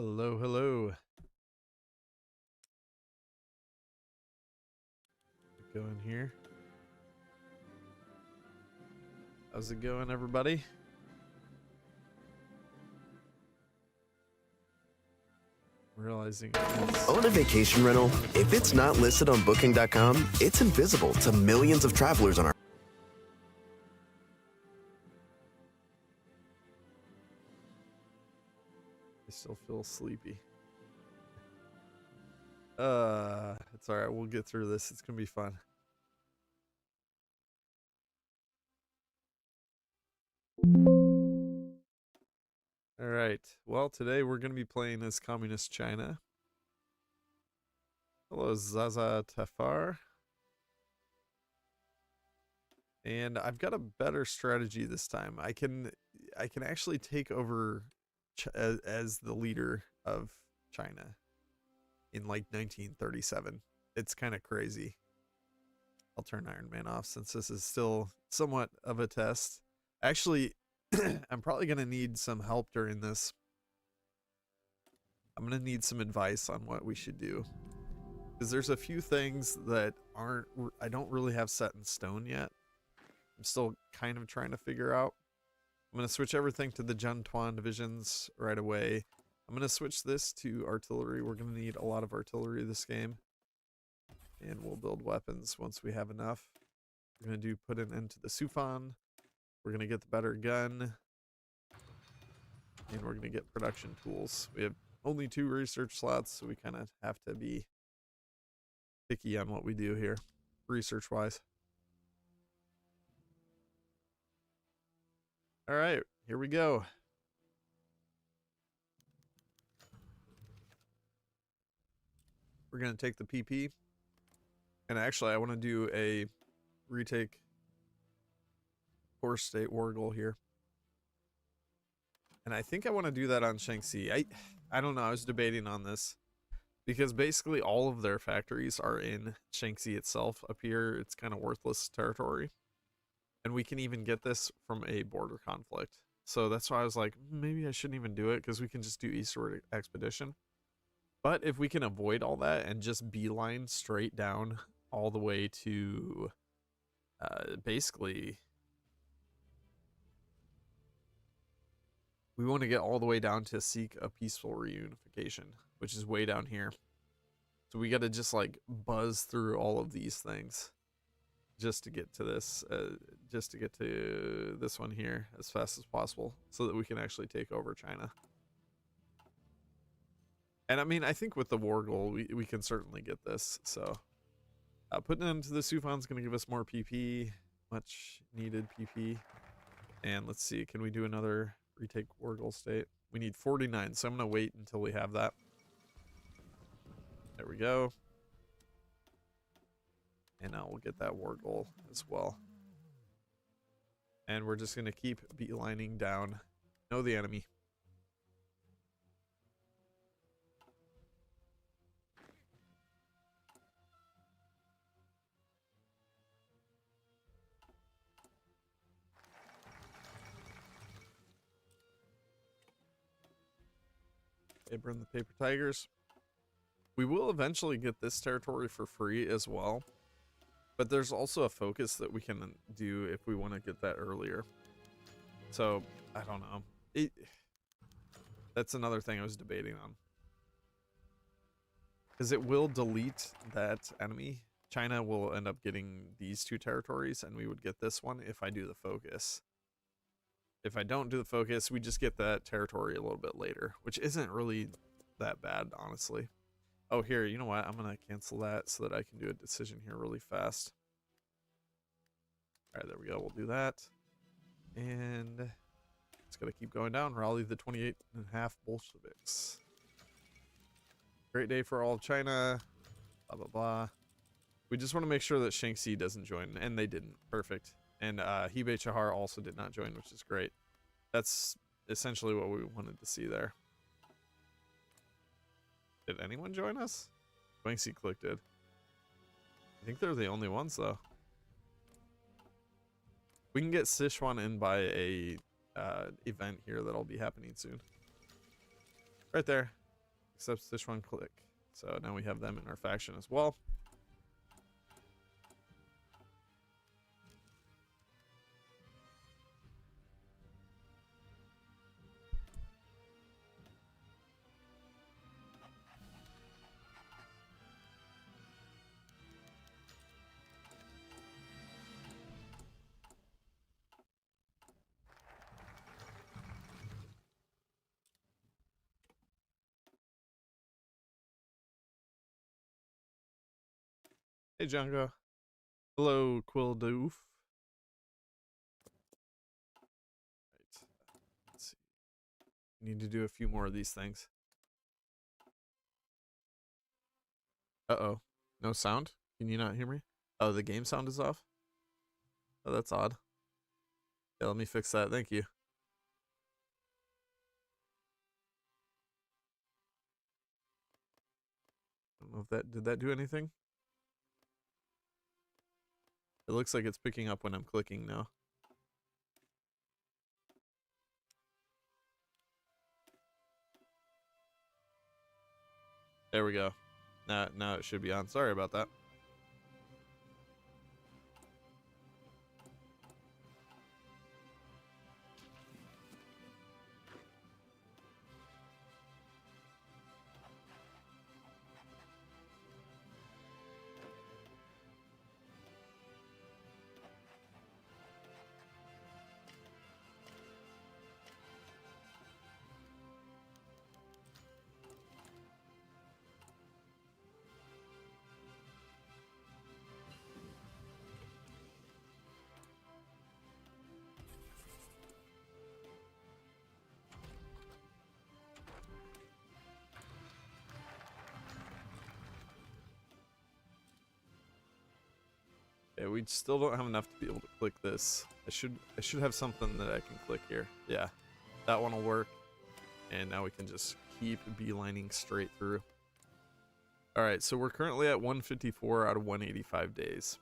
Hello, hello. Go in here. How's it going, everybody? I'm realizing Own a vacation rental? If it's not listed on Booking.com, it's invisible to millions of travelers on our. I still feel sleepy. It's all right. We'll get through this. It's gonna be fun. All right. Well, today we're gonna be playing as Communist China. Hello, Zaza Tafar. And I've got a better strategy this time. I can actually take over as the leader of China in like 1937. It's kind of crazy. I'll turn Iron Man off since this is still somewhat of a test. Actually, I'm probably going to need some help during this. I'm going to need some advice on what we should do. Because there's a few things that I don't really have set in stone yet. I'm still kind of trying to figure out. I'm going to switch everything to the Juntuan divisions right away. I'm going to switch this to artillery. We're going to need a lot of artillery this game. And we'll build weapons once we have enough. We're going to put an end to the Sufan. We're going to get the better gun. And we're going to get production tools. We have only 2 research slots, so we kind of have to be picky on what we do here, research-wise. All right, here we go. We're going to take the PP. And actually, I want to do a retake core state war goal here. And I think I want to do that on Shaanxi. I don't know. I was debating on this. Because basically all of their factories are in Shaanxi itself. Up here, it's kind of worthless territory. And we can even get this from a border conflict. So that's why I was like, maybe I shouldn't even do it because we can just do eastward expedition. But if we can avoid all that and just beeline straight down all the way to basically we want to get all the way down to seek a peaceful reunification, which is way down here. So we got to just like buzz through all of these things just to get to this, just to get to this one here as fast as possible so that we can actually take over China. And I mean, I think with the war goal, we can certainly get this. So putting it into the Sufan is going to give us more PP, much needed PP. And let's see, can we do another retake war goal state? We need 49, so I'm going to wait until we have that. There we go. And now we'll get that war goal as well. And we're just going to keep beelining down. Know the enemy. Okay, burn the paper tigers. We will eventually get this territory for free as well. But there's also a focus that we can do if we want to get that earlier. So, I don't know. That's another thing I was debating on. Because it will delete that enemy. China will end up getting these 2 territories, and we would get this one if I do the focus. If I don't do the focus, we just get that territory a little bit later, which isn't really that bad, honestly. Oh, here, you know what? I'm going to cancel that so that I can do a decision here really fast. All right, there we go. We'll do that. And it's going to keep going down. Raleigh the 28.5 Bolsheviks. Great day for all of China. Blah, blah, blah. We just want to make sure that Shaanxi doesn't join, and they didn't. Perfect. And Hebei Chahar also did not join, which is great. That's essentially what we wanted to see there. Did anyone join us? Shaanxi Click did. I think they're the only ones, though. We can get Sichuan in by a event here that'll be happening soon. Right there. accepts this one click. So now we have them in our faction as well. Hey, Django. Hello, Quildoof. Right. Let's see. Need to do a few more of these things. Uh-oh. No sound? Can you not hear me? Oh, the game sound is off? Oh, that's odd. Yeah, let me fix that. Thank you. I don't know if that did that do anything? It looks like it's picking up when I'm clicking now. There we go. Now it should be on. Sorry about that. Yeah, we still don't have enough to be able to click this. I should have something that I can click here. Yeah, that one will work. And now we can just keep beelining straight through. All right, so we're currently at 154 out of 185 days.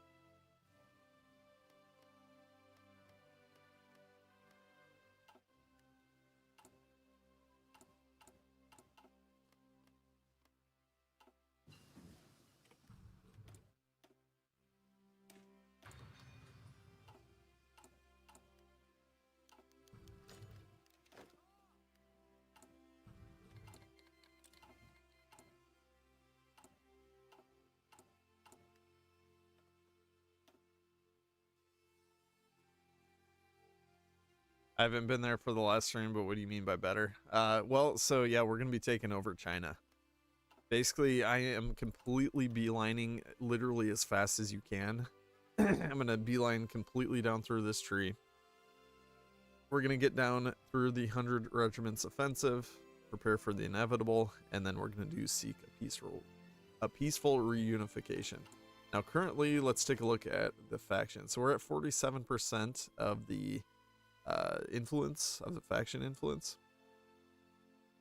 I haven't been there for the last stream, but what do you mean by better? Well, so yeah, we're going to be taking over China. Basically, I am completely beelining literally as fast as you can. I'm going to beeline completely down through this tree. We're going to get down through the 100 regiments offensive, prepare for the inevitable, and then we're going to seek a peaceful reunification. Now, currently, let's take a look at the faction. So we're at 47% of the influence of the faction influence.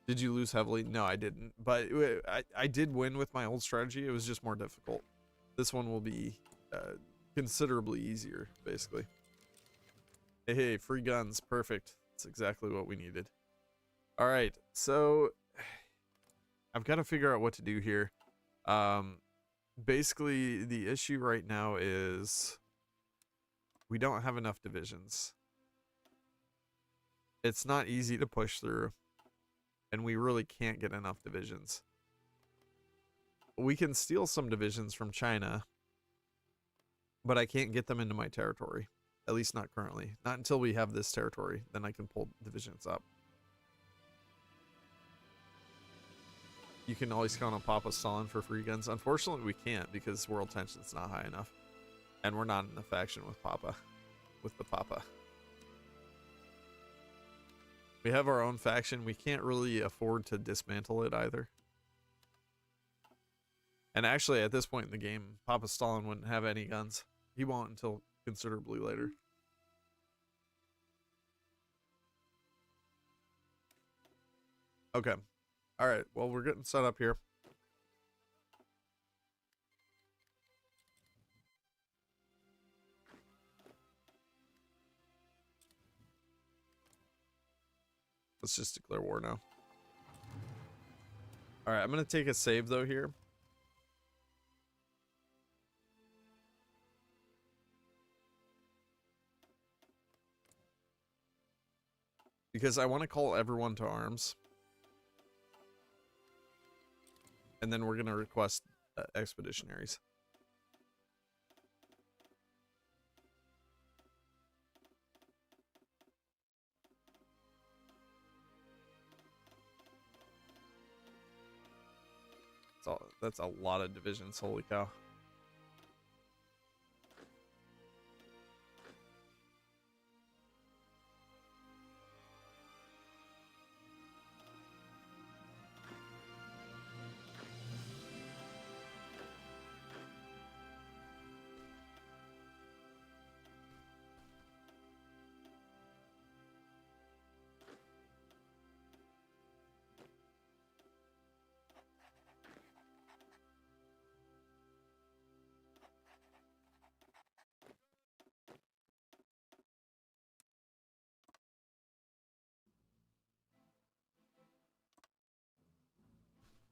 Did you lose heavily? No, I didn't, but I did win with my old strategy. It was just more difficult. This one will be considerably easier, basically. Hey, free guns, perfect. That's exactly what we needed. All right, so I've got to figure out what to do here. Basically, the issue right now is we don't have enough divisions. It's not easy to push through, and we really can't get enough divisions. We can steal some divisions from China, but I can't get them into my territory. At least not currently. Not until we have this territory. Then I can pull divisions up. You can always count on Papa Stalin for free guns. Unfortunately, we can't because world tension's not high enough. And we're not in a faction with Papa. With the Papa. We have our own faction. We can't really afford to dismantle it either. And actually, at this point in the game, Papa Stalin wouldn't have any guns. He won't until considerably later. Okay. All right. Well, we're getting set up here. Let's just declare war now. All right, I'm going to take a save though here. Because I want to call everyone to arms. And then we're going to request expeditionaries. That's a lot of divisions, holy cow.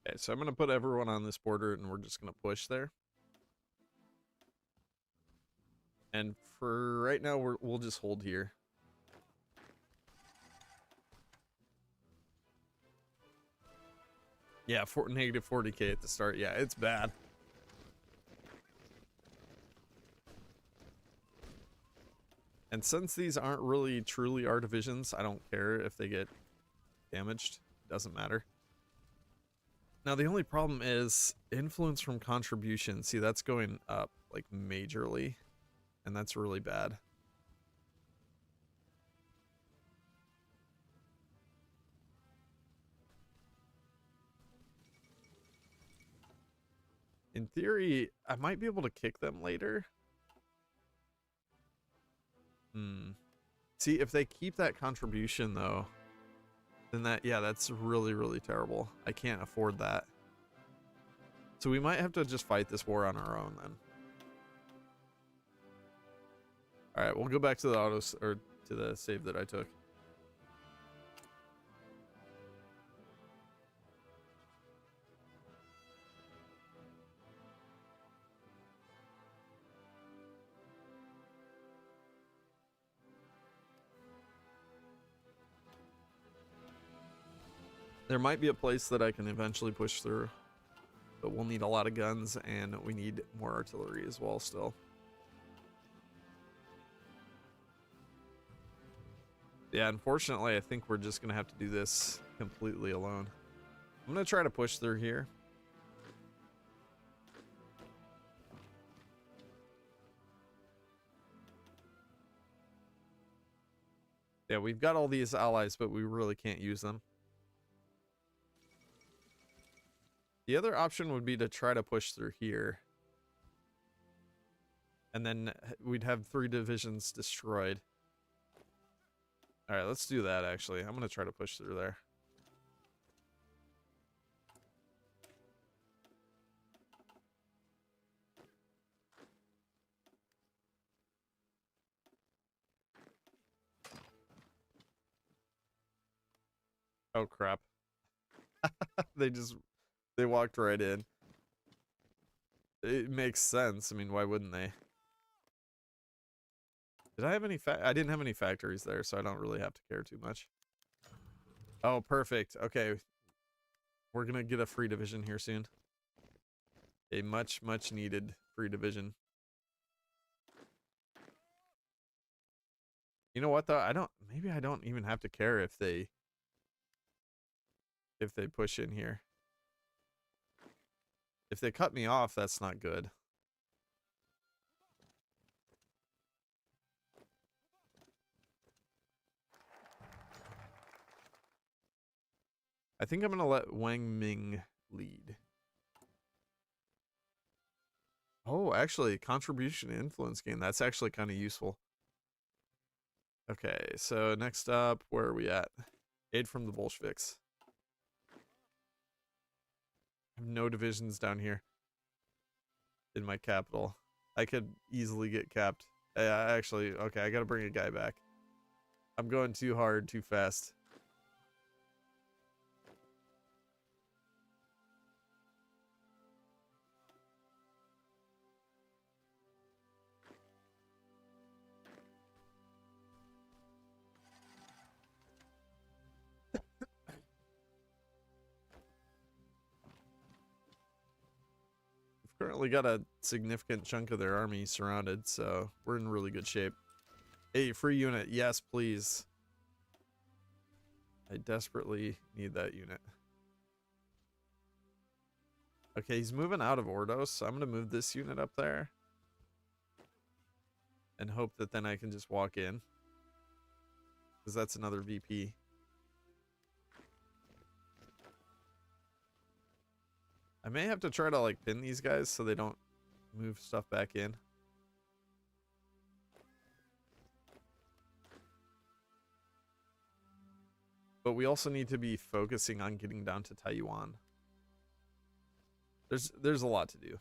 Okay, so I'm going to put everyone on this border and we're just going to push there. And for right now, we'll just hold here. Yeah, negative 40k at the start. Yeah, it's bad. And since these aren't really truly our divisions, I don't care if they get damaged. It doesn't matter. Now, the only problem is influence from contribution. See, that's going up, like, majorly. And that's really bad. In theory, I might be able to kick them later. See, if they keep that contribution, though, then that's really, really terrible. I can't afford that. So we might have to just fight this war on our own, then. Alright, we'll go back to the to the save that I took. There might be a place that I can eventually push through, but we'll need a lot of guns and we need more artillery as well still. Yeah, unfortunately, I think we're just going to have to do this completely alone. I'm going to try to push through here. Yeah, we've got all these allies, but we really can't use them. The other option would be to try to push through here. And then we'd have 3 divisions destroyed. Alright, let's do that, actually. I'm going to try to push through there. Oh, crap. They walked right in. It makes sense. I mean, why wouldn't they? Did I have any I didn't have any factories there, so I don't really have to care too much. Oh, perfect. Okay. We're gonna get a free division here soon. A much, much needed free division. You know what, though? Maybe I don't even have to care if they push in here. If they cut me off, that's not good. I think I'm going to let Wang Ming lead. Oh, actually, contribution influence gain. That's actually kind of useful. Okay, so next up, where are we at? Aid from the Bolsheviks. I have no divisions down here in my capital. I could easily get capped. Actually, okay, I gotta bring a guy back. I'm going too hard, too fast. currently got a significant chunk of their army surrounded, so we're in really good shape. Hey, free unit. Yes, please. I desperately need that unit. Okay, he's moving out of Ordos, so I'm going to move this unit up there. And hope that then I can just walk in. Because that's another VP. I may have to try to like pin these guys so they don't move stuff back in. But we also need to be focusing on getting down to Taiwan. There's a lot to do.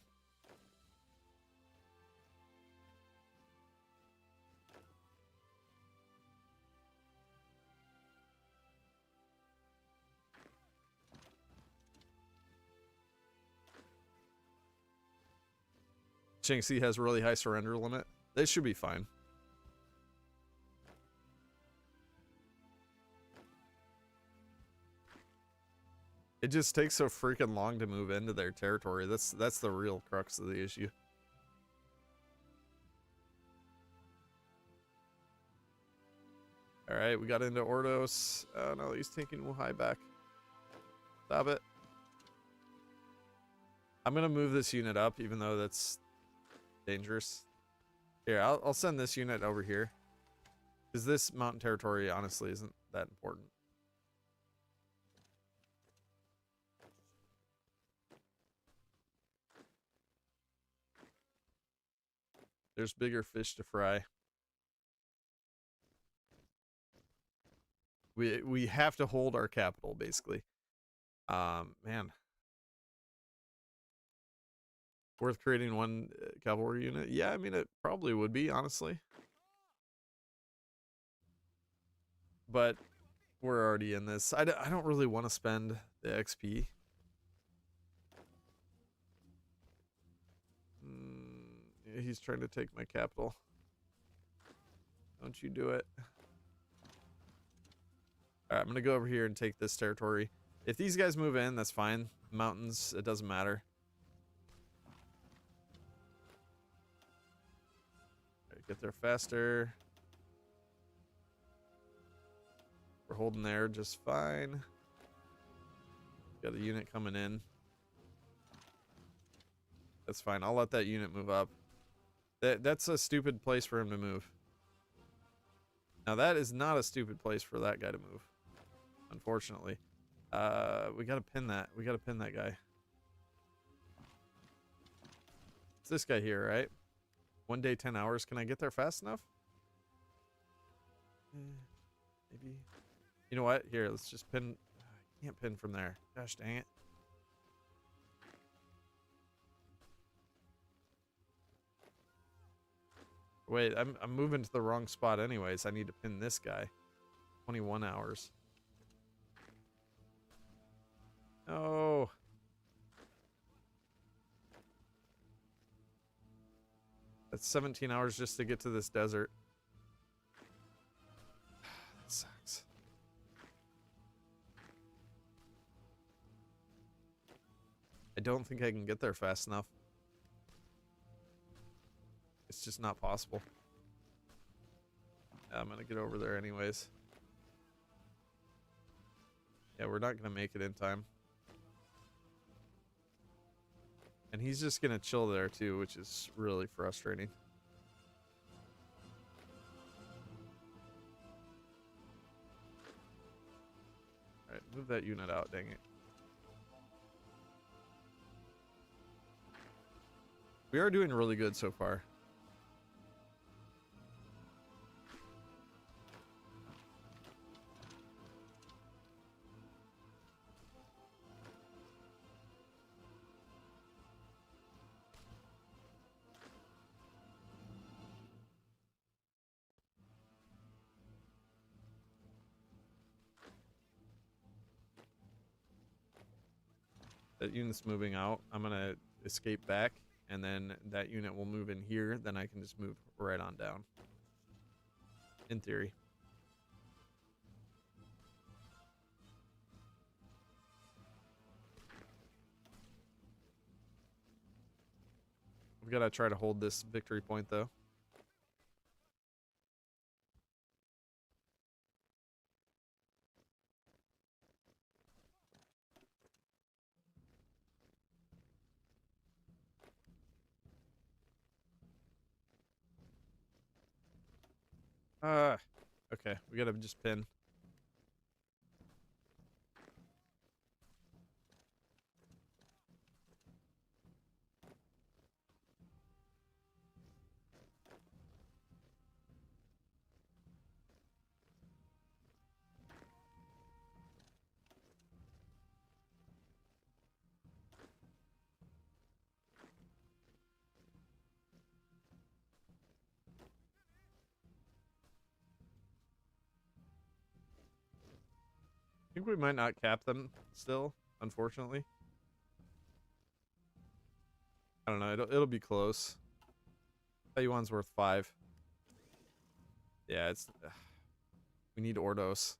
Shanxi has really high surrender limit. They should be fine. It just takes so freaking long to move into their territory. That's the real crux of the issue. All right, we got into Ordos. Oh no, he's taking Wuhai back. Stop it. I'm gonna move this unit up, even though that's dangerous. Here, I'll send this unit over here. Because this mountain territory, honestly, isn't that important. There's bigger fish to fry. We have to hold our capital, basically. Man. Worth creating one cavalry unit? Yeah, I mean, it probably would be, honestly. But we're already in this. I don't really want to spend the XP. He's trying to take my capital. Don't you do it. Alright, I'm going to go over here and take this territory. If these guys move in, that's fine. Mountains, it doesn't matter. Alright, get there faster. We're holding there just fine. Got a unit coming in. That's fine. I'll let that unit move up. That's a stupid place for him to move. Now that is not a stupid place for that guy to move. Unfortunately. We gotta pin that. We gotta pin that guy. It's this guy here, right? 1 day, 10 hours. Can I get there fast enough? Maybe. You know what? Here, let's just pin. I can't pin from there. Gosh dang it. Wait, I'm moving to the wrong spot anyways. I need to pin this guy. 21 hours. Oh. That's 17 hours just to get to this desert. That sucks. I don't think I can get there fast enough. It's just not possible. I'm gonna get over there anyways. Yeah, we're not gonna make it in time. And he's just gonna chill there too, which is really frustrating. Alright, move that unit out, dang it. We are doing really good so far. That unit's moving out. I'm gonna escape back, and then that unit will move in here. Then I can just move right on down. In theory. We've got to try to hold this victory point, though. Okay, we gotta just pin. I think we might not cap them still, unfortunately. I don't know. It'll be close. Yuan's worth 5. Yeah, it's. We need Ordos.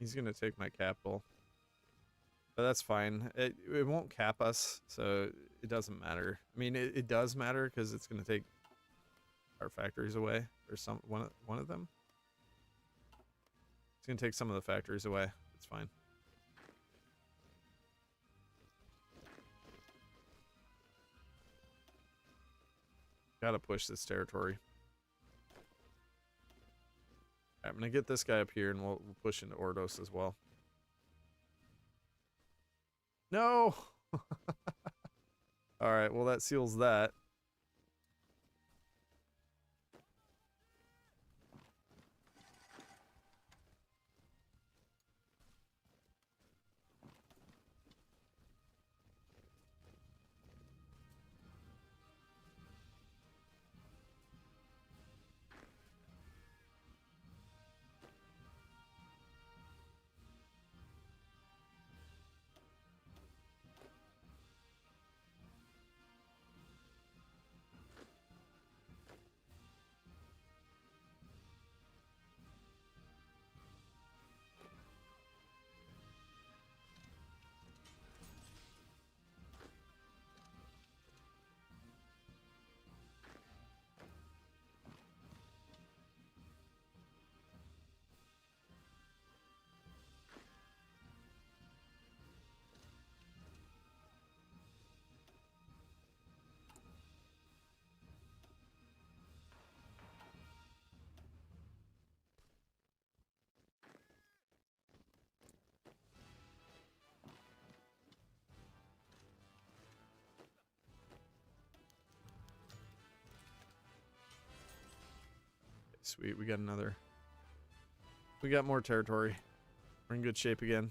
He's gonna take my capital. But that's fine. It won't cap us, so it doesn't matter. I mean, it does matter because it's gonna take our factories away, or one of them. It's gonna take some of the factories away. It's fine. Gotta push this territory. I'm gonna get this guy up here, and we'll push into Ordos as well. No! Alright, well that seals that. Sweet, we got another. We got more territory. We're in good shape again.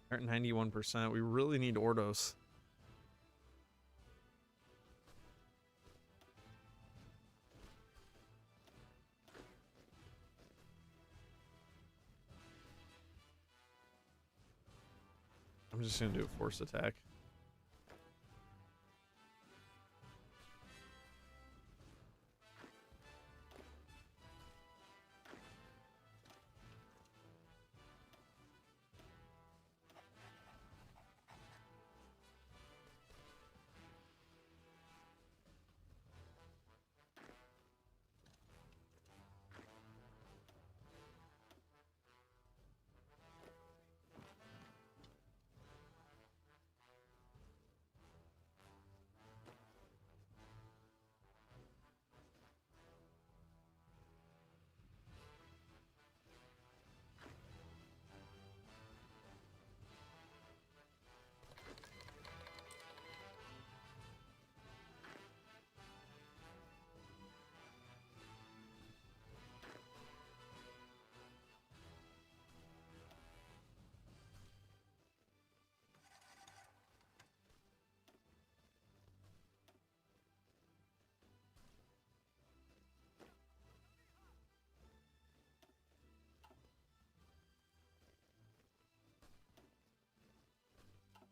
We're at 91%. We really need Ordos. I'm just gonna do a force attack.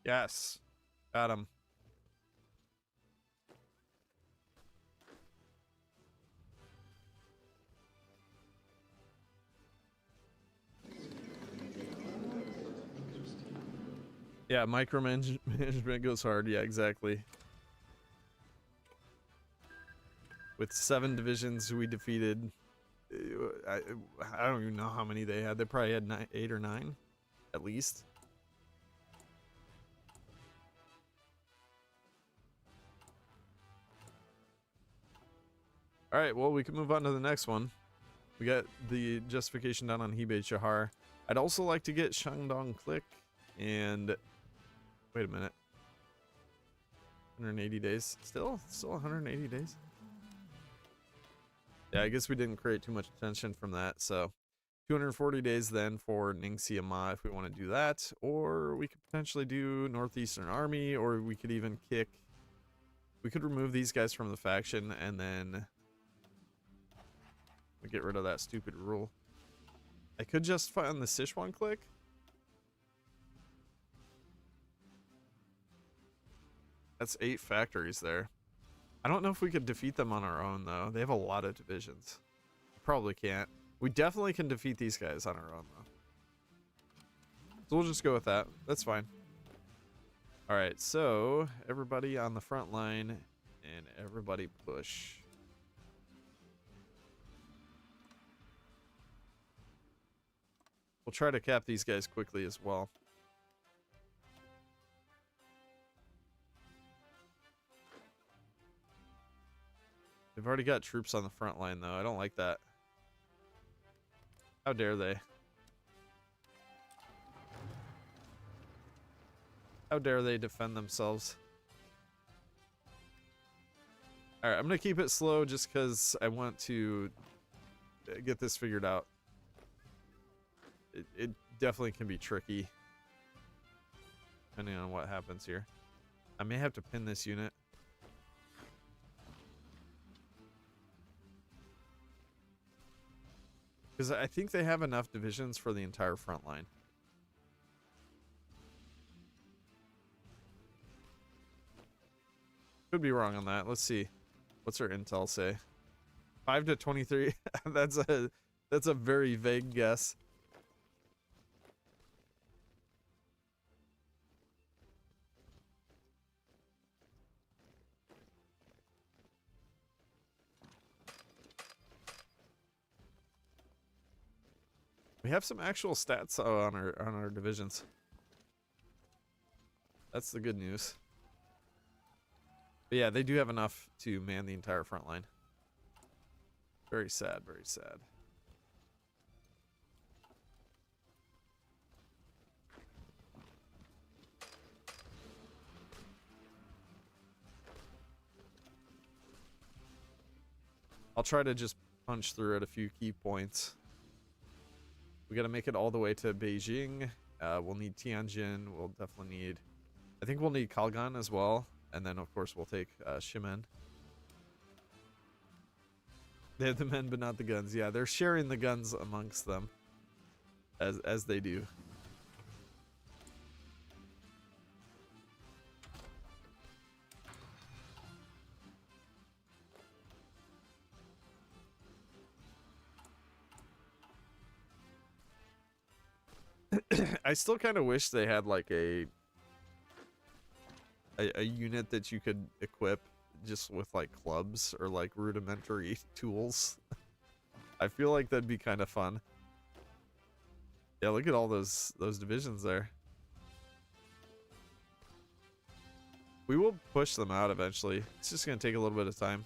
Yes. Got him. Yeah, micromanagement goes hard. Yeah, exactly. With 7 divisions we defeated. I don't even know how many they had. They probably had 8 or 9, at least. All right, well, we can move on to the next one. We got the justification done on Hebei Chahar. I'd also like to get Shandong Click and... Wait a minute. 180 days. Still 180 days? Yeah, I guess we didn't create too much attention from that, so 240 days then for Ningxia Ma if we want to do that, or we could potentially do Northeastern Army, or we could even kick... We could remove these guys from the faction and then we get rid of that stupid rule. I could just find the Sichuan click. That's 8 factories there. I don't know if we could defeat them on our own, though. They have a lot of divisions. Probably can't. We definitely can defeat these guys on our own, though. So we'll just go with that. That's fine. Alright, so everybody on the front line and everybody push. We'll try to cap these guys quickly as well. They've already got troops on the front line, though. I don't like that. How dare they? How dare they defend themselves? Alright, I'm going to keep it slow just because I want to get this figured out. It definitely can be tricky, depending on what happens here. I may have to pin this unit. Because I think they have enough divisions for the entire front line. Could be wrong on that. Let's see. What's our intel say? 5 to 23. That's a very vague guess. We have some actual stats on our divisions. That's the good news. But yeah, they do have enough to man the entire front line. Very sad, very sad. I'll try to just punch through at a few key points. We got to make it all the way to Beijing. We'll need Tianjin. We'll definitely need... I think we'll need Kalgan as well. And then, of course, we'll take Ximen. They have the men, but not the guns. Yeah, they're sharing the guns amongst them. As they do. I still kind of wish they had like a unit that you could equip just with like clubs or like rudimentary tools. I feel like that'd be kind of fun. Yeah, look at all those divisions there. We will push them out eventually. It's just gonna take a little bit of time.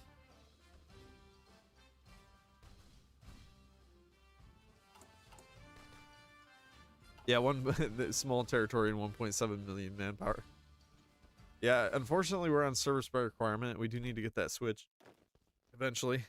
Yeah, one small territory and 1.7 million manpower. Yeah, unfortunately we're on service by requirement. We do need to get that switch eventually.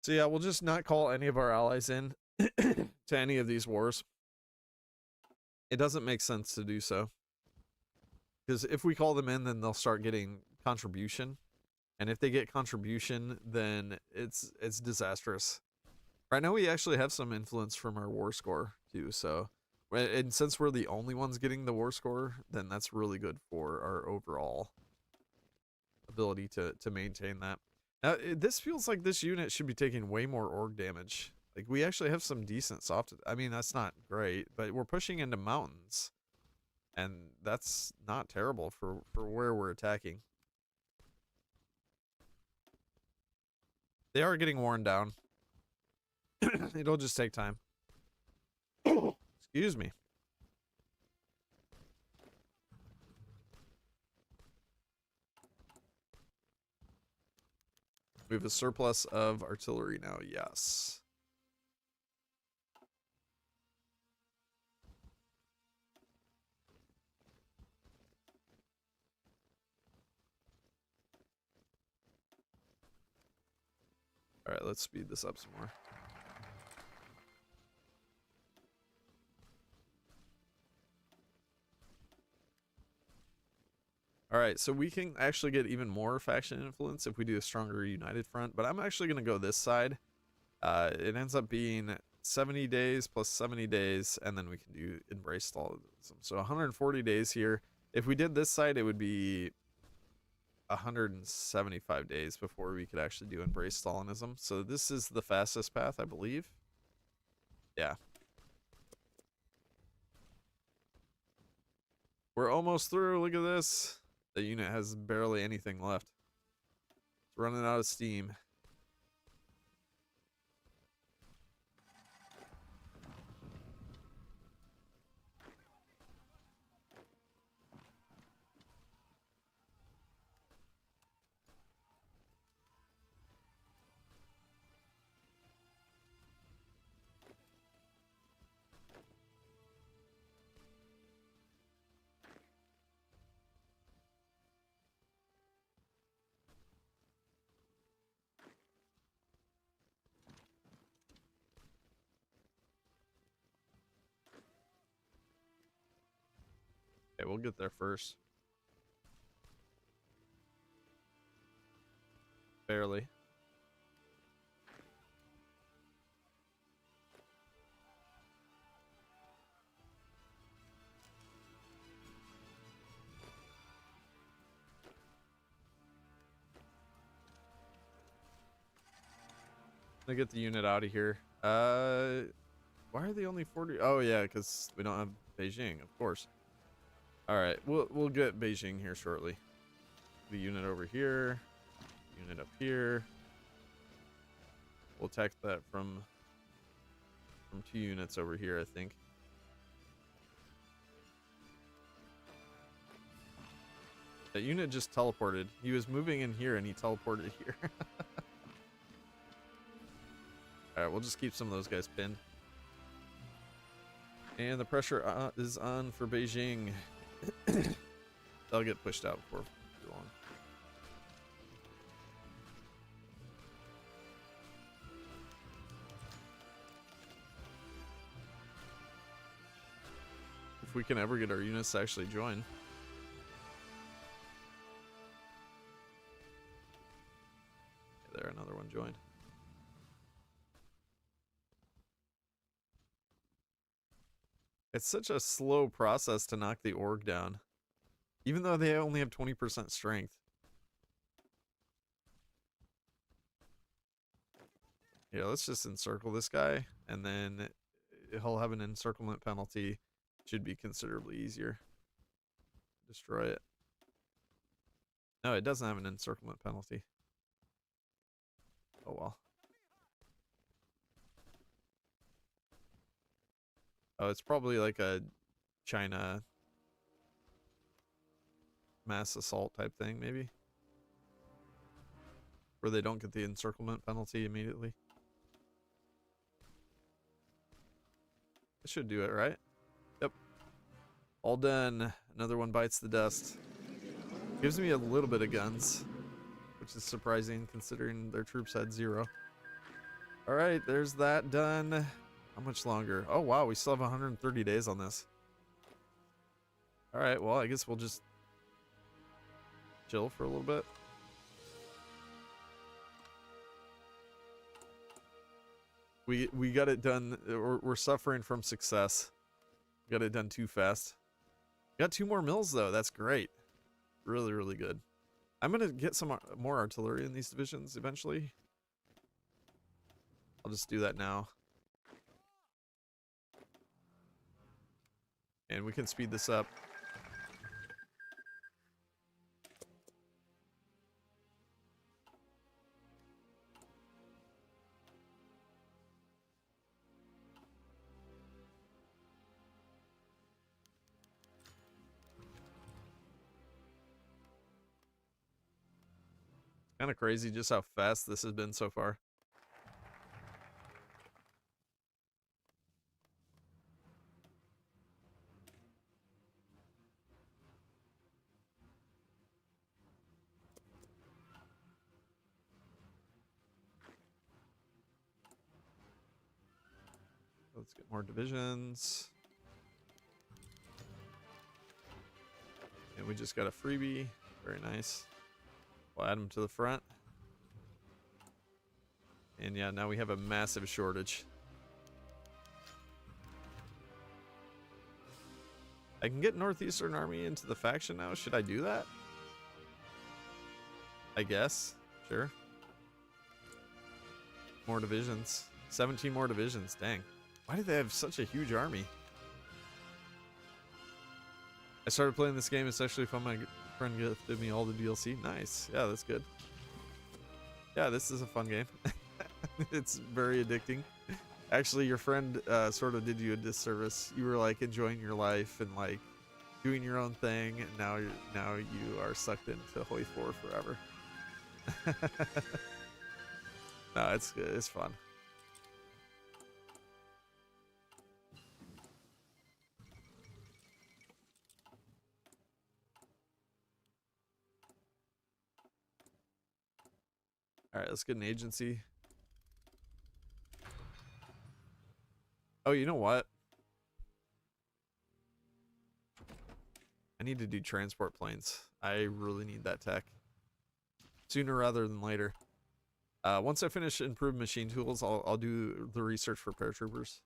So yeah, we'll just not call any of our allies in to any of these wars. It doesn't make sense to do so. Because if we call them in, then they'll start getting contribution. And if they get contribution, then it's disastrous. Right now we actually have some influence from our war score too, so and since we're the only ones getting the war score, then that's really good for our overall ability to maintain that. Now this feels like this unit should be taking way more org damage. Like we actually have some decent soft, I mean that's not great, but we're pushing into mountains. And that's not terrible for where we're attacking. They are getting worn down. It'll just take time. Excuse me. We have a surplus of artillery now, yes. All right, let's speed this up some more. All right, so we can actually get even more faction influence if we do a stronger united front, but I'm actually going to go this side. It ends up being 70 days plus 70 days, and then we can do embrace Stalinism. So 140 days here. If we did this side, it would be 175 days before we could actually do embrace Stalinism. So this is the fastest path, I believe. Yeah. We're almost through. Look at this. The unit has barely anything left. It's running out of steam. Okay, we'll get there first. Barely. Gonna get the unit out of here. Why are they only 40? Oh yeah, because we don't have Beijing, of course. All right, we'll get Beijing here shortly. The unit over here, unit up here. We'll attack that from 2 units over here, I think. That unit just teleported. He was moving in here and he teleported here. All right, we'll just keep some of those guys pinned. And the pressure is on for Beijing. They'll get pushed out before too long. If we can ever get our units to actually join. Yeah, there, another one joined. It's such a slow process to knock the org down. Even though they only have 20% strength. Yeah, let's just encircle this guy, and then he'll have an encirclement penalty. Should be considerably easier. Destroy it. No, it doesn't have an encirclement penalty. Oh well. Oh, it's probably like a China mass assault type thing, maybe. Where they don't get the encirclement penalty immediately. That should do it, right? Yep. All done. Another one bites the dust. Gives me a little bit of guns, which is surprising considering their troops had 0. All right, there's that done. How much longer? Oh, wow, we still have 130 days on this. All right, well, I guess we'll just chill for a little bit. We got it done. We're suffering from success. Got it done too fast. Got 2 more mills though. That's great. Really, really good. I'm gonna get some more artillery in these divisions eventually. I'll just do that now. And we can speed this up. Kind of crazy just how fast this has been so far. Let's get more divisions. And we just got a freebie. Very nice. We'll add them to the front. And yeah, now we have a massive shortage. I can get Northeastern Army into the faction now. Should I do that? I guess. Sure. More divisions. 17 more divisions. Dang. Why do they have such a huge army? I started playing this game especially when my friend gifted me all the DLC. Nice. Yeah, that's good. Yeah, this is a fun game. It's very addicting. Actually, your friend sort of did you a disservice. You were like enjoying your life and like doing your own thing, and now you are sucked into Hoi 4 forever. No, it's good. It's fun. All right, let's get an agency. Oh, you know what? I need to do transport planes. I really need that tech. Sooner rather than later. Once I finish improved machine tools, I'll do the research for paratroopers.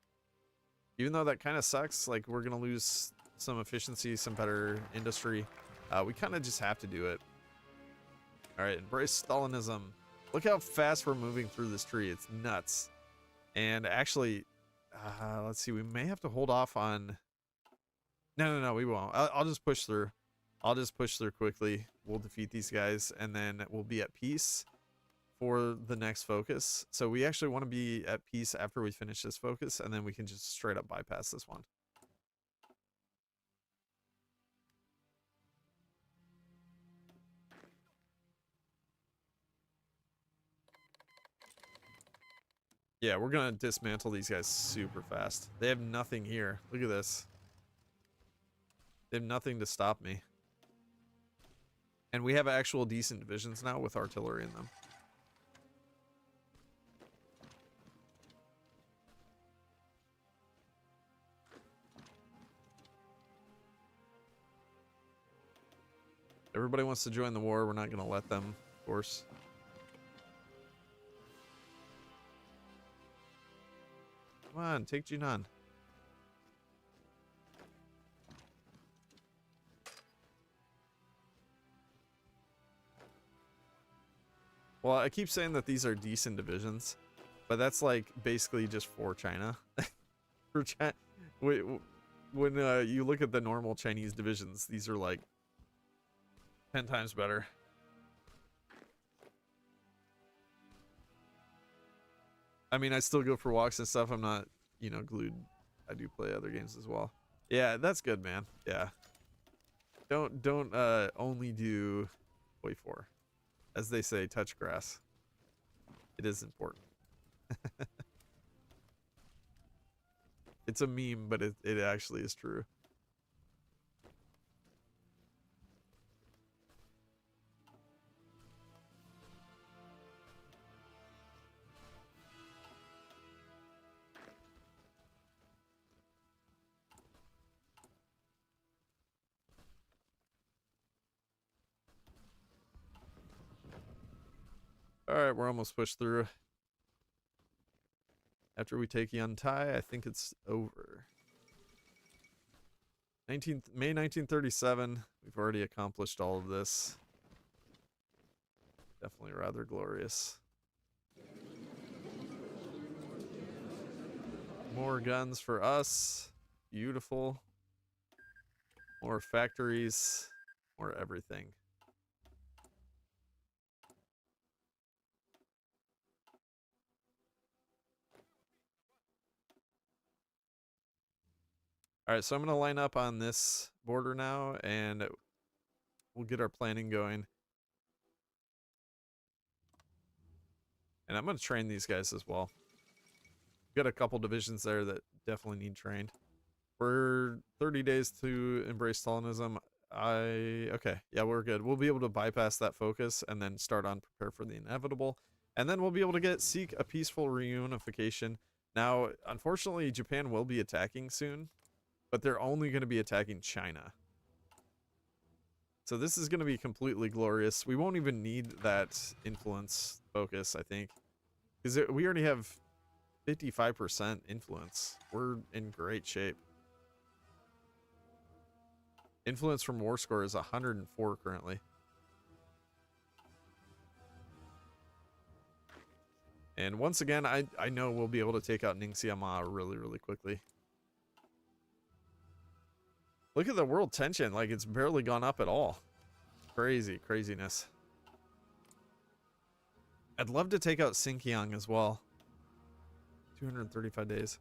Even though that kind of sucks, like we're gonna lose some efficiency, some better industry. We kind of just have to do it. All right, embrace Stalinism. Look how fast we're moving through this tree. It's nuts. And actually, let's see. We may have to hold off on. No, we won't. I'll just push through. I'll just push through quickly. We'll defeat these guys, and then we'll be at peace for the next focus. So we actually want to be at peace after we finish this focus, and then we can just straight up bypass this one. Yeah, we're gonna dismantle these guys super fast. They have nothing here. Look at this. They have nothing to stop me. And we have actual decent divisions now with artillery in them. Everybody wants to join the war. We're not going to let them, of course. Come on, take Jinan. Well, I keep saying that these are decent divisions, but that's like basically just for China. For China, when you look at the normal Chinese divisions, these are like 10 times better. I mean, I still go for walks and stuff. I'm not, you know, glued. I do play other games as well. Yeah, that's good, man. Yeah. Don't only do Hoi 4. As they say, touch grass. It is important. It's a meme, but it actually is true. All right, we're almost pushed through. After we take Yantai, I think it's over. May 1937. We've already accomplished all of this. Definitely rather glorious. More guns for us. Beautiful. More factories. More everything. All right, so I'm going to line up on this border now, and we'll get our planning going. And I'm going to train these guys as well. We've got a couple divisions there that definitely need trained. We're 30 days to embrace Stalinism. Okay, yeah, we're good. We'll be able to bypass that focus and then start on prepare for the inevitable. And then we'll be able to seek a peaceful reunification. Now, unfortunately, Japan will be attacking soon, but they're only going to be attacking China. So this is going to be completely glorious. We won't even need that influence focus, I think, because we already have 55% influence. We're in great shape. Influence from war score is 104 currently. And once again, I know we'll be able to take out Ningxia Ma really, really quickly. Look at the world tension. Like, it's barely gone up at all. Crazy, craziness. I'd love to take out Xinjiang as well. 235 days.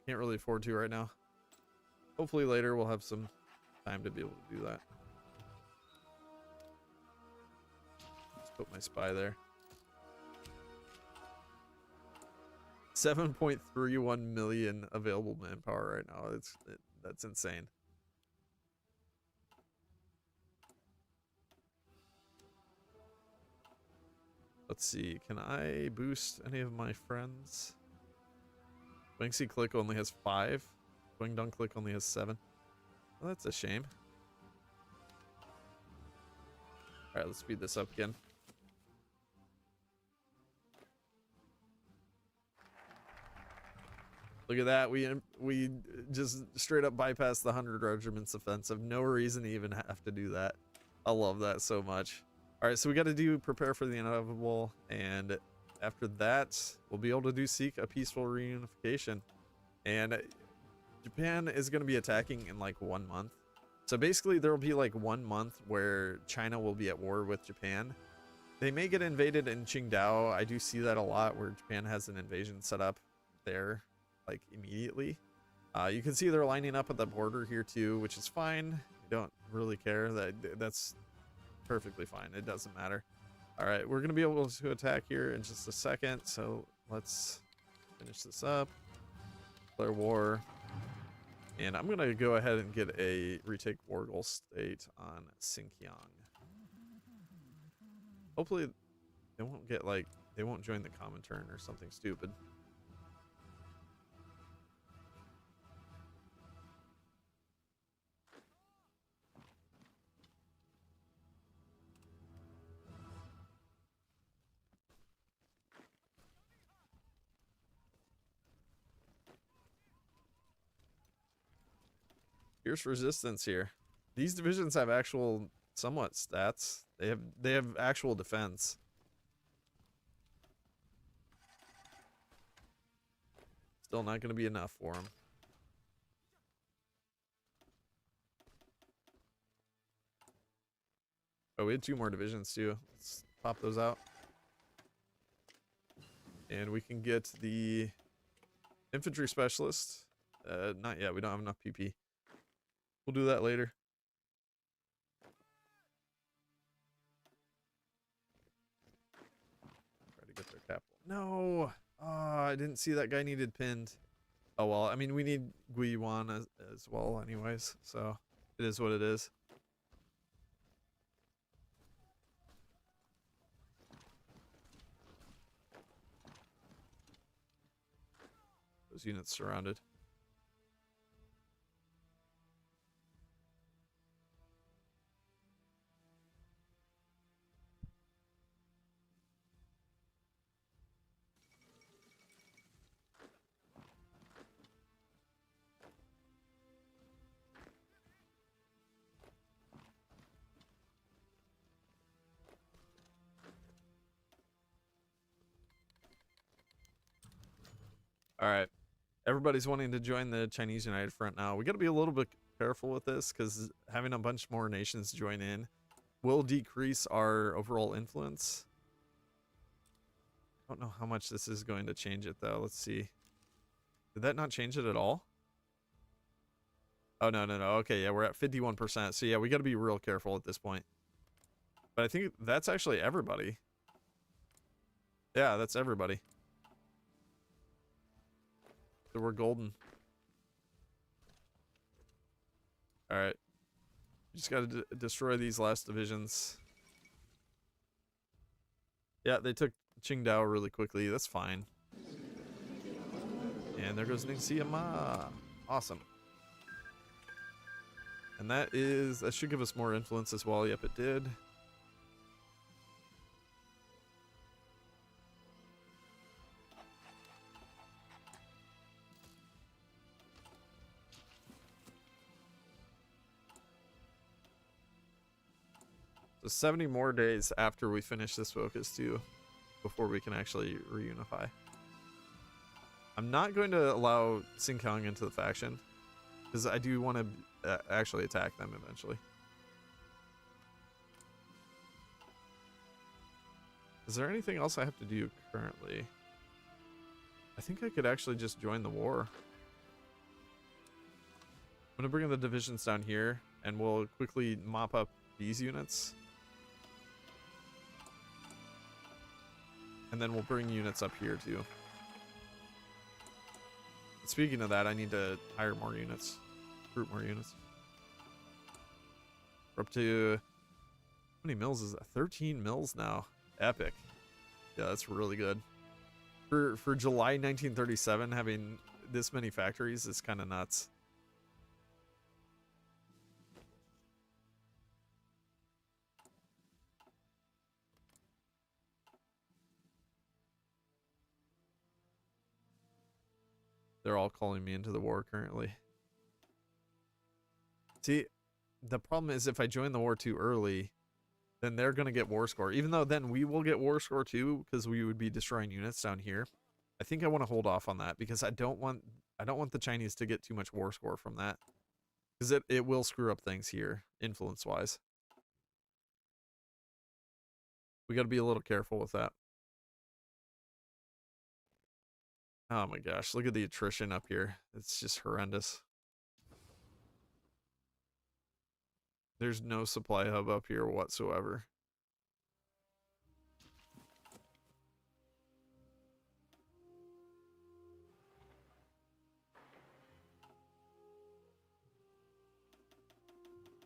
Can't really afford to right now. Hopefully later we'll have some time to be able to do that. Let's put my spy there. 7.31 million available manpower right now. That's insane. Let's see. Can I boost any of my friends? Wangxi Click only has 5. Guangdong Click only has 7. Well, that's a shame. Alright, let's speed this up again. Look at that. We just straight up bypassed the 100 regiments offensive. No reason to even have to do that. I love that so much. Alright, so we got to prepare for the inevitable, and after that, we'll be able to seek a peaceful reunification. And Japan is going to be attacking in like 1 month. So basically there will be like 1 month where China will be at war with Japan. They may get invaded in Qingdao. I do see that a lot where Japan has an invasion set up there like immediately. You can see they're lining up at the border here too, which is fine. I don't really care. That's perfectly fine. It doesn't matter. All right, we're going to be able to attack here in just a second. So let's finish this up. Declare war. And I'm going to go ahead and get a retake war goal state on Xinjiang. Hopefully they won't get like, they won't join the Comintern or something stupid. Fierce resistance here. These divisions have actual somewhat stats. They have actual defense. Still not going to be enough for them. Oh, we had 2 more divisions too. Let's pop those out. And we can get the infantry specialist. Not yet. We don't have enough PP. We'll do that later. Try to get their capital. No! Oh, I didn't see that guy needed pinned. Oh well, I mean, we need Guiyuan as well anyways, so it is what it is. Those units surrounded. All right. Everybody's wanting to join the Chinese United Front now. We got to be a little bit careful with this because having a bunch more nations join in will decrease our overall influence. I don't know how much this is going to change it though. Let's see. Did that not change it at all? Oh, no. Okay, yeah, we're at 51%. So yeah, we got to be real careful at this point. But I think that's actually everybody. Yeah, that's everybody. So we're golden. All right. Just got to destroy these last divisions. Yeah, they took Qingdao really quickly. That's fine. And there goes Ningxia. Awesome. And that should give us more influence as well. Yep, it did. So 70 more days after we finish this focus too, before we can actually reunify. I'm not going to allow Xinjiang into the faction, because I do want to actually attack them eventually. Is there anything else I have to do currently? I think I could actually just join the war. I'm going to bring the divisions down here, and we'll quickly mop up these units. And then we'll bring units up here too. Speaking of that, I need to hire more units. Recruit more units. We're up to... How many mills is that? 13 mills now. Epic. Yeah, that's really good. For July 1937, having this many factories is kind of nuts. They're all calling me into the war currently. See, the problem is if I join the war too early, then they're going to get war score. Even though then we will get war score too, because we would be destroying units down here. I think I want to hold off on that because I don't want the Chinese to get too much war score from that. Because it will screw up things here, influence-wise. We got to be a little careful with that. Oh my gosh, look at the attrition up here. It's just horrendous. There's no supply hub up here whatsoever.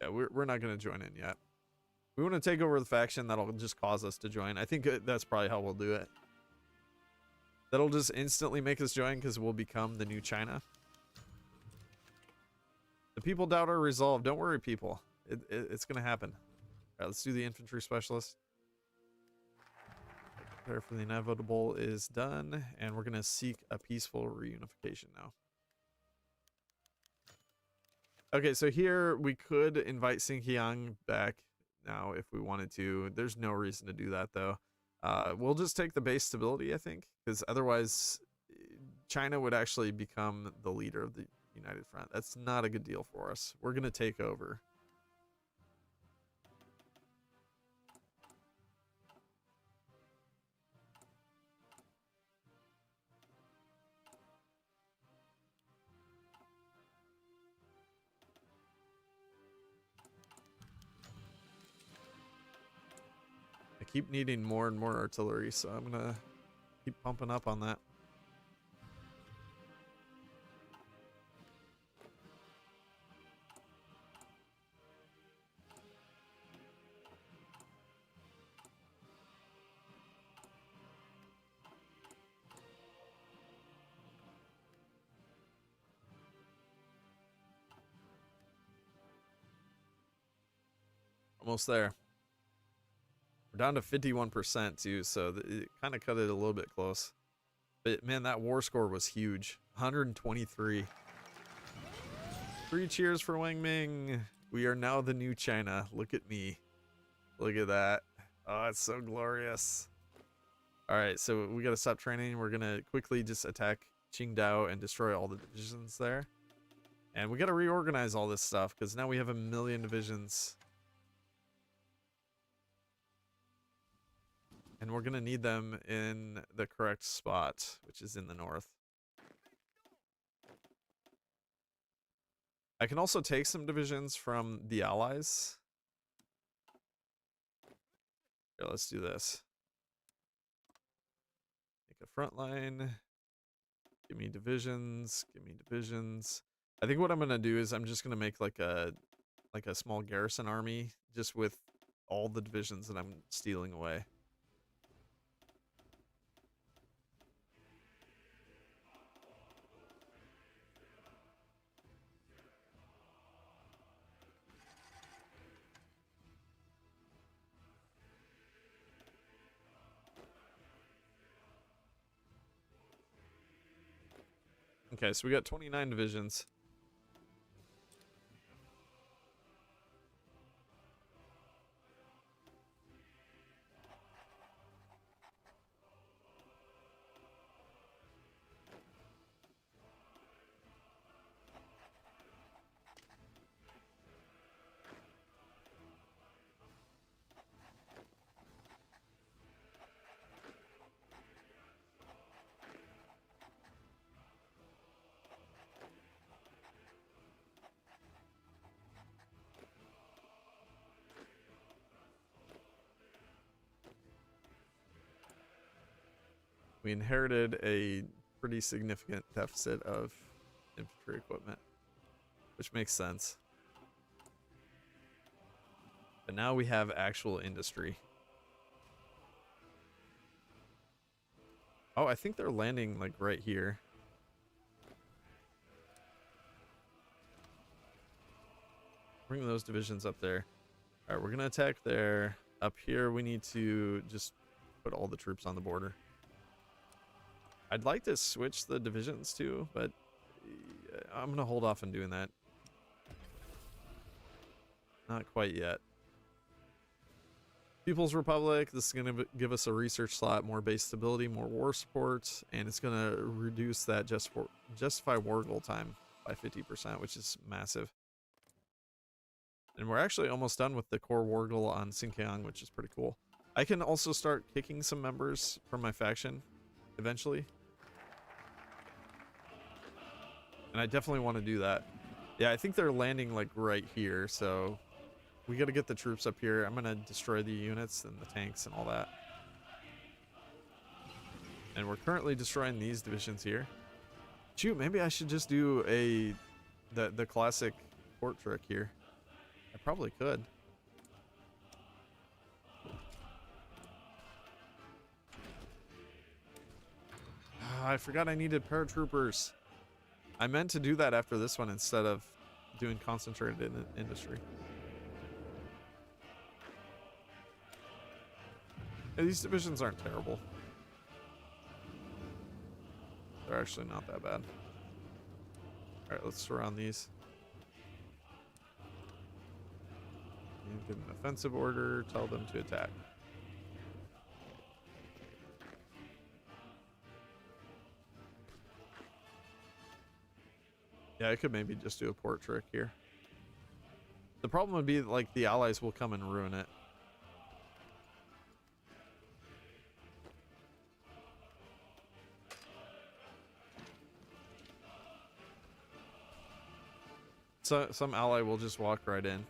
Yeah, we're not going to join in yet. We want to take over the faction that'll just cause us to join. I think that's probably how we'll do it. That'll just instantly make us join because we'll become the new China. The people doubt our resolve. Don't worry, people. It's going to happen. All right, let's do the infantry specialist. Prepare for the inevitable is done, and we're going to seek a peaceful reunification now. Okay, so here we could invite Xinjiang back now if we wanted to. There's no reason to do that, though. We'll just take the base stability, I think, because otherwise China would actually become the leader of the United Front. That's not a good deal for us. We're going to take over. I keep needing more and more artillery, so I'm going to keep pumping up on that. Almost there. We're down to 51% too, so it kind of cut it a little bit close. But man, that war score was huge. 123. 3 cheers for Wang Ming. We are now the new China. Look at me. Look at that. Oh, it's so glorious. All right, so we got to stop training. We're going to quickly just attack Qingdao and destroy all the divisions there. And we got to reorganize all this stuff because now we have 1,000,000 divisions. And we're going to need them in the correct spot, which is in the north. I can also take some divisions from the allies. Here, let's do this. Make a front line. Give me divisions. Give me divisions. I think what I'm gonna do is I'm just gonna make like a small garrison army just with all the divisions that I'm stealing away. Okay, so we got 29 divisions. We inherited a pretty significant deficit of infantry equipment, which makes sense. But now we have actual industry. Oh, I think they're landing like right here. Bring those divisions up there. All right, we're gonna attack there. Up here, we need to just put all the troops on the border. I'd like to switch the divisions too, but I'm gonna hold off on doing that. Not quite yet. People's Republic, this is gonna give us a research slot, more base stability, more war support, and it's gonna reduce that justify war goal time by 50%, which is massive. And we're actually almost done with the core war goal on Xinjiang, which is pretty cool. I can also start kicking some members from my faction eventually. And I definitely want to do that. Yeah, I think they're landing like right here, so we got to get the troops up here. I'm going to destroy the units and the tanks and all that. And we're currently destroying these divisions here. Shoot, maybe I should just do the classic port trick here. I probably could. I forgot I needed paratroopers. I meant to do that after this one instead of doing concentrated industry. Yeah, these divisions aren't terrible. They're actually not that bad. Alright, let's surround these. And give them an offensive order, tell them to attack. Yeah, I could maybe just do a port trick here. The problem would be like the allies will come and ruin it. So some ally will just walk right in.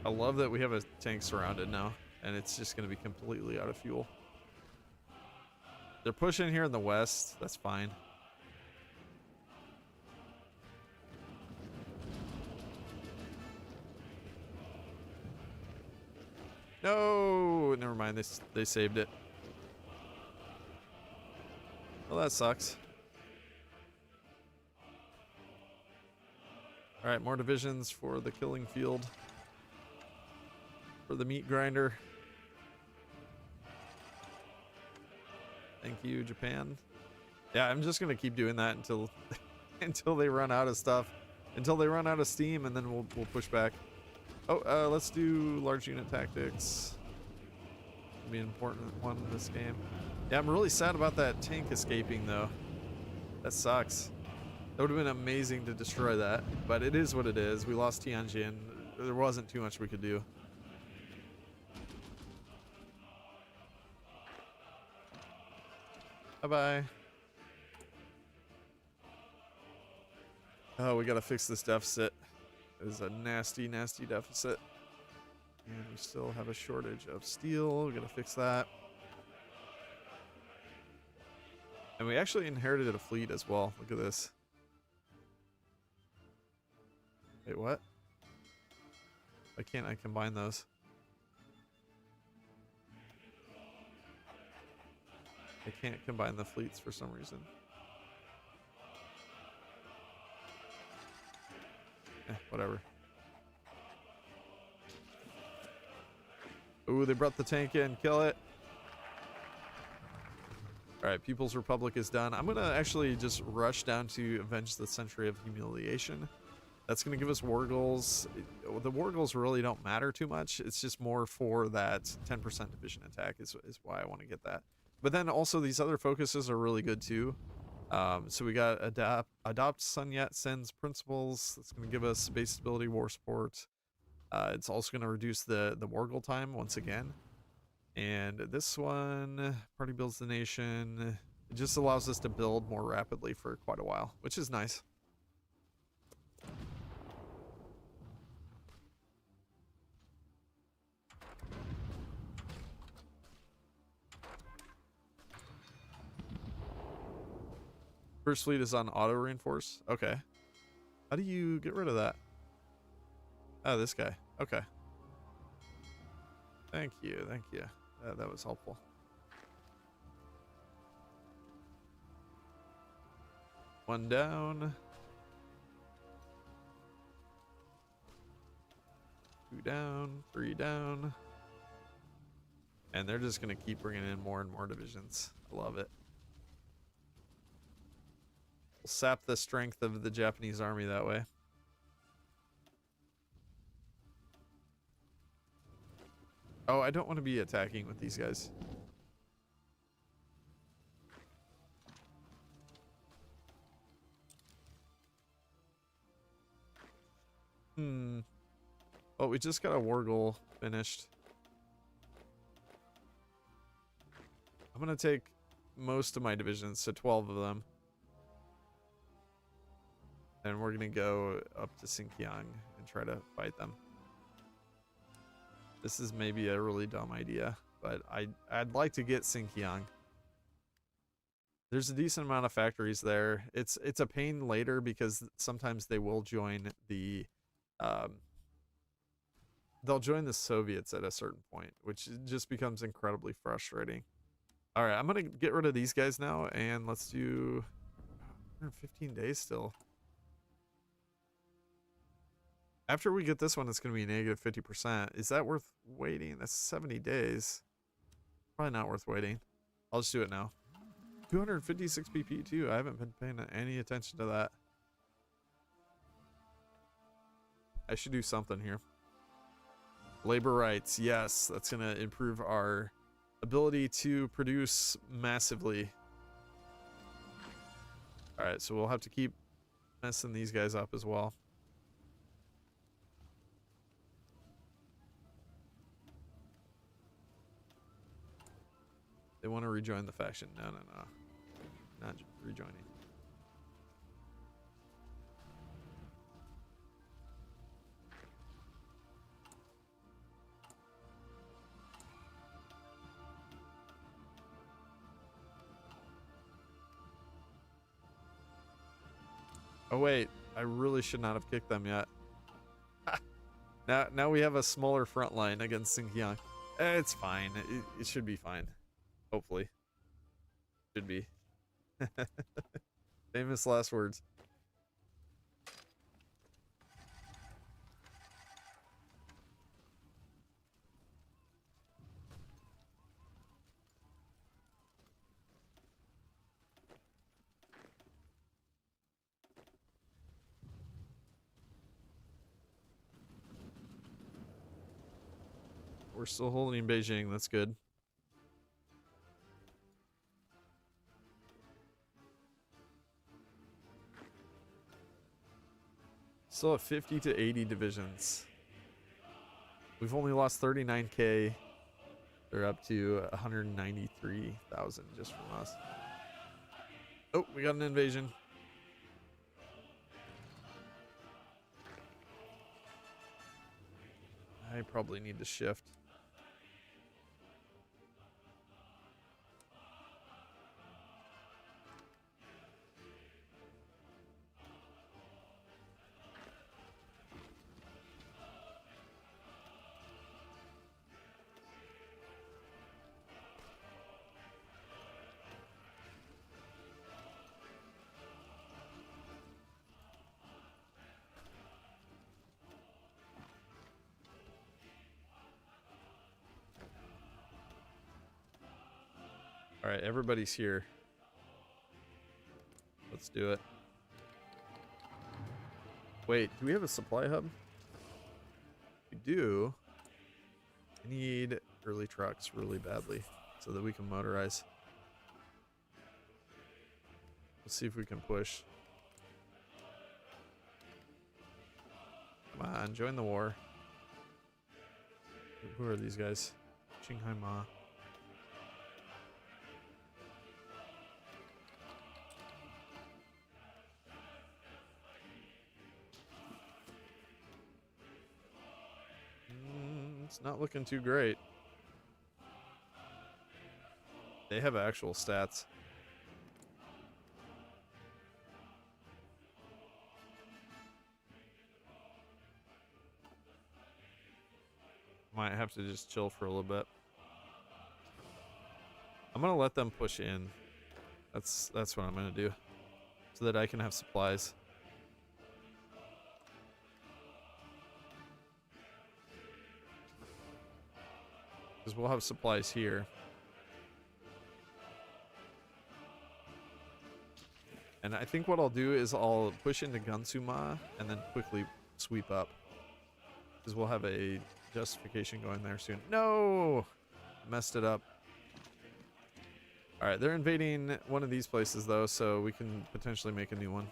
I love that we have a tank surrounded now, and it's just going to be completely out of fuel. They're pushing here in the west. That's fine. No, never mind. They saved it. Well, that sucks. All right, more divisions for the killing field. For the meat grinder. Thank you, Japan. Yeah, I'm just gonna keep doing that until until they run out of stuff. until they run out of steam, and then we'll push back. Oh, let's do large unit tactics. Be an important one in this game. Yeah, I'm really sad about that tank escaping though. That sucks. That would have been amazing to destroy that, but it is what it is. We lost Tianjin. There wasn't too much we could do. Bye-bye. Oh, we gotta fix this deficit. It is a nasty, nasty deficit. And we still have a shortage of steel. We gotta fix that. And we actually inherited a fleet as well. Look at this. Wait, what? Why can't I combine those? I can't combine the fleets for some reason. Whatever. Ooh, they brought the tank in. Kill it. Alright, People's Republic is done. I'm gonna actually just rush down to avenge the Century of Humiliation. That's gonna give us war goals. The war goals really don't matter too much. It's just more for that 10% division attack is why I want to get that. But then also these other focuses are really good too. So we got adopt Sun Yat-sen's principles. That's going to give us base stability, war support. It's also going to reduce the war goal time once again. And this one, party builds the nation. It just allows us to build more rapidly for quite a while, which is nice. First fleet is on auto reinforce. Okay. How do you get rid of that? Oh, this guy. Okay. Thank you. Thank you. That was helpful. One down. Two down. Three down. And they're just going to keep bringing in more and more divisions. I love it. We'll sap the strength of the Japanese army that way. Oh, I don't want to be attacking with these guys. Well, we just got a war goal finished. I'm going to take most of my divisions, so 12 of them. And we're going to go up to Xinjiang and try to fight them. This is maybe a really dumb idea, but I'd like to get Xinjiang. There's a decent amount of factories there. It's a pain later because sometimes they will join the they'll join the Soviets at a certain point, which just becomes incredibly frustrating. All right, I'm going to get rid of these guys now, and let's do 115 days still. After we get this one, it's going to be negative 50%. Is that worth waiting? That's 70 days. Probably not worth waiting. I'll just do it now. 256 PP too. I haven't been paying any attention to that. I should do something here. Labor rights. Yes, that's going to improve our ability to produce massively. All right, so we'll have to keep messing these guys up as well. They want to rejoin the faction. No. Not rejoining. Oh wait, I really should not have kicked them yet. Now we have a smaller front line against Xinjiang. It's fine. It should be fine. Hopefully. Should be. Famous last words. we're still holding Beijing. That's good. Still at 50 to 80 divisions. We've only lost 39k. They're up to 193,000 just from us. Oh, we got an invasion. I probably need to shift. All right, everybody's here. Let's do it. Wait, do we have a supply hub? We do. I need early trucks really badly so that we can motorize. Let's see if we can push. Come on, join the war. Who are these guys? Qinghai Ma. It's not looking too great. They have actual stats. Might have to just chill for a little bit. I'm gonna let them push in. That's what I'm gonna do, so that I can have supplies. Because we'll have supplies here. And I think what I'll do is I'll push into Gansuma and then quickly sweep up. Because we'll have a justification going there soon. No! Messed it up. Alright, they're invading one of these places though, so we can potentially make a new one.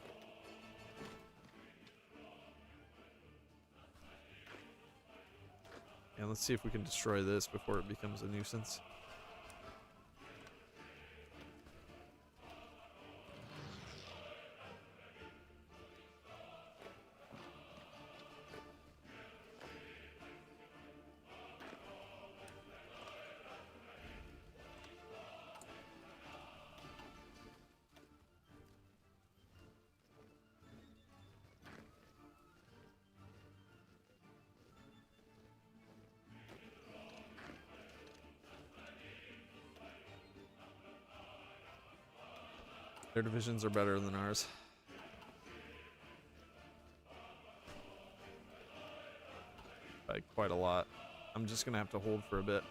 And let's see if we can destroy this before it becomes a nuisance. Their divisions are better than ours. By quite a lot. I'm just gonna have to hold for a bit.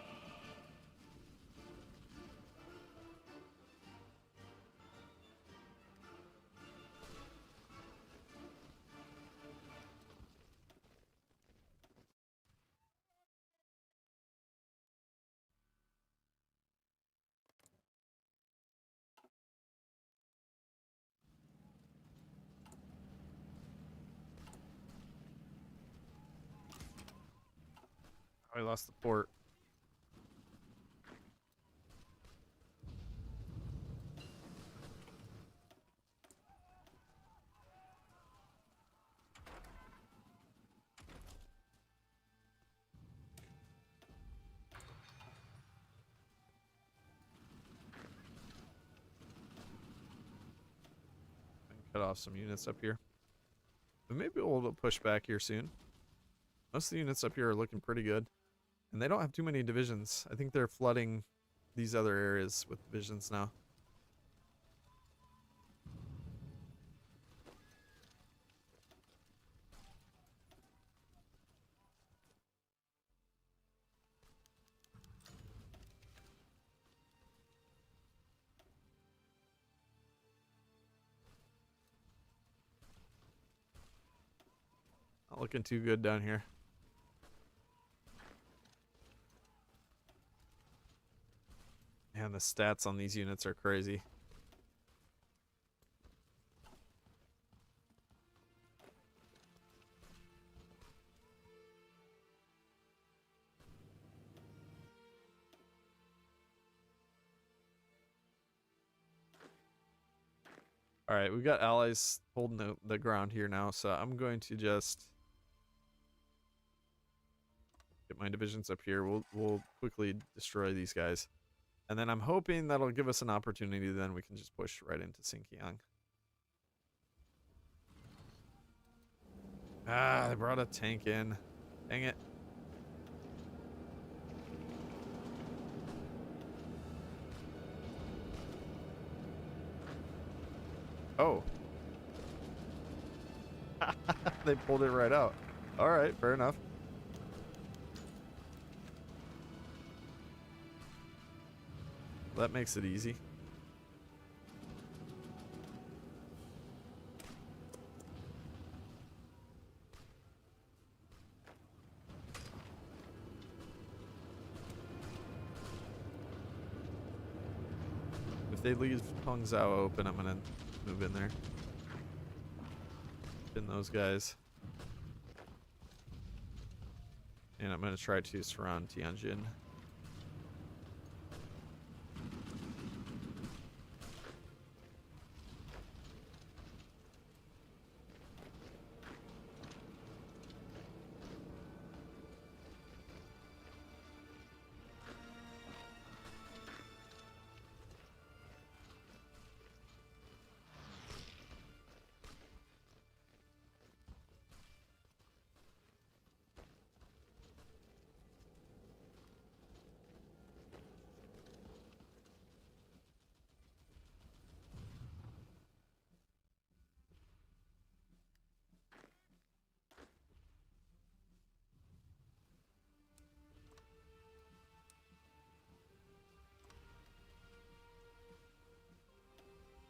I lost the port. Cut off some units up here. But maybe we'll push back here soon. Most of the units up here are looking pretty good. And they don't have too many divisions. I think they're flooding these other areas with divisions now. Not looking too good down here. the stats on these units are crazy. All right, we've got allies holding the ground here now, so I'm going to just get my divisions up here. We'll quickly destroy these guys. And then I'm hoping that'll give us an opportunity, then we can just push right into Xinjiang. Ah, they brought a tank in. Dang it. Oh. They pulled it right out. All right, fair enough. That makes it easy. If they leave Hangzhou open, I'm gonna move in there. Pin those guys. And I'm gonna try to surround Tianjin.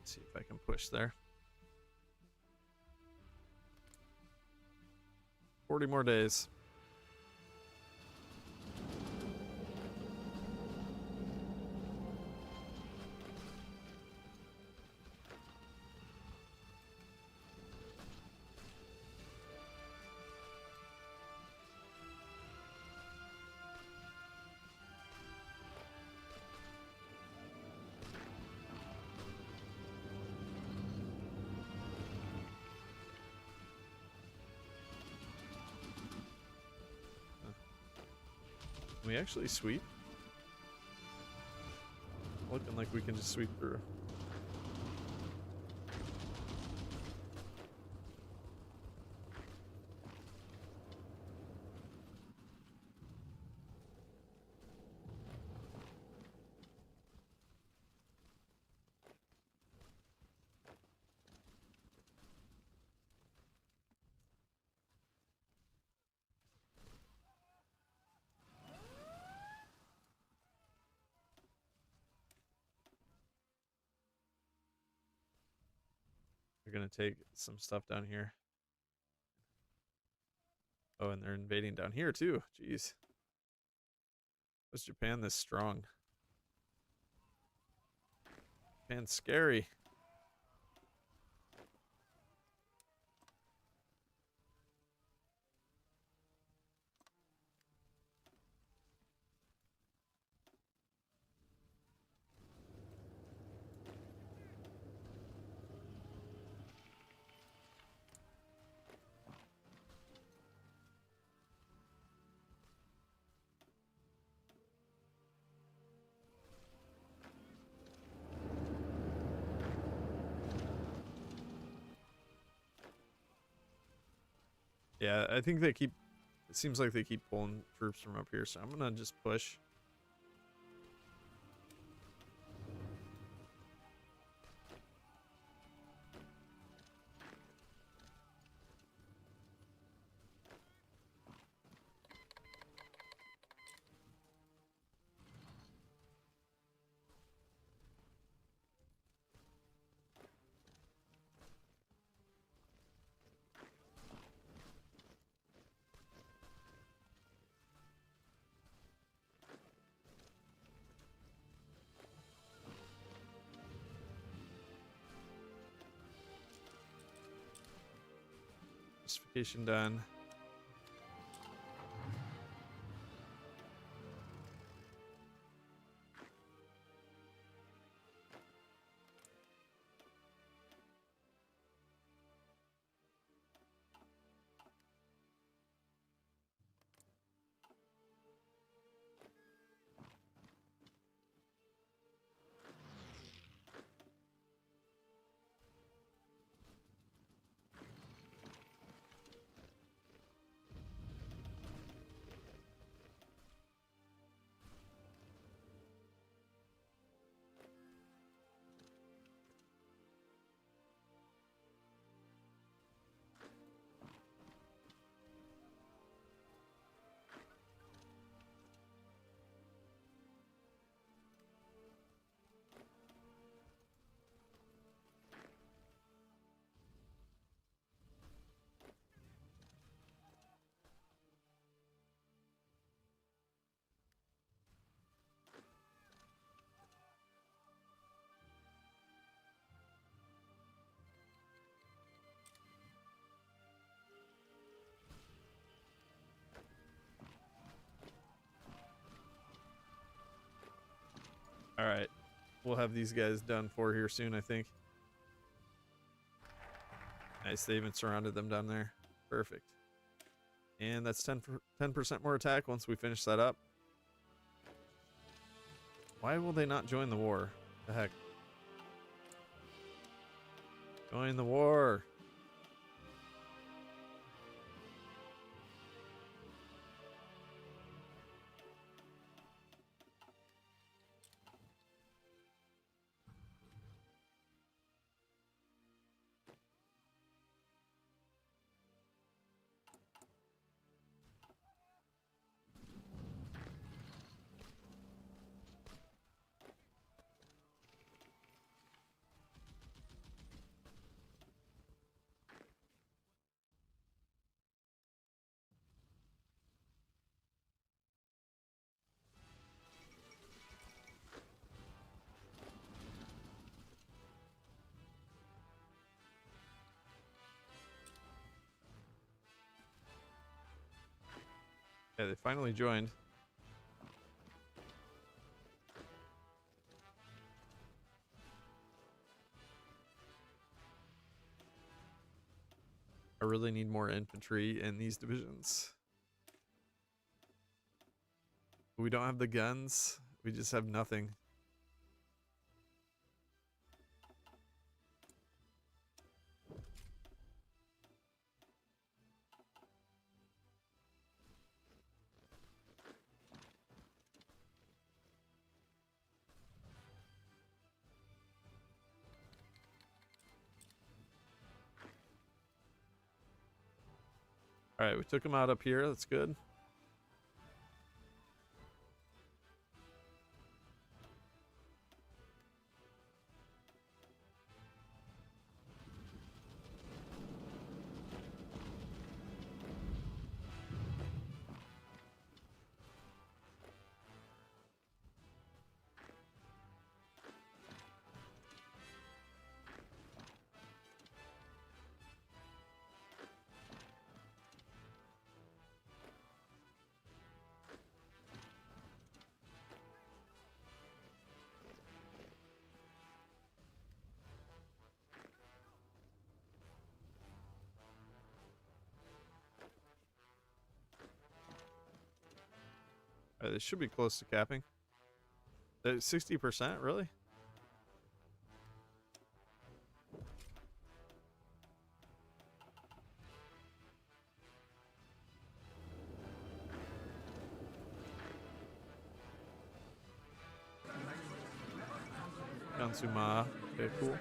See if I can push there. 40 more days. Can we actually sweep? Looking like we can just sweep through. They're gonna take some stuff down here. Oh, and they're invading down here too. Jeez. Was Japan this strong? Japan's scary. Yeah, I think they keep, it seems like they keep pulling troops from up here, so I'm gonna just push. diversification done. All right, we'll have these guys done for here soon, I think. Nice, they even surrounded them down there. Perfect. And that's 10% more attack once we finish that up. Why will they not join the war? The heck? Join the war. Yeah, they finally joined. I really need more infantry in these divisions. We don't have the guns. We just have nothing. All right, we took them out up here. That's good. All right, they should be close to capping. 60%, really? Gansuma. Okay, cool.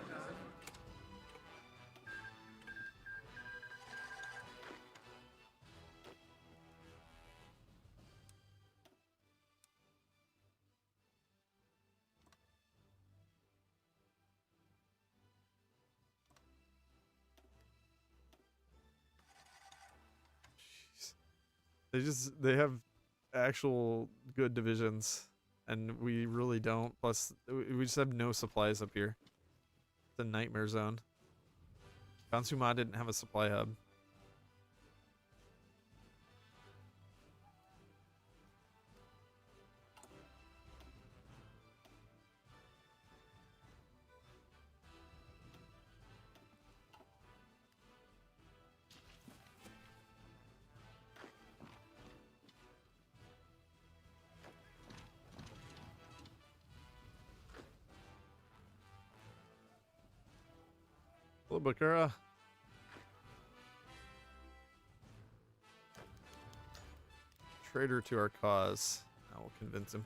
Jeez. They have actual good divisions, and we really don't. Plus, we just have no supplies up here. It's a nightmare zone. Gansuma didn't have a supply hub. Hello, Bakura. Traitor to our cause. I will convince him.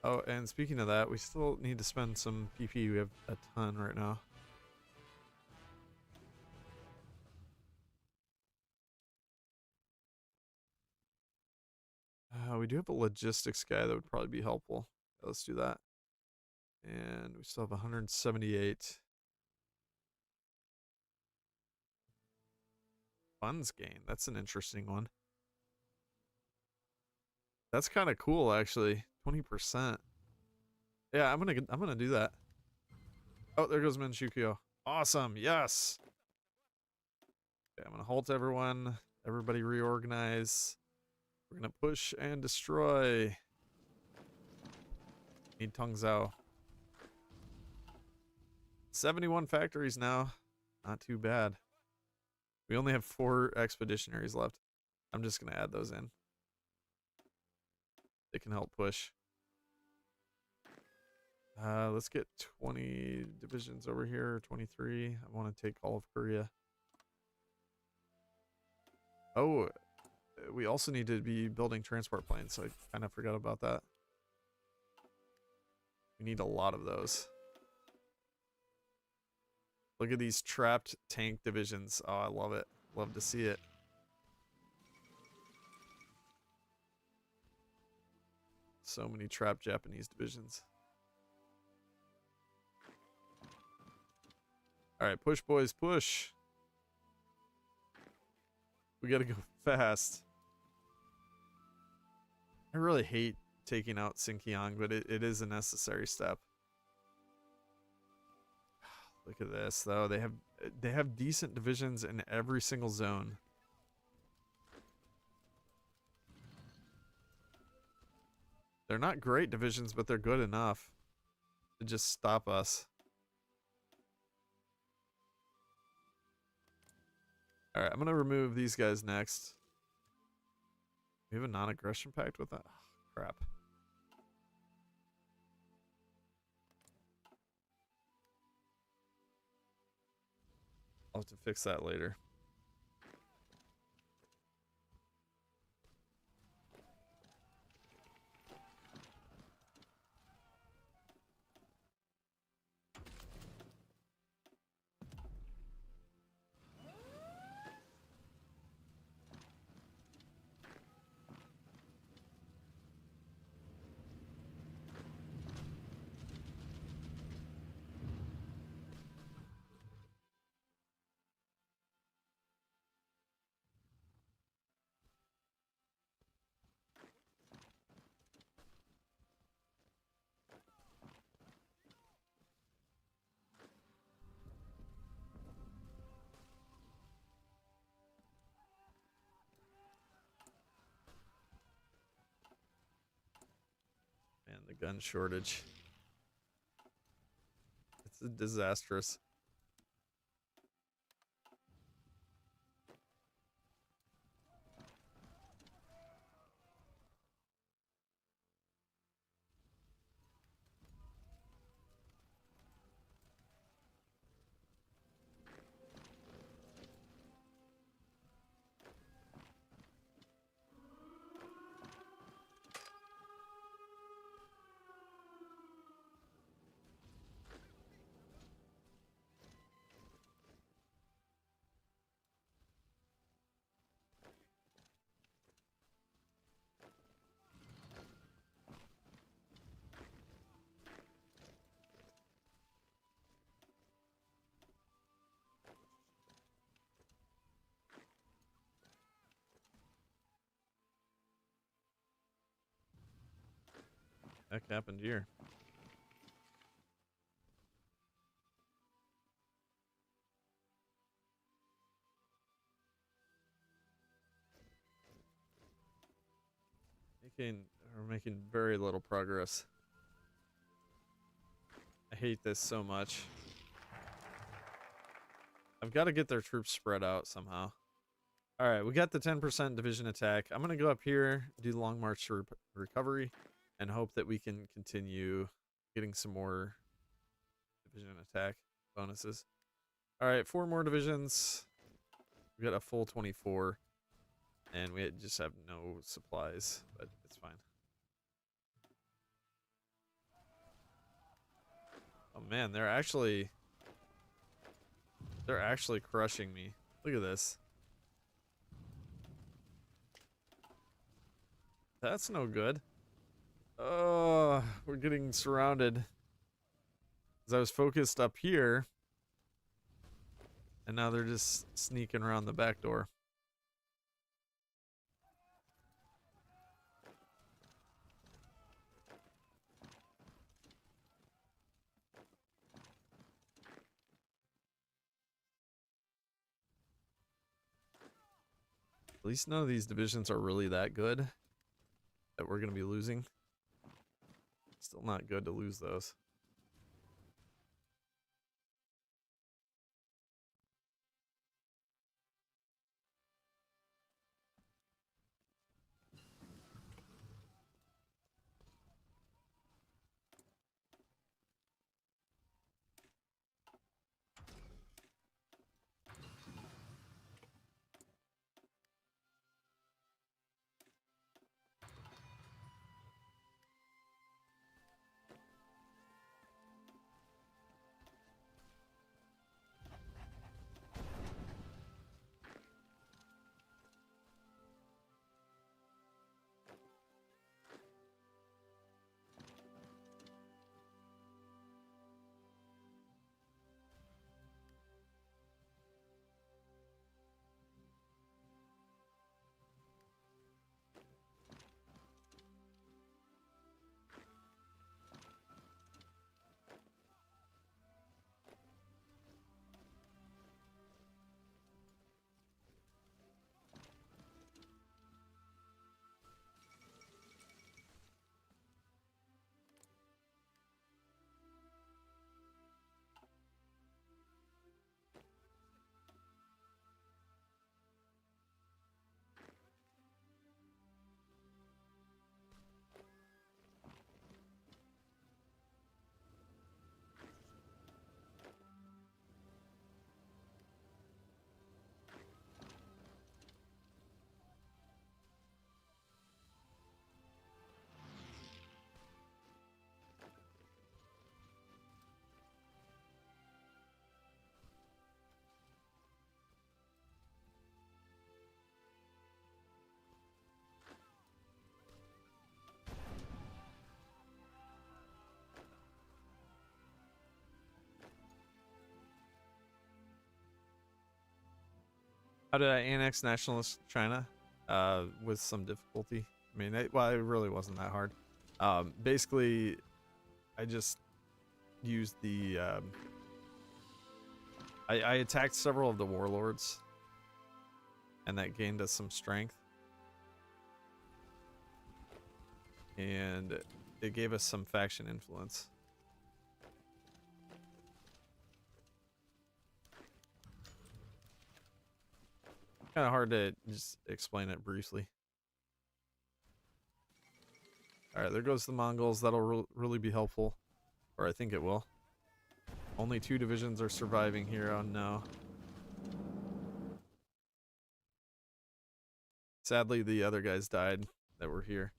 Oh, and speaking of that, we still need to spend some PP. We have a ton right now. We do have a logistics guy that would probably be helpful. Let's do that. And we still have 178. Funds gain. That's an interesting one. That's kind of cool, actually. 20%. Yeah, I'm gonna do that. Oh, there goes Menshukyo. Awesome. Yes. Okay, I'm gonna halt everyone. Everybody reorganize. We're gonna push and destroy. Need Tongzhou. 71 factories now. Not too bad. We only have 4 expeditionaries left. I'm just gonna add those in. They can help push. Let's get 20 divisions over here. 23. I want to take all of Korea. Oh, we also need to be building transport planes, so I kind of forgot about that. We need a lot of those. Look at these trapped tank divisions. Oh, I love it. Love to see it. So many trapped Japanese divisions. All right, push, boys, push. We gotta go fast. I really hate taking out Xinjiang, but it is a necessary step. Look at this, though. They have decent divisions in every single zone. They're not great divisions, but they're good enough to just stop us. All right, I'm gonna remove these guys next. We have a non-aggression pact with that. Oh, crap. I'll have to fix that later. Man, the gun shortage. It's disastrous. Heck happened here? We're making very little progress. I hate this so much. I've got to get their troops spread out somehow. All right, we got the 10% division attack. I'm going to go up here, do the long march to recovery, and hope that we can continue getting some more division attack bonuses. All right, 4 more divisions. We got a full 24, and we just have no supplies, but it's fine. Oh man, they're actually crushing me. Look at this. That's no good. Oh, we're getting surrounded. Because I was focused up here, and now they're just sneaking around the back door. At least none of these divisions are really that good that we're going to be losing. Still not good to lose those. How did I annex nationalist China? With some difficulty. I mean, it really wasn't that hard. Basically, I just used the... I attacked several of the warlords, and that gained us some strength. And it gave us some faction influence. Kind of hard to just explain it briefly. Alright, there goes the Mongols. That'll really be helpful. Or I think it will. Only 2 divisions are surviving here. Oh no. Sadly, the other guys died that were here.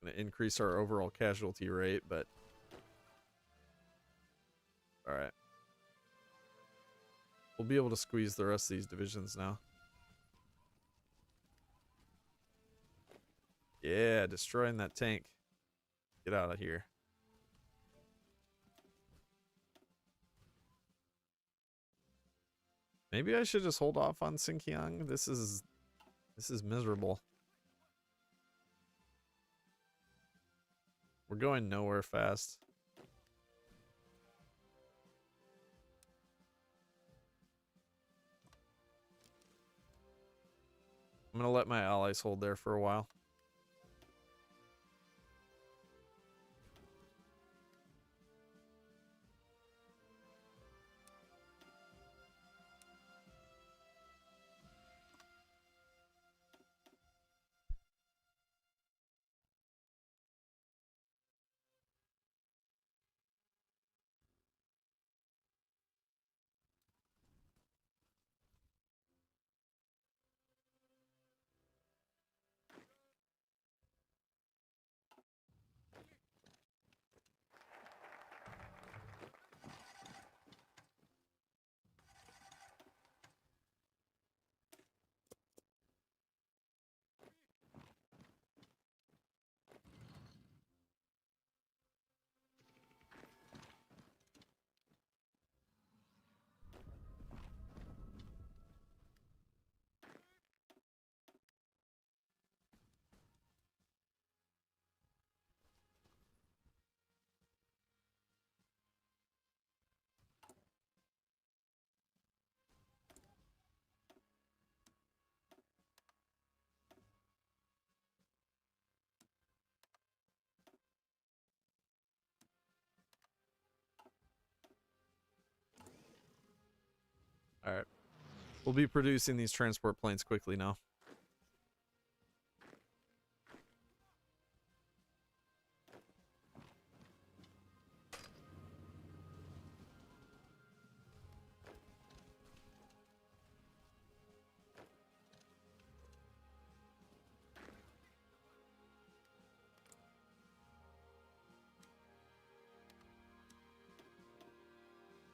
Gonna increase our overall casualty rate, but... Alright. We'll be able to squeeze the rest of these divisions now. Yeah, destroying that tank. Get out of here. Maybe I should just hold off on Xinjiang. This is miserable. We're going nowhere fast. I'm gonna let my allies hold there for a while. All right. We'll be producing these transport planes quickly now.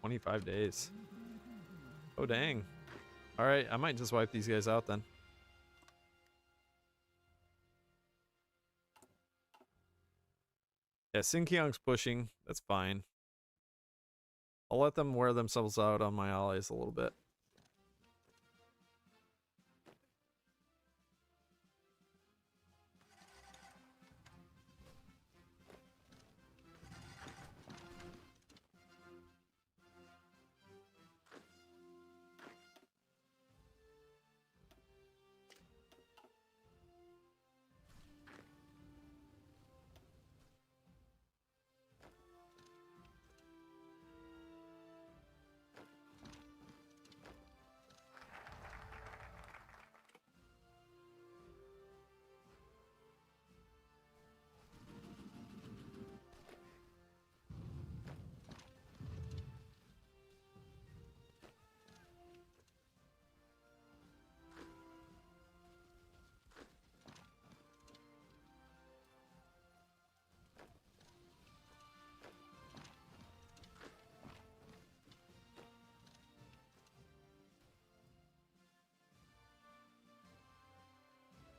$25 days. Oh, dang. All right, I might just wipe these guys out then. Yeah, Xinjiang's pushing. That's fine. I'll let them wear themselves out on my allies a little bit.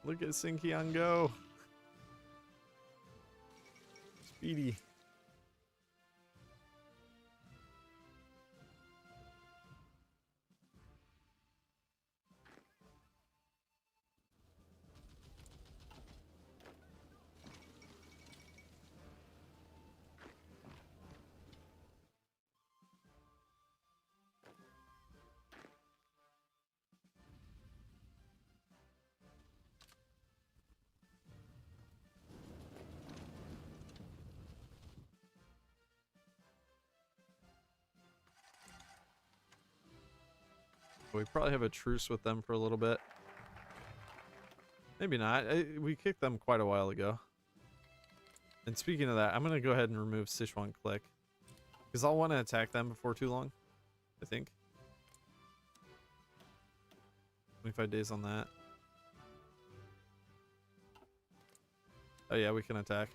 Look at Xinjiang go. Speedy. We probably have a truce with them for a little bit. Maybe not. We kicked them quite a while ago. And speaking of that, I'm going to go ahead and remove Sichuan Click. Because I'll want to attack them before too long, I think. 25 days on that. Oh yeah, we can attack.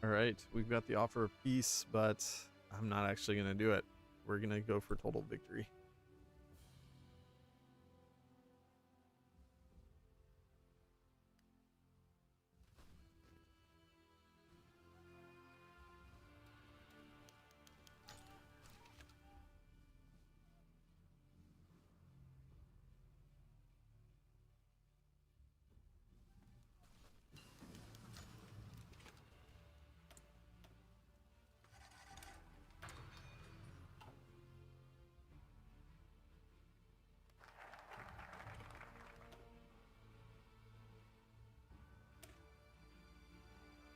All right, we've got the offer of peace, but I'm not actually going to do it. We're going to go for total victory.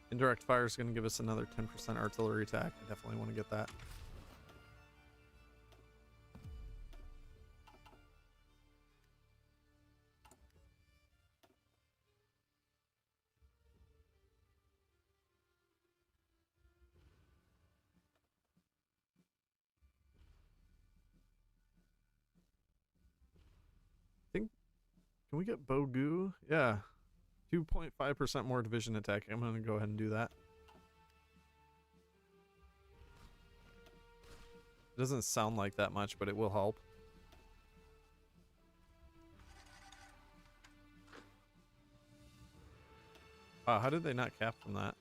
Indirect fire is going to give us another 10% artillery attack. I definitely want to get that. I think, can we get Bogu? Yeah. 2.5% more division attack. I'm going to go ahead and do that. It doesn't sound like that much, but it will help. Wow, how did they not cap from that?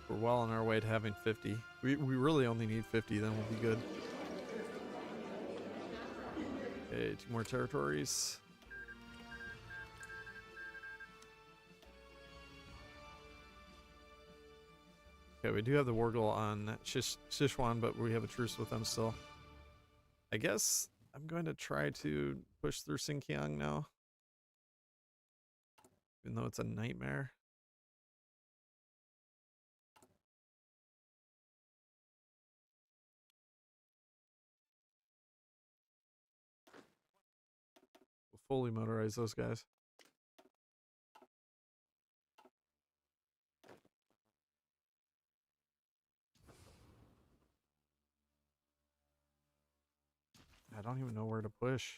We're well on our way to having 50. We really only need 50, then we'll be good. Okay, 2 more territories. Okay, we do have the Wargle on Sichuan, but we have a truce with them still. I guess I'm going to try to push through Xinjiang now. Even though it's a nightmare. We'll fully motorize those guys. I don't even know where to push.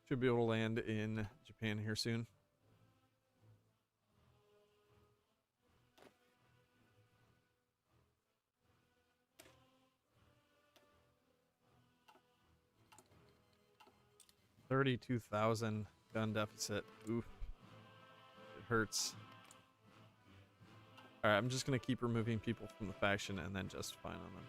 Should be able to land in Japan here soon. $32,000 gun deficit. Oof. It hurts. Alright, I'm just going to keep removing people from the faction and then justifying on them.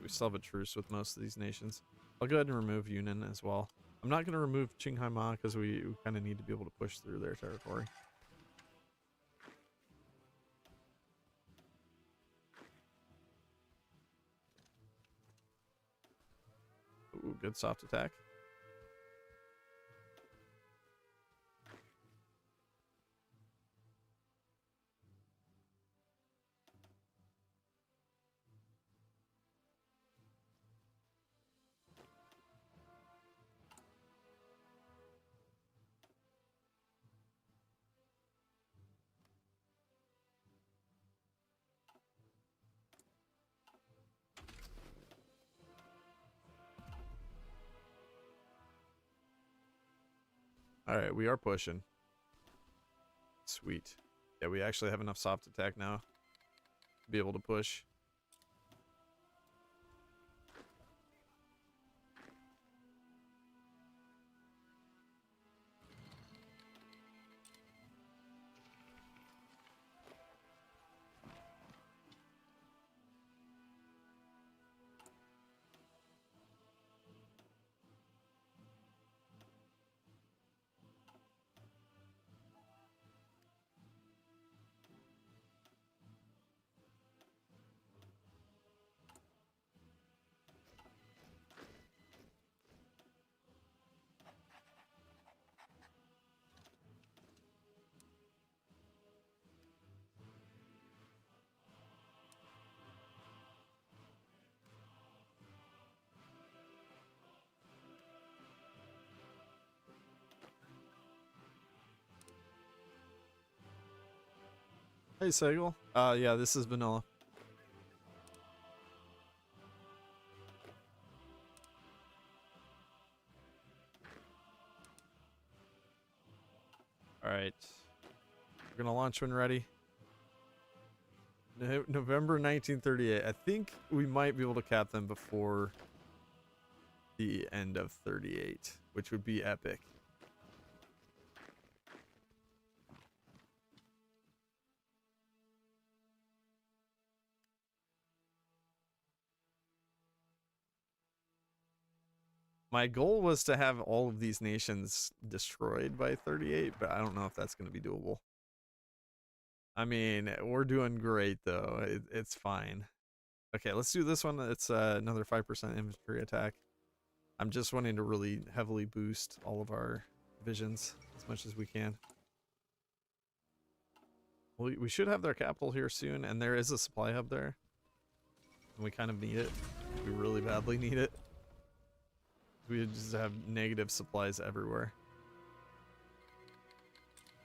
We still have a truce with most of these nations. I'll go ahead and remove Yunnan as well. I'm not going to remove Qinghai Ma because we kind of need to be able to push through their territory. Ooh, good soft attack. Alright, we are pushing. Sweet. Yeah, we actually have enough soft attack now to be able to push. Hey, Segal. Yeah, this is vanilla. All right. We're gonna launch when ready. November 1938. I think we might be able to cap them before the end of 38, which would be epic. My goal was to have all of these nations destroyed by 38, but I don't know if that's going to be doable. I mean, we're doing great, though. It's fine. Okay, let's do this one. It's another 5% infantry attack. I'm just wanting to really heavily boost all of our divisions as much as we can. We should have their capital here soon, and there is a supply hub there. And we kind of need it. We really badly need it. We just have negative supplies everywhere.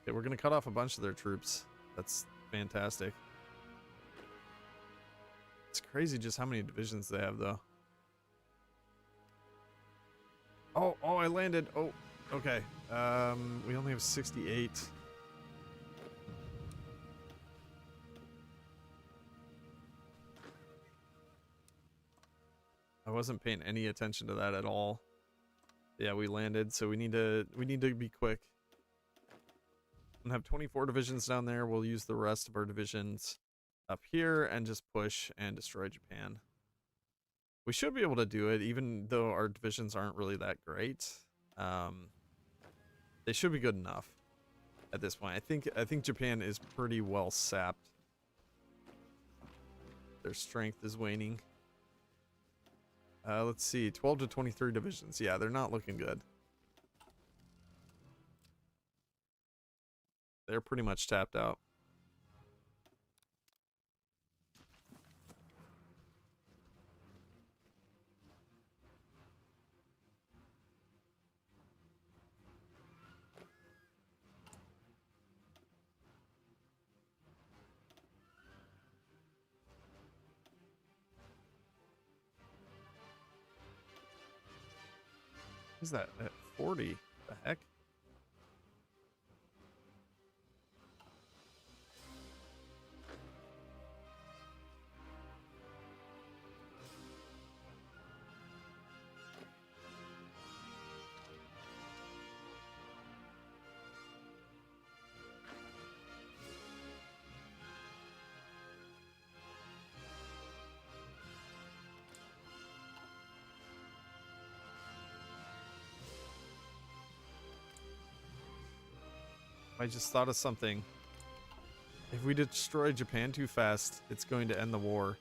Okay, we're gonna cut off a bunch of their troops. That's fantastic. It's crazy just how many divisions they have, though. Oh, I landed. Oh, okay. We only have 68. I wasn't paying any attention to that at all. Yeah, we landed, so we need to be quick. And have 24 divisions down there. We'll use the rest of our divisions up here and just push and destroy Japan. We should be able to do it, even though our divisions aren't really that great. They should be good enough at this point. I think Japan is pretty well sapped. Their strength is waning. Let's see, 12 to 23 divisions. Yeah, they're not looking good. They're pretty much tapped out. Who's that at 40? The heck? I just thought of something. If we destroy Japan too fast, it's going to end the war.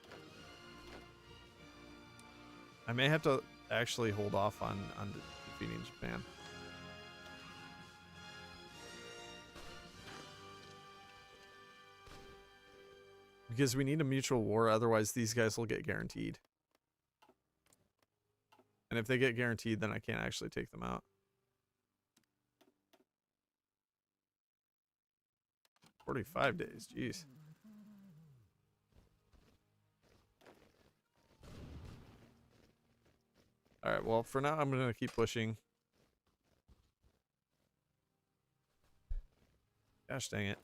I may have to actually hold off on defeating Japan. Because we need a mutual war, otherwise these guys will get guaranteed. And if they get guaranteed, then I can't actually take them out. 45 days, jeez. Alright, well, for now, I'm going to keep pushing. Gosh dang it.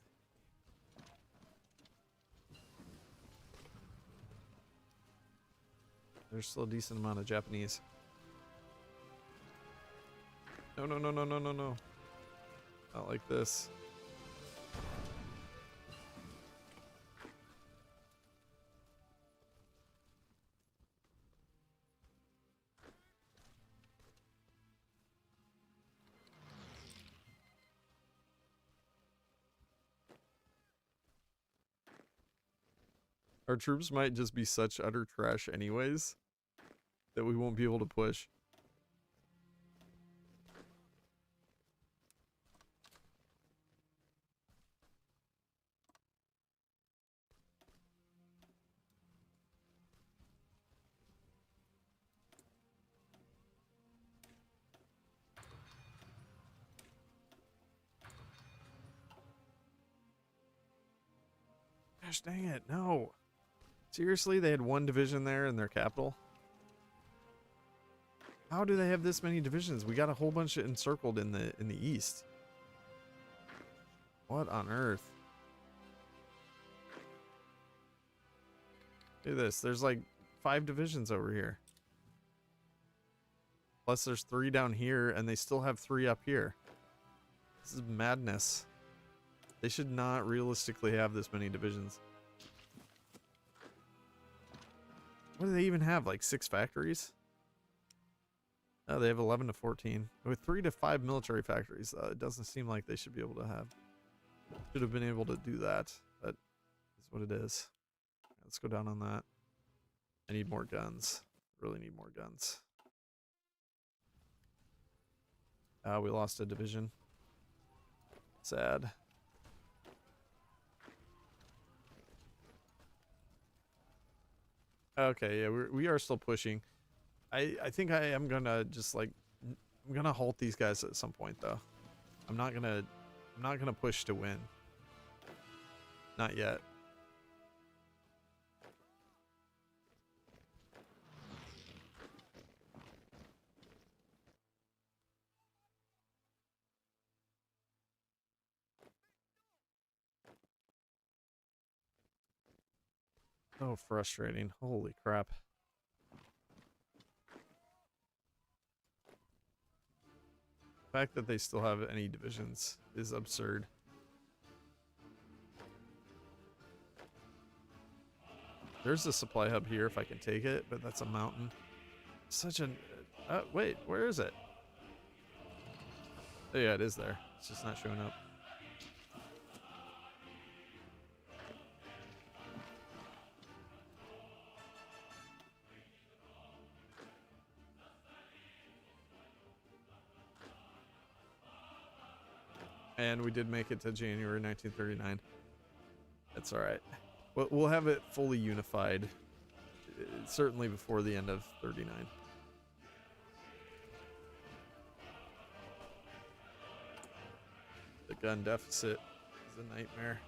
There's still a decent amount of Japanese. No. Not like this. Our troops might just be such utter trash anyways that we won't be able to push. Gosh dang it, no. Seriously, they had one division there in their capital? How do they have this many divisions? We got a whole bunch encircled in the east. What on earth? Look at this. There's like 5 divisions over here. Plus there's 3 down here, and they still have 3 up here. This is madness. They should not realistically have this many divisions. What do they even have? Like 6 factories? Oh, they have 11 to 14. With 3 to 5 military factories, it doesn't seem like they should be able to have. Should have been able to do that, but it's what it is. Let's go down on that. I need more guns. Really need more guns. We lost a division. Sad. Okay, yeah, we are still pushing. I think I am gonna just like I'm gonna halt these guys at some point though. I'm not gonna push to win. Not yet. So frustrating. Holy crap. The fact that they still have any divisions is absurd. There's a supply hub here if I can take it, but that's a mountain. Such an... wait, where is it? Oh yeah, it is there. It's just not showing up. And we did make it to January 1939. That's alright. We'll have it fully unified, certainly before the end of 39. The gun deficit is a nightmare.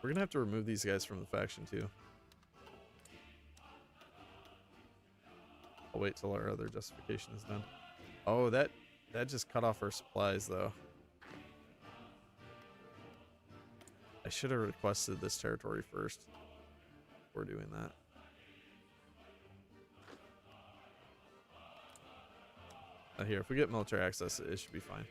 We're gonna have to remove these guys from the faction too. I'll wait till our other justification is done. Oh, that just cut off our supplies though. I should have requested this territory first before doing that. Here, if we get military access, it should be fine.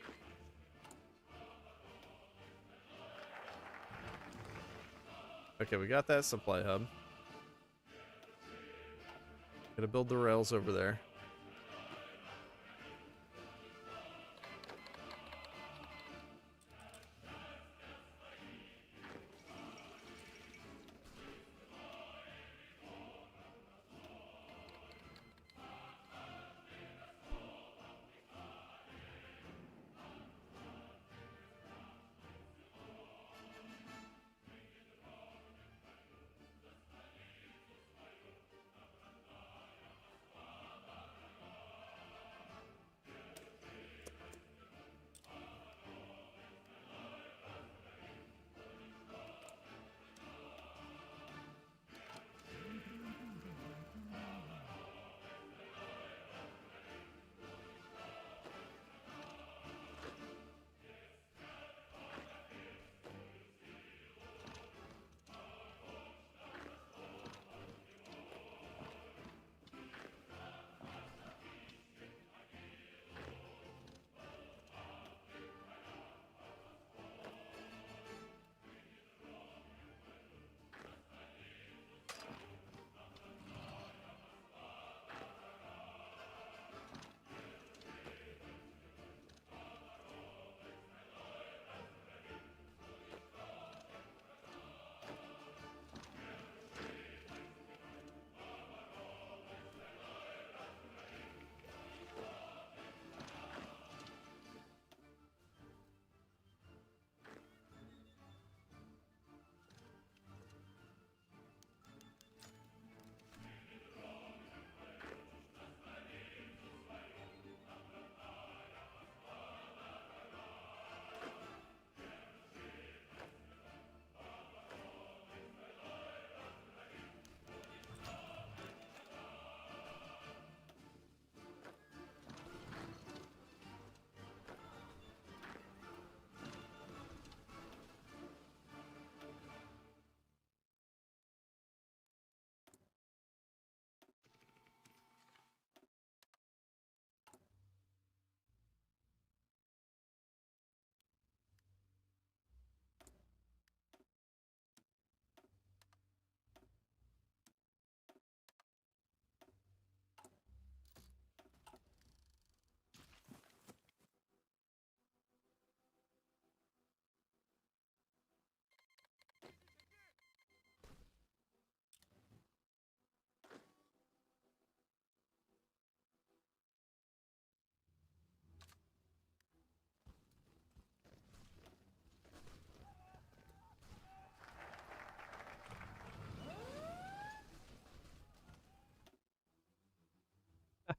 Okay, we got that supply hub. Gotta build the rails over there.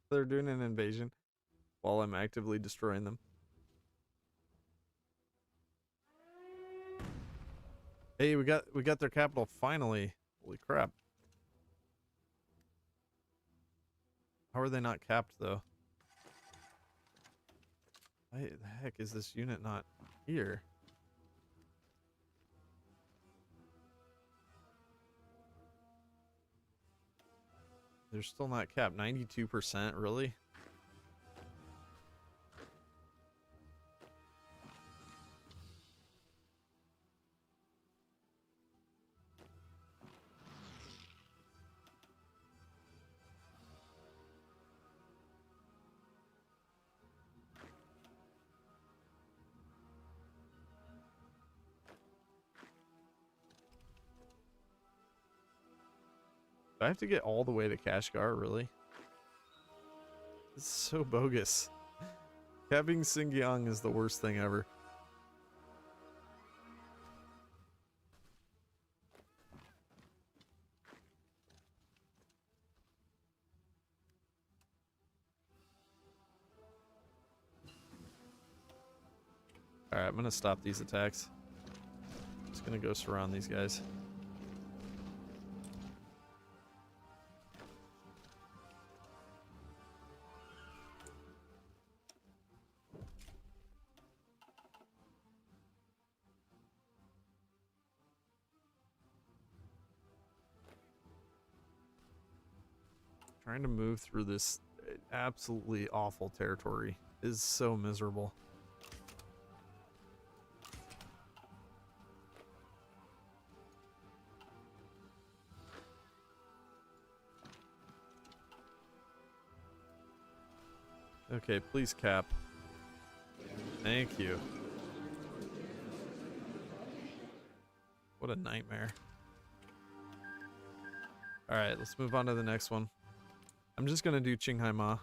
They're doing an invasion while I'm actively destroying them. Hey, we got their capital finally. Holy crap. How are they not capped though? Why the heck is this unit not here? They're still not capped. 92%, really? Do I have to get all the way to Kashgar, really? This is so bogus. Capping Xinjiang is the worst thing ever. Alright, I'm gonna stop these attacks. Just gonna go surround these guys. Trying to move through this absolutely awful territory is so miserable. Okay, please cap. Thank you. What a nightmare. Alright, let's move on to the next one. I'm just gonna do Qinghai Ma.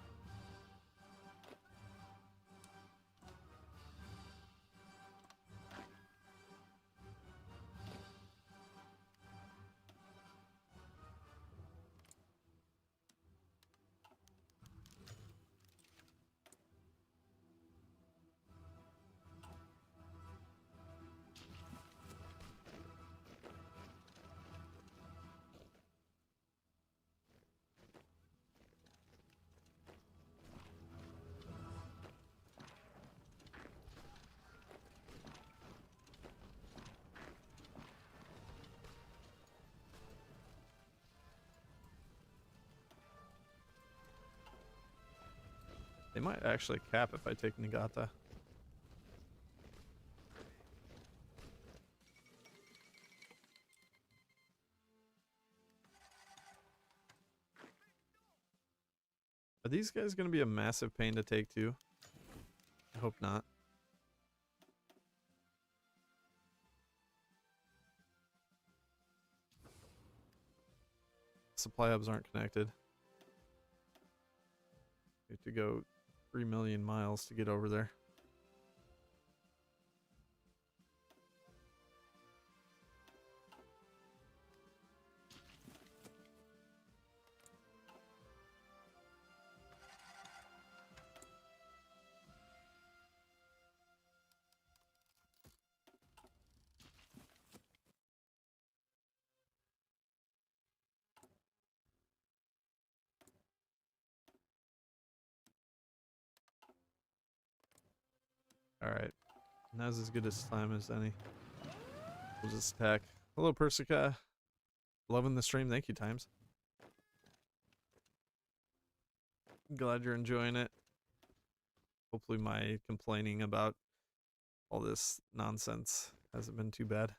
They might actually cap if I take Niigata. Are these guys going to be a massive pain to take too? I hope not. Supply hubs aren't connected. We have to go 3 million miles to get over there. Alright. Now's as good a time as any. We'll just attack. Hello, Persica. Loving the stream. Thank you, Times. Glad you're enjoying it. Hopefully my complaining about all this nonsense hasn't been too bad.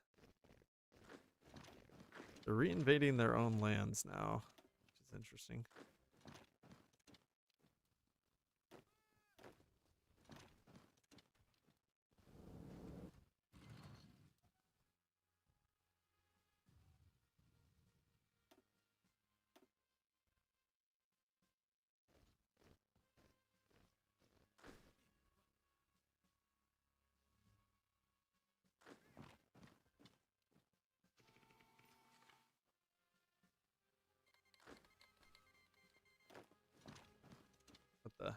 They're reinvading their own lands now, which is interesting. to.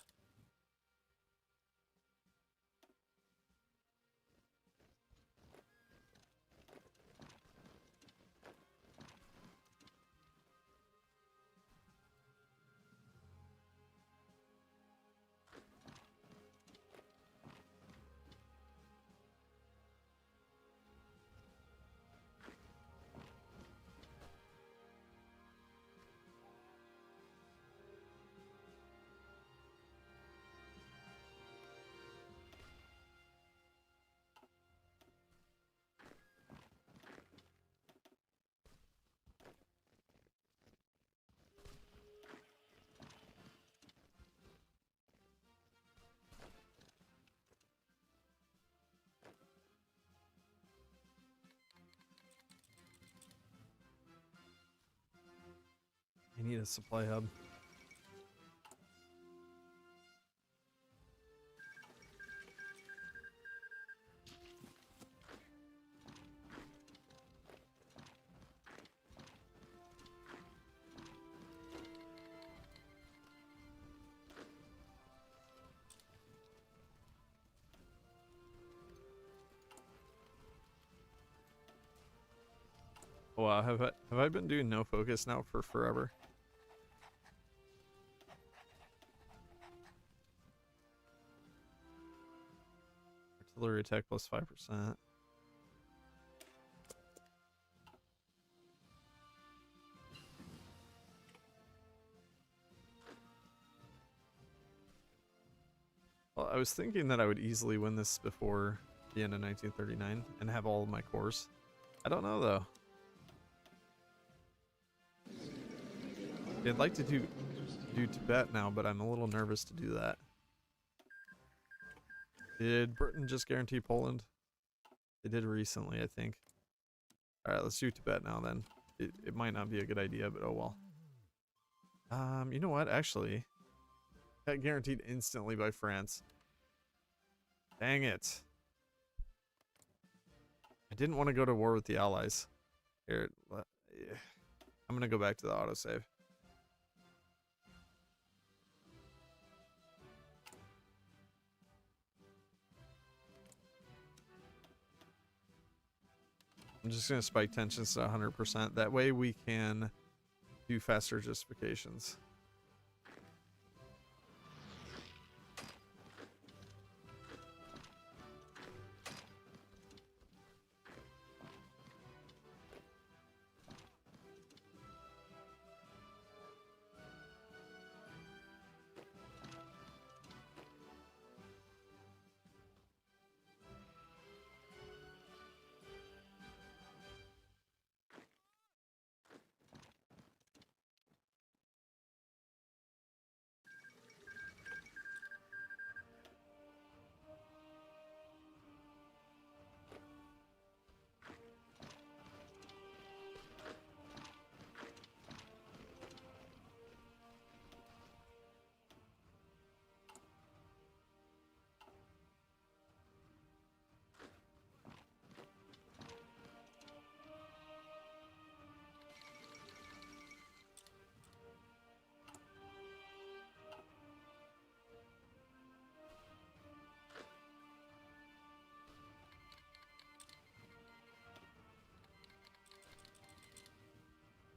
I need a supply hub. Oh, wow, have I been doing no focus now for forever? Artillery attack plus 5%. Well, I was thinking that I would easily win this before the end of 1939 and have all of my cores. I don't know though. I'd like to do Tibet now, but I'm a little nervous to do that. Did Britain just guarantee Poland? They did recently, I think. Alright, let's do Tibet now then. It might not be a good idea, but oh well. You know what? Actually, got guaranteed instantly by France. Dang it. I didn't want to go to war with the Allies. Here, I'm gonna go back to the autosave. I'm just gonna spike tensions to 100%. That way we can do faster justifications.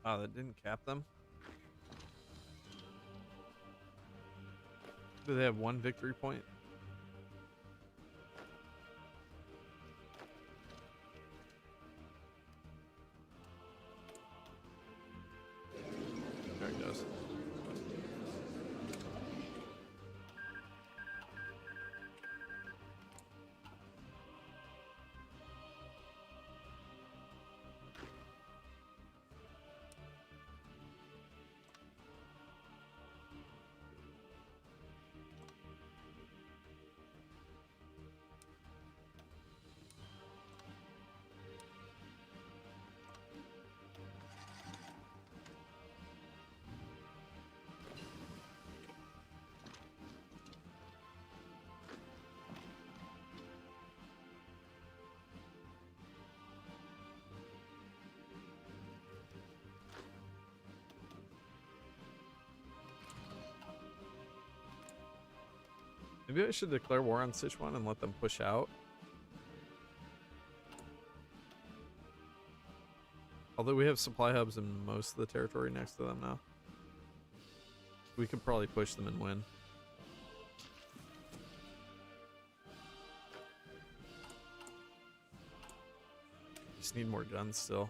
Oh, that didn't cap them? Do they have one victory point? There it goes. Maybe I should declare war on Sichuan and let them push out. Although we have supply hubs in most of the territory next to them now. We could probably push them and win. Just need more guns still.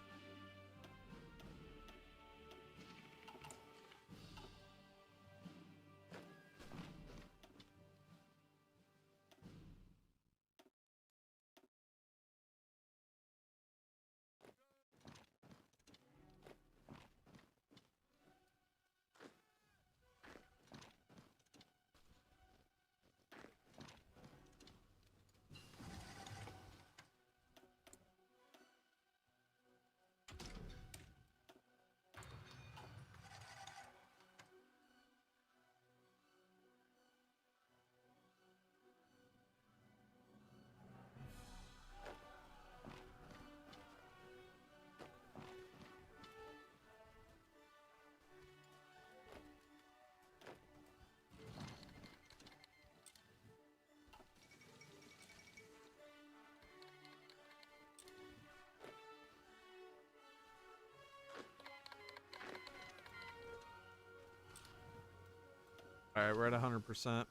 Alright, we're at 100%. I'm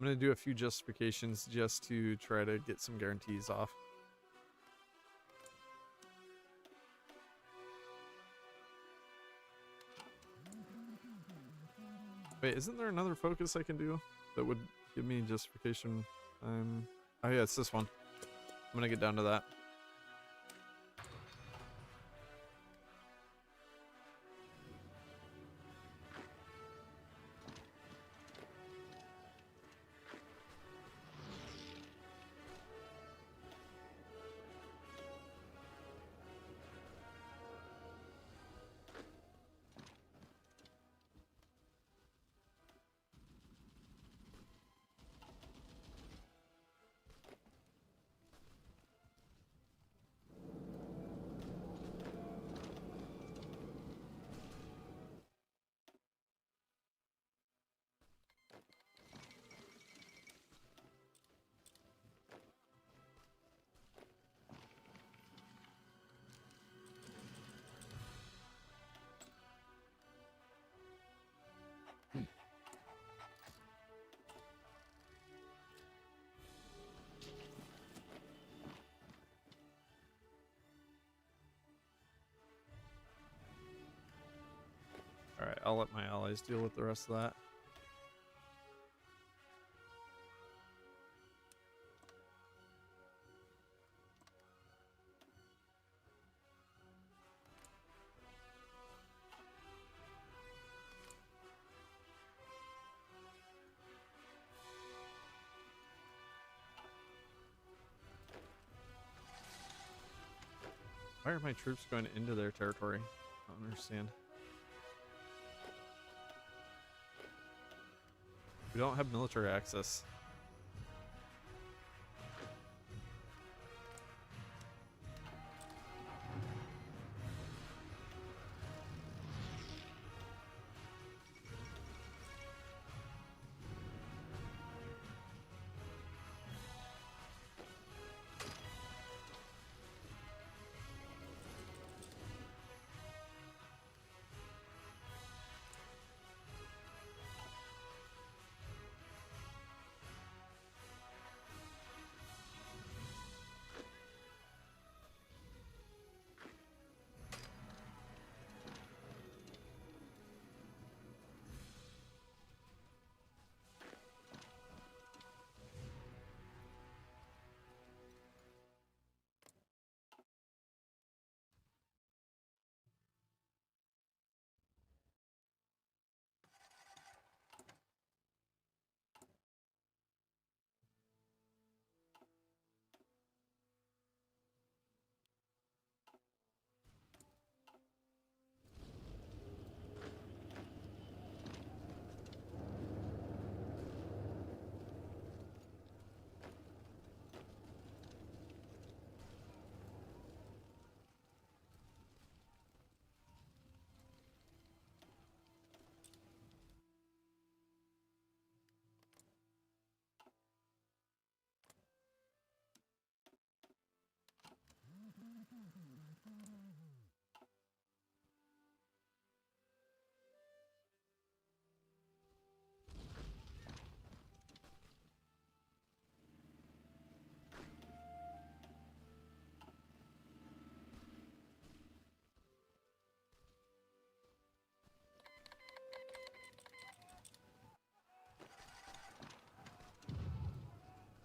gonna do a few justifications just to try to get some guarantees off. Wait, isn't there another focus I can do that would give me justification? Oh yeah, it's this one. I'm gonna get down to that. Alright, I'll let my allies deal with the rest of that. Why are my troops going into their territory? I don't understand. We don't have military access.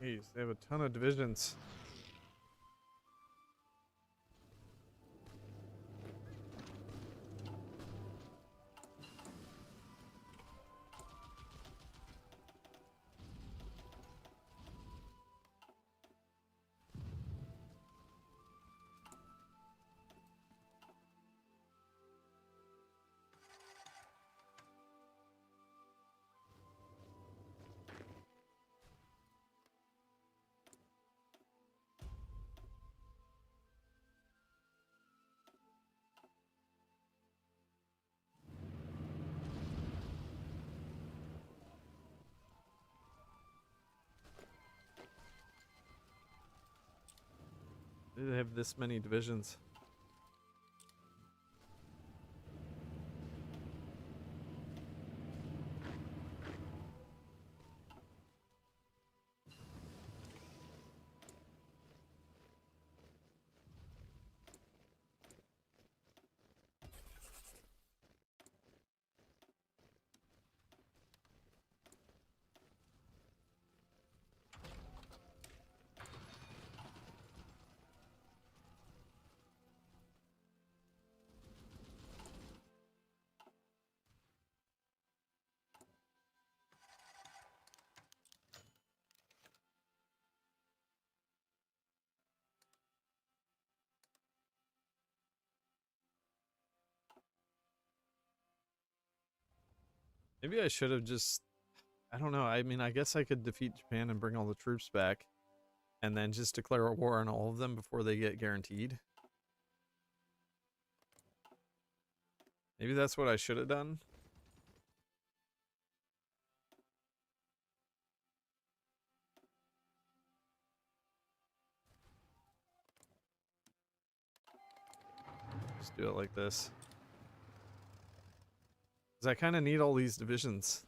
Jeez, they have a ton of divisions. They have this many divisions. Maybe I should have just, I don't know. I mean, I guess I could defeat Japan and bring all the troops back and then just declare a war on all of them before they get guaranteed. Maybe that's what I should have done. Just do it like this. Because I kind of need all these divisions.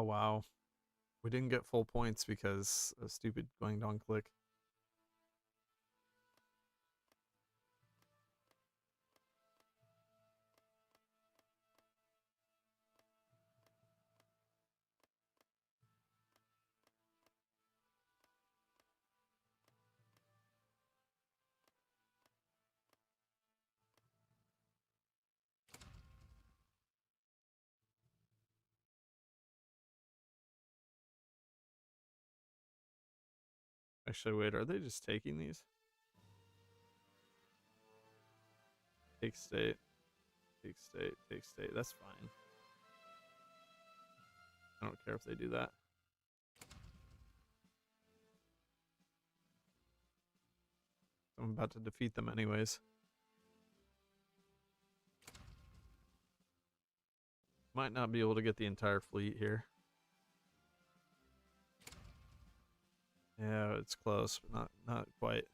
Oh, wow. We didn't get full points because a stupid Guangdong click. Actually, wait, are they just taking these? Take state, take state, take state. That's fine. I don't care if they do that. I'm about to defeat them anyways. Might not be able to get the entire fleet here. Yeah, it's close, but not quite.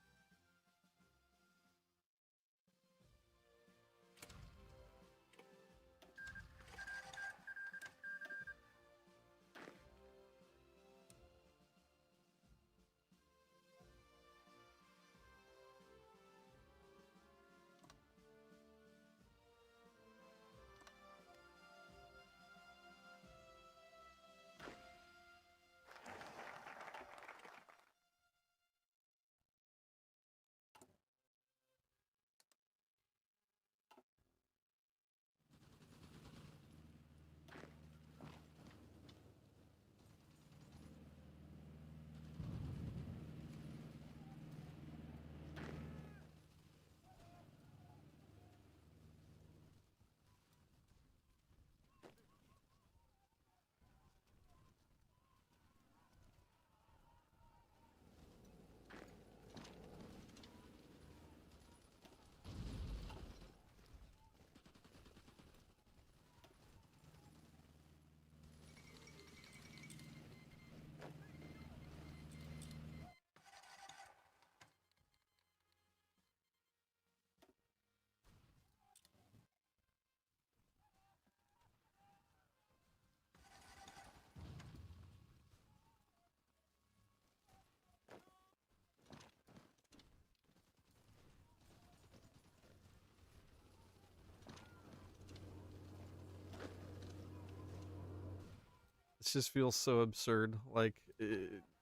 This just feels so absurd. Like,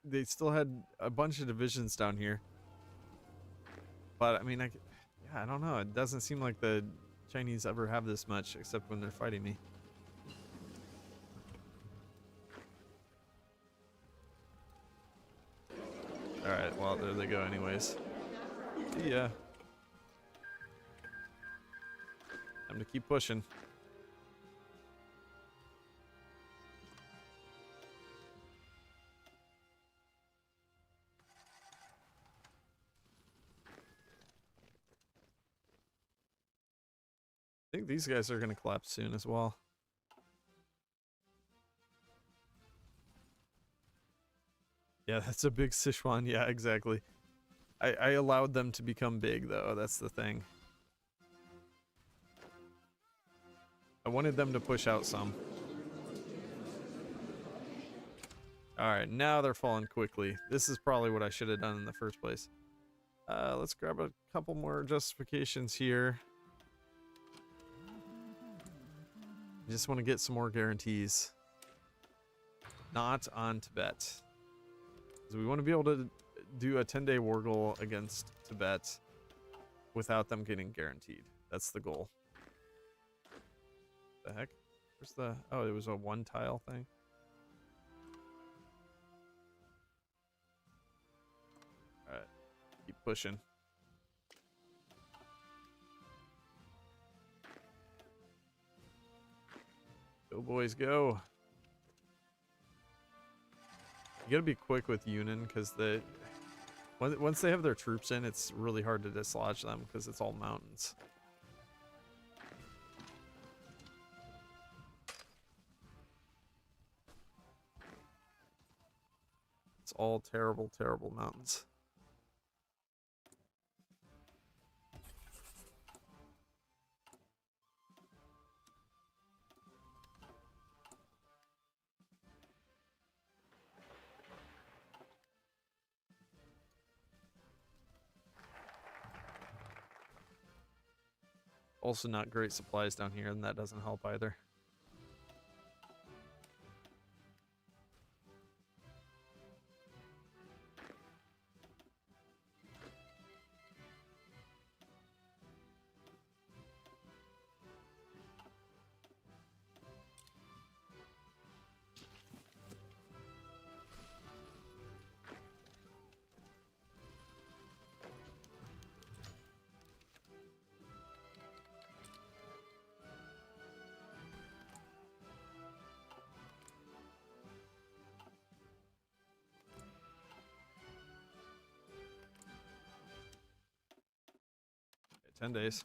they still had a bunch of divisions down here. But, I mean, yeah, I don't know. It doesn't seem like the Chinese ever have this much, except when they're fighting me. Alright, well, there they go anyways. See ya. Time to keep pushing. I think these guys are going to collapse soon as well. Yeah, that's a big Sichuan. Yeah, exactly. I allowed them to become big, though. That's the thing. I wanted them to push out some. Alright, now they're falling quickly. This is probably what I should have done in the first place. Let's grab a couple more justifications here. I just want to get some more guarantees. Not on Tibet. Because we want to be able to do a 10-day war goal against Tibet without them getting guaranteed. That's the goal. The heck? Where's the... Oh, it was a one-tile thing. Alright. Keep pushing. Go, boys, go. You gotta be quick with Yunnan, because once they have their troops in, it's really hard to dislodge them, because it's all mountains. It's all terrible, terrible mountains. Also not great supplies down here, and that doesn't help either. Okay, 10 days.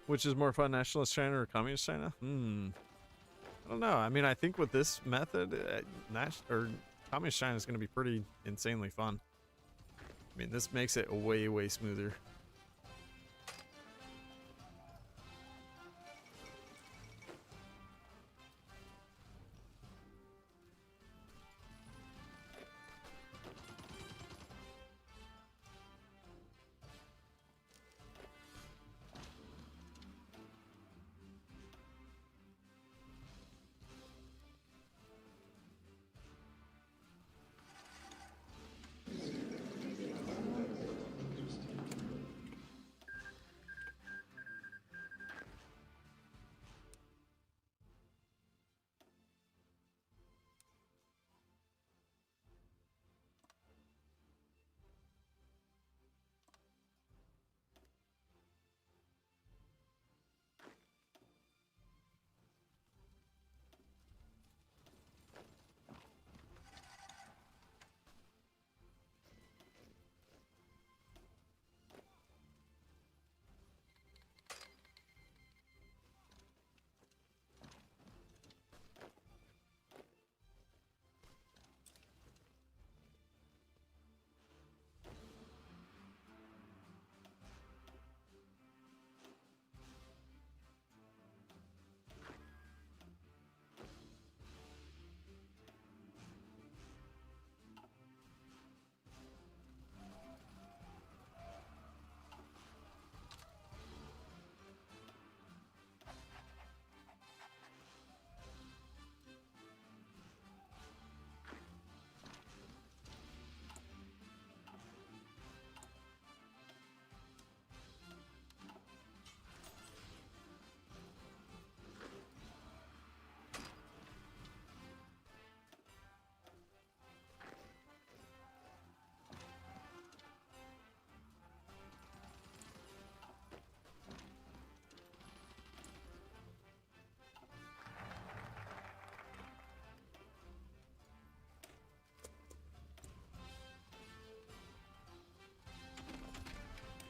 Which is more fun, nationalist China or communist China? I don't know. I mean, I think with this method, communist China is going to be pretty insanely fun. I mean, this makes it way, way smoother.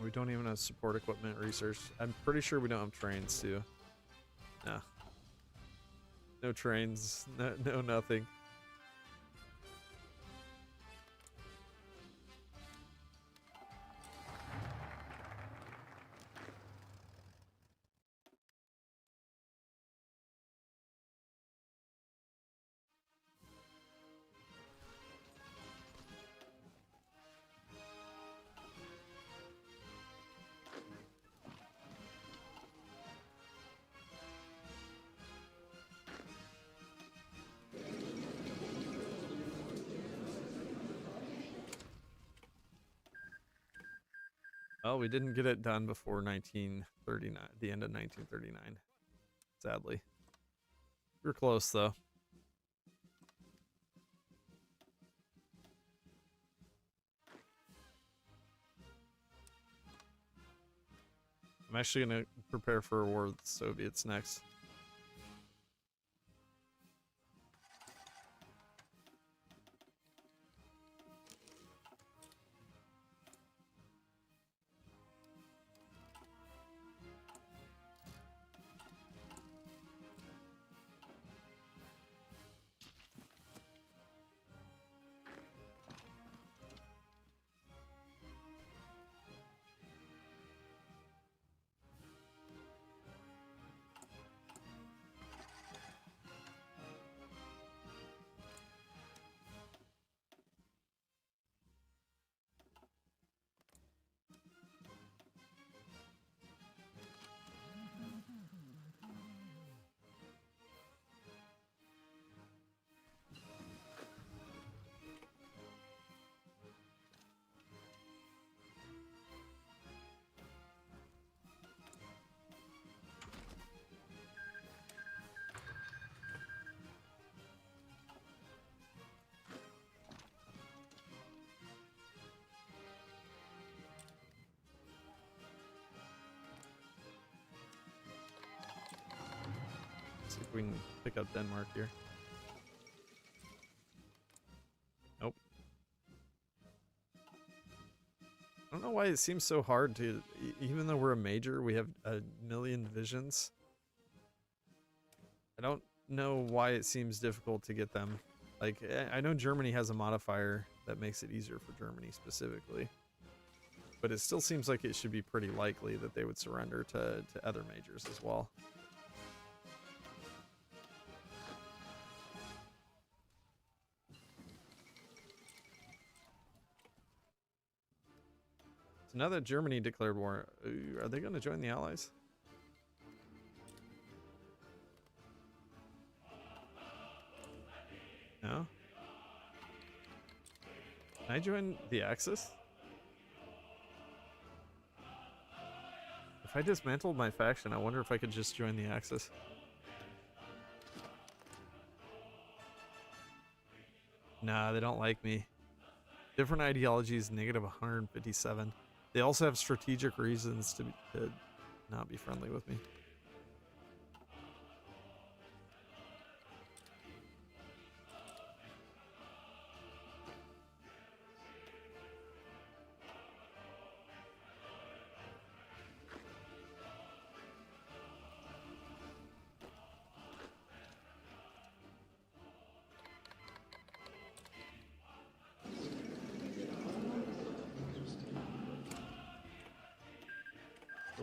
We don't even have support equipment research. I'm pretty sure we don't have trains too. No. No trains. No nothing. Well, we didn't get it done before 1939, the end of 1939, sadly. We were close, though. I'm actually going to prepare for a war with the Soviets next. See if we can pick up Denmark here. Nope. I don't know why it seems so hard to, even though we're a major, we have a million divisions. I don't know why it seems difficult to get them. Like, I know Germany has a modifier that makes it easier for Germany specifically. But it still seems like it should be pretty likely that they would surrender to other majors as well. So now that Germany declared war, are they going to join the Allies? No? Can I join the Axis? If I dismantled my faction, I wonder if I could just join the Axis. Nah, they don't like me. Different ideologies, negative 157. They also have strategic reasons to not be friendly with me.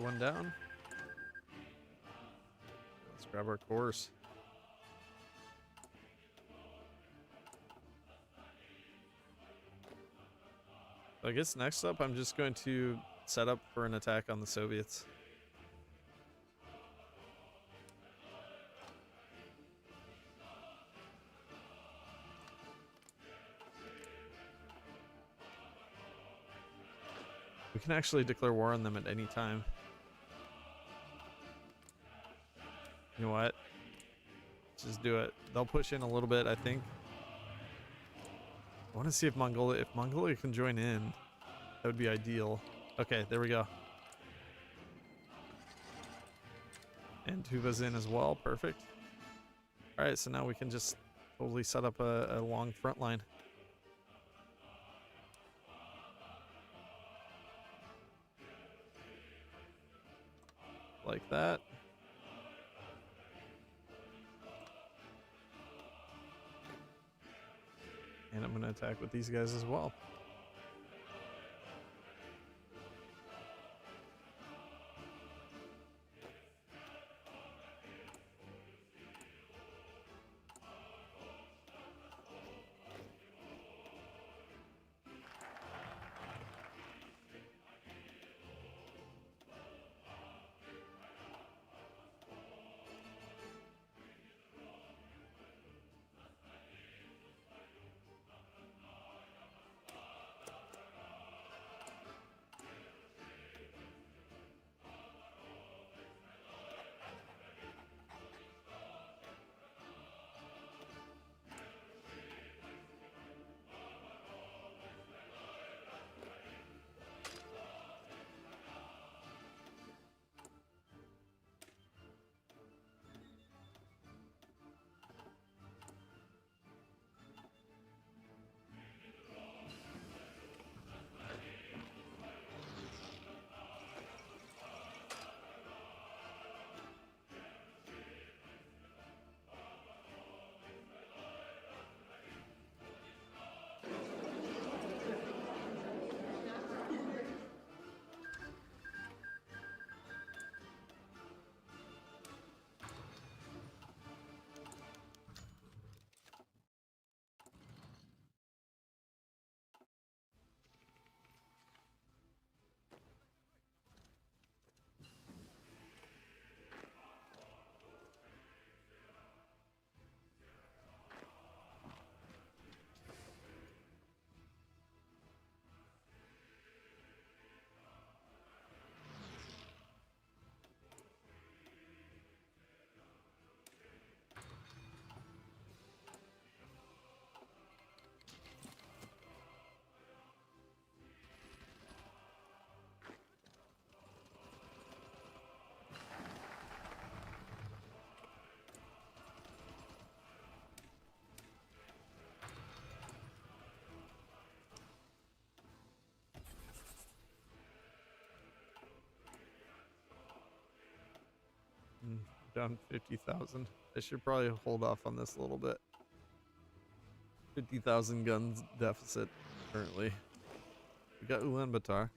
One down. Let's grab our course. I guess next up, I'm just going to set up for an attack on the Soviets. We can actually declare war on them at any time. You know what? Let's just do it. They'll push in a little bit, I think. I want to see if Mongolia can join in. That would be ideal. Okay, there we go. And Tuva's in as well. Perfect. All right, so now we can just totally set up a long front line. like that. And I'm going to attack with these guys as well. Down 50,000. I should probably hold off on this a little bit. 50,000 guns deficit currently. We got Ulaanbaatar.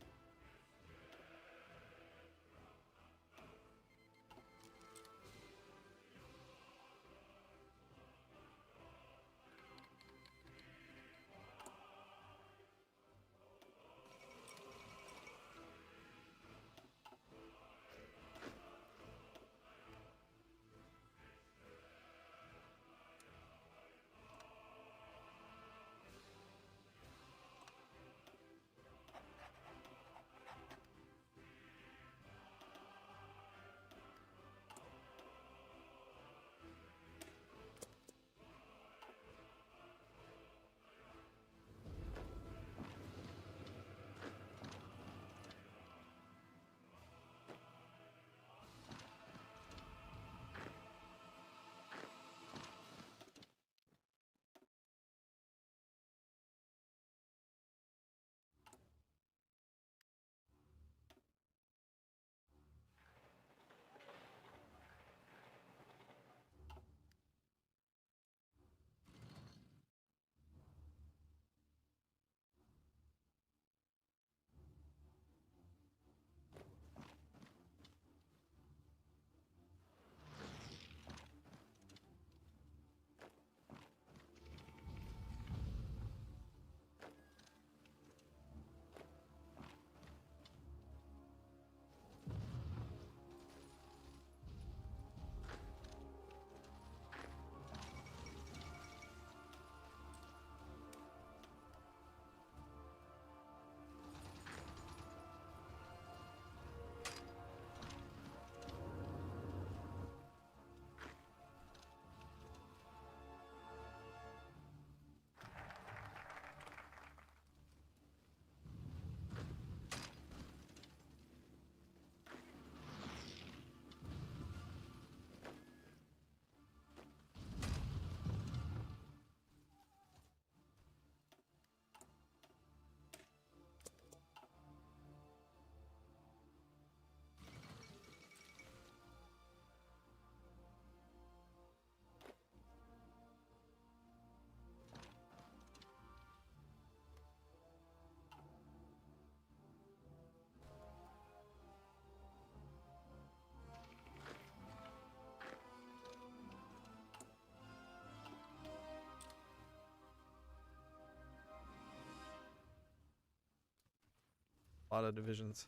A lot of divisions.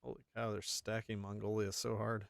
Holy cow, they're stacking Mongolia so hard.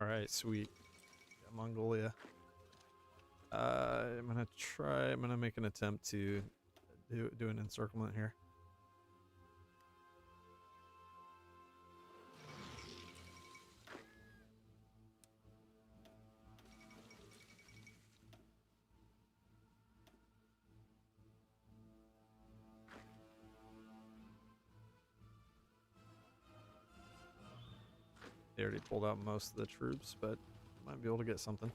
All right, sweet. Got Mongolia. I'm gonna make an attempt to do an encirclement here. They already pulled out most of the troops, but might be able to get something.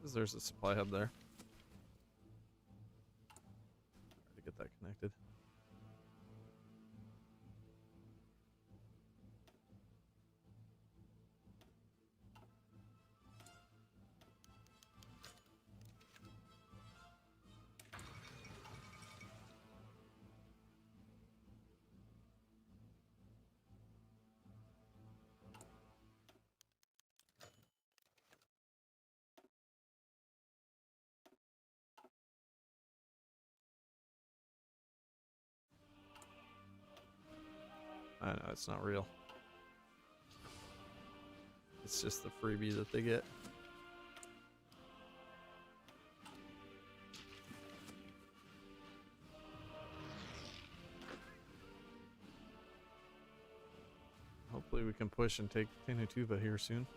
Says there's a supply hub there. Try to get that connected. No, it's not real. It's just the freebie that they get. Hopefully we can push and take Tenutuba here soon.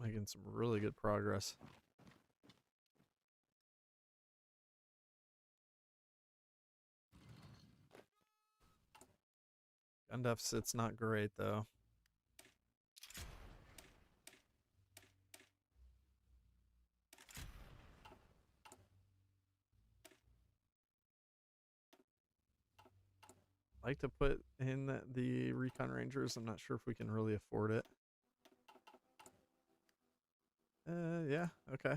Making some really good progress. Gun deficit's not great though. I like to put in the Recon Rangers. I'm not sure if we can really afford it. Yeah, okay.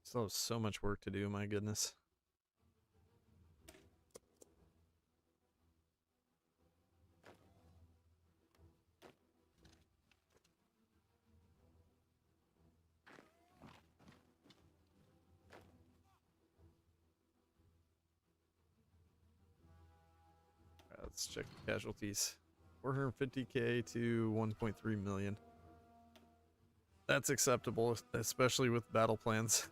Still have so much work to do, my goodness. Let's check the casualties. 450k to 1.3 million. That's acceptable, especially with battle plans.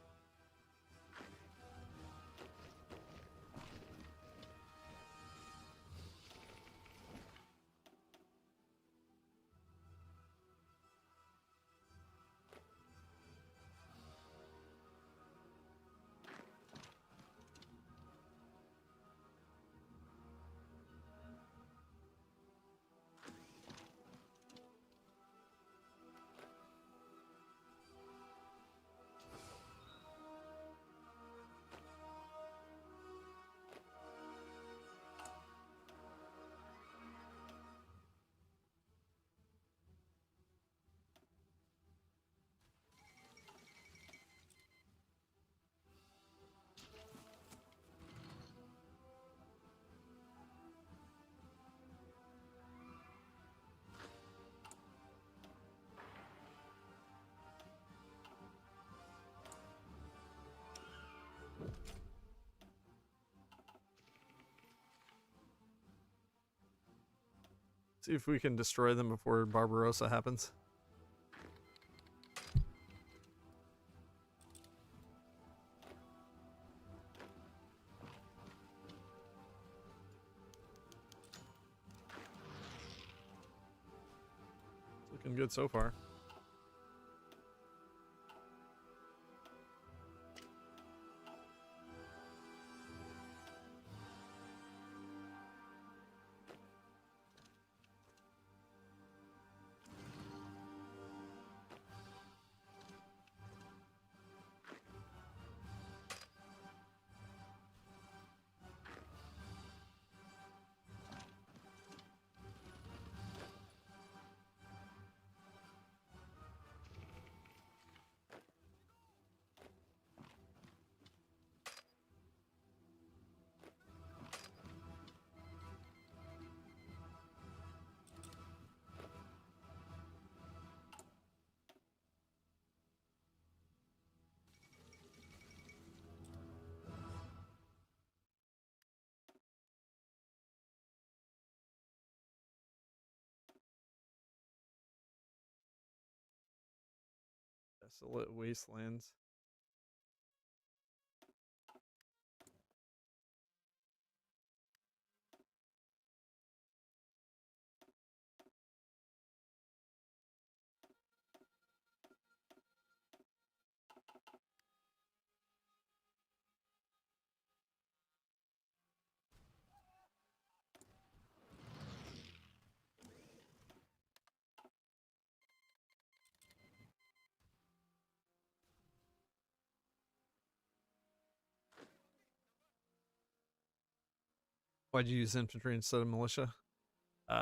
See if we can destroy them before Barbarossa happens. It's looking good so far. Desolate wastelands. Why'd you use infantry instead of militia?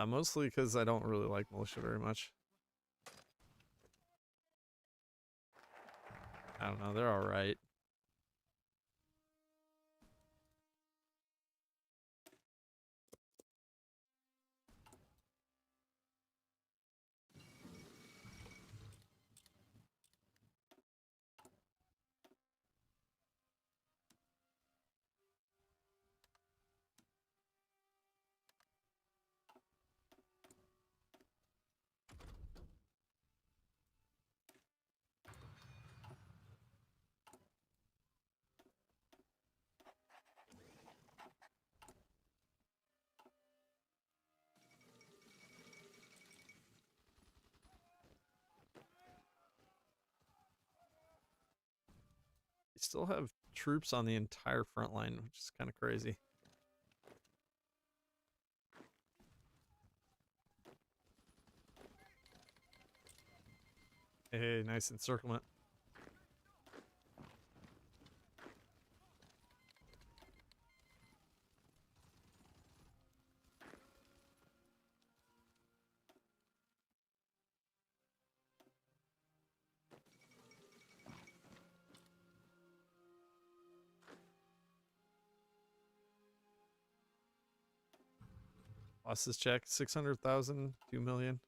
Mostly because I don't really like militia very much. I don't know, they're alright. They still have troops on the entire front line, which is kind of crazy. Hey, nice encirclement. Losses check 600,000, 2 million.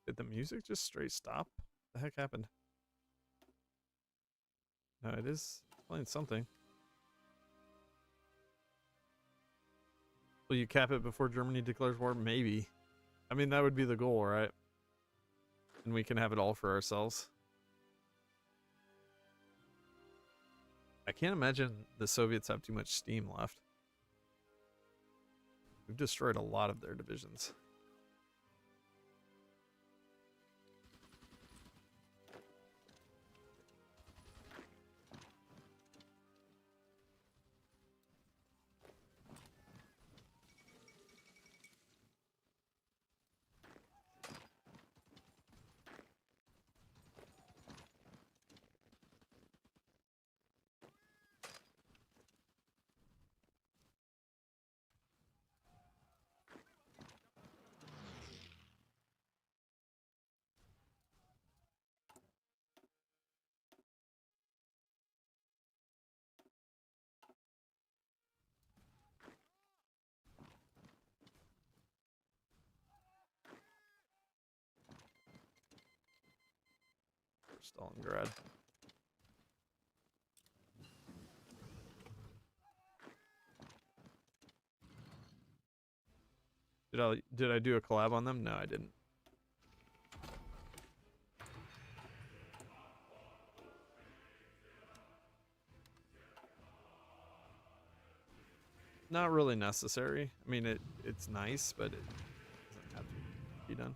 Did the music just straight stop? What the heck happened? No, it is playing something. Will you cap it before Germany declares war? Maybe. I mean, that would be the goal, right? And we can have it all for ourselves. I can't imagine the Soviets have too much steam left. We've destroyed a lot of their divisions. Stalingrad. Did I do a collab on them? No, I didn't. Not really necessary. I mean, it's nice, but it doesn't have to be done.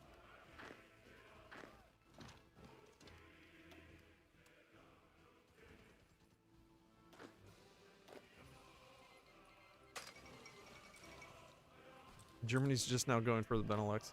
Germany's just now going for the Benelux.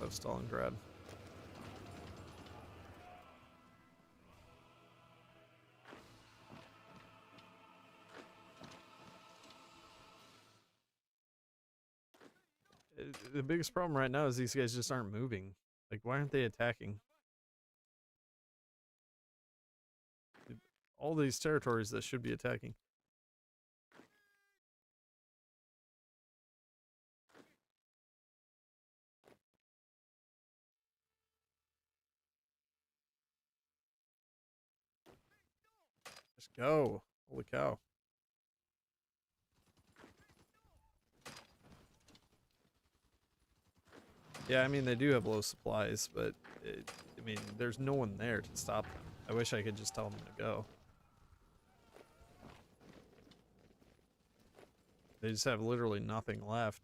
almost have Stalingrad. The biggest problem right now is these guys just aren't moving. Like, why aren't they attacking? All these territories that should be attacking. Just go. Holy cow. Yeah, I mean, they do have low supplies, but I mean, there's no one there to stop them. I wish I could just tell them to go. They just have literally nothing left.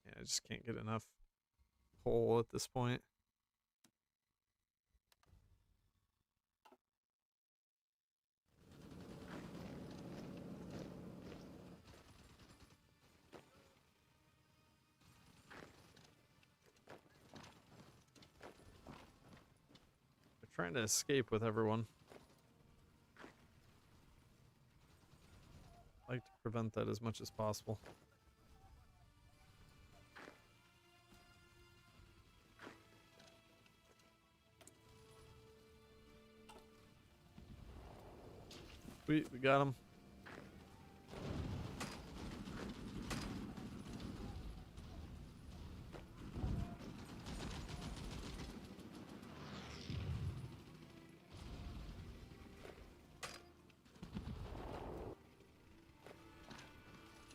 Yeah, I just can't get enough coal at this point. They're trying to escape with everyone. I like to prevent that as much as possible. We got him.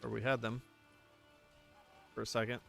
Or we had them for a second.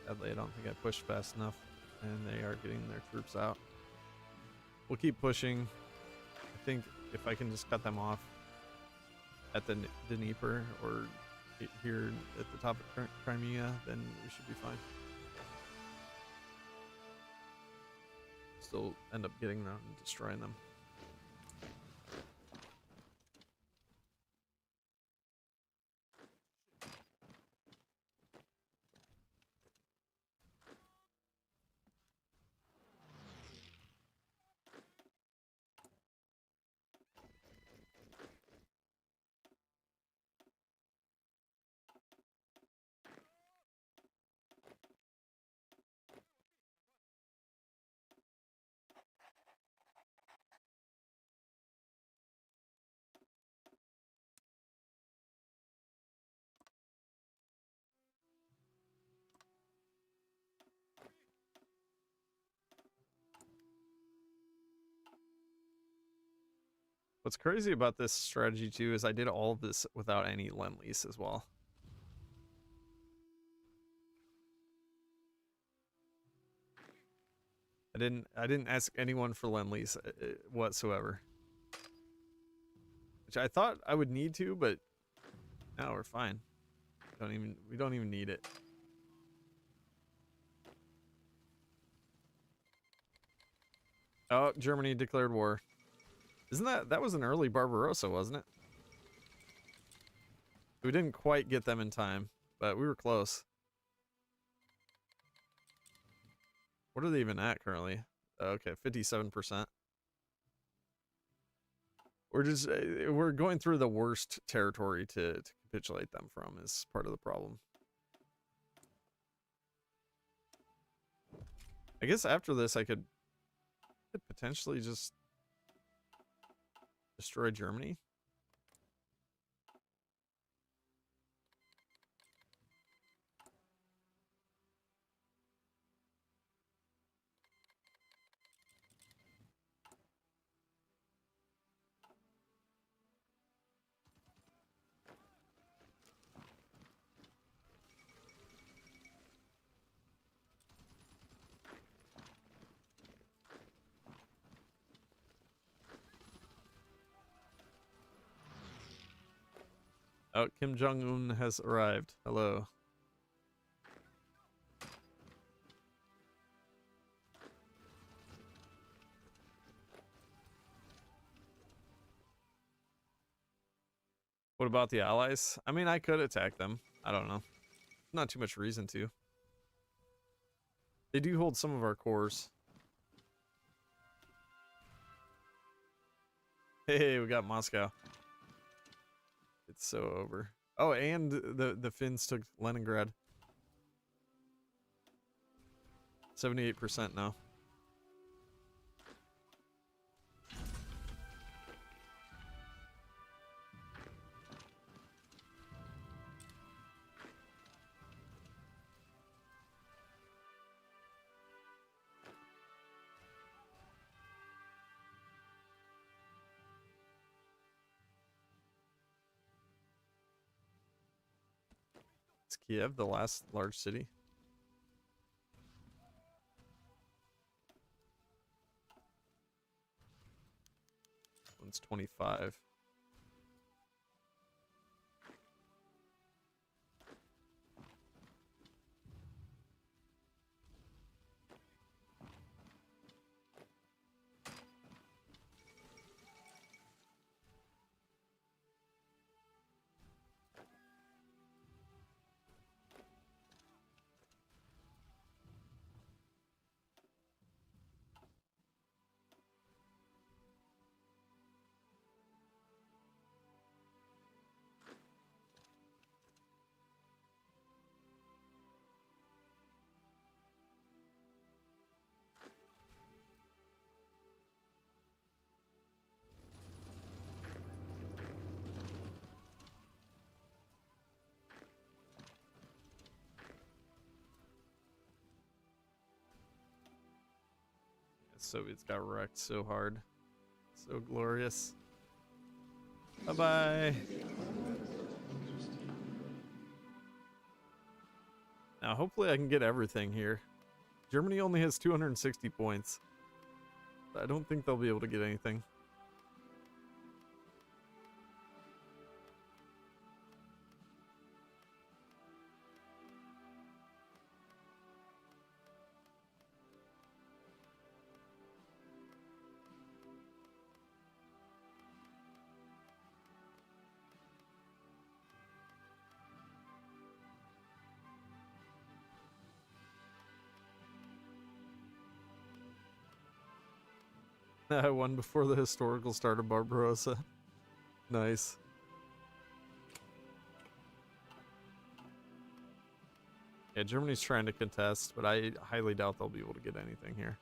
Sadly, I don't think I pushed fast enough, and they are getting their troops out. We'll keep pushing. I think if I can just cut them off at the Dnieper or here at the top of Crimea, then we should be fine. Still end up getting them and destroying them. What's crazy about this strategy too is I did all of this without any Lend-Lease as well. I didn't ask anyone for Lend-Lease whatsoever. Which I thought I would need to, but no, we're fine. We don't even need it. Oh, Germany declared war. Isn't that was an early Barbarossa, wasn't it? We didn't quite get them in time, but we were close. What are they even at currently? Okay, 57%. We're going through the worst territory to capitulate them from is part of the problem. I guess after this I could potentially just destroy Germany. Oh, Kim Jong-un has arrived. Hello. What about the allies? I mean, I could attack them. I don't know. Not too much reason to. They do hold some of our cores. Hey, we got Moscow. It's so over. Oh, and the Finns took Leningrad. 78% now. Is Kiev the last large city? One's 25. Soviets got wrecked so hard. So glorious. Bye-bye. Now, hopefully I can get everything here. Germany only has 260 points. I don't think they'll be able to get anything. I won before the historical start of Barbarossa. Nice. Yeah, Germany's trying to contest, but I highly doubt they'll be able to get anything here.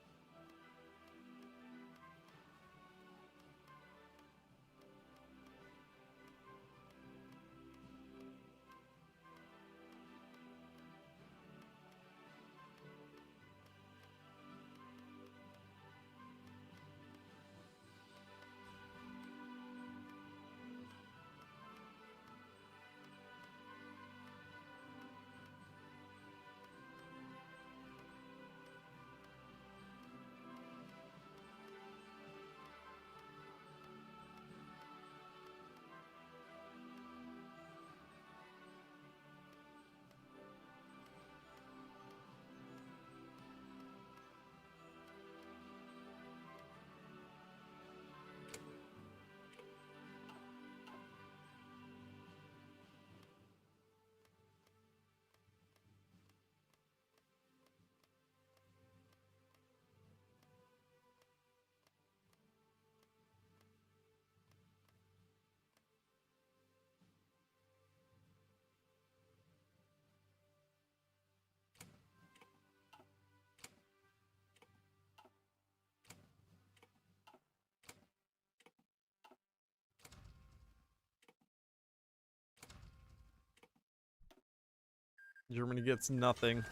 Germany gets nothing.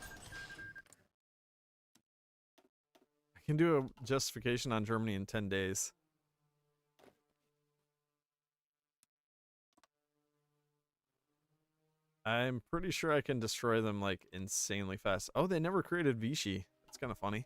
I can do a justification on Germany in 10 days. I'm pretty sure I can destroy them like insanely fast. Oh, they never created Vichy. That's kind of funny.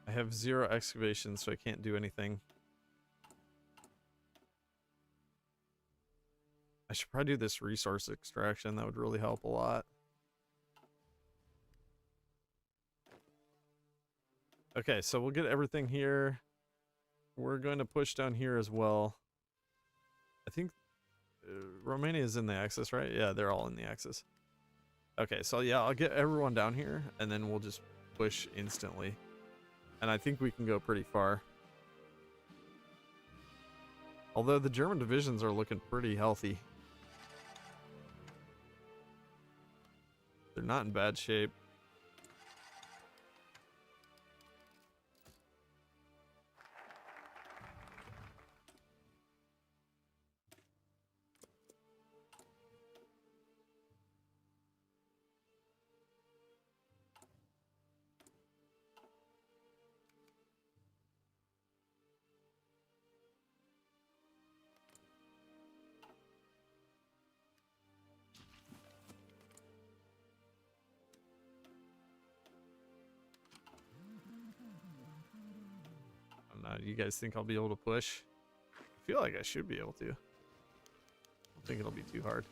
I have 0 excavations, so I can't do anything. I should probably do this resource extraction. That would really help a lot. Okay, so we'll get everything here. We're going to push down here as well. I think Romania is in the axis, right? Yeah, they're all in the axis. Okay, so yeah, I'll get everyone down here, and then we'll just push instantly. And I think we can go pretty far. Although the German divisions are looking pretty healthy. They're not in bad shape. You guys think I'll be able to push? I feel like I should be able to. I don't think it'll be too hard.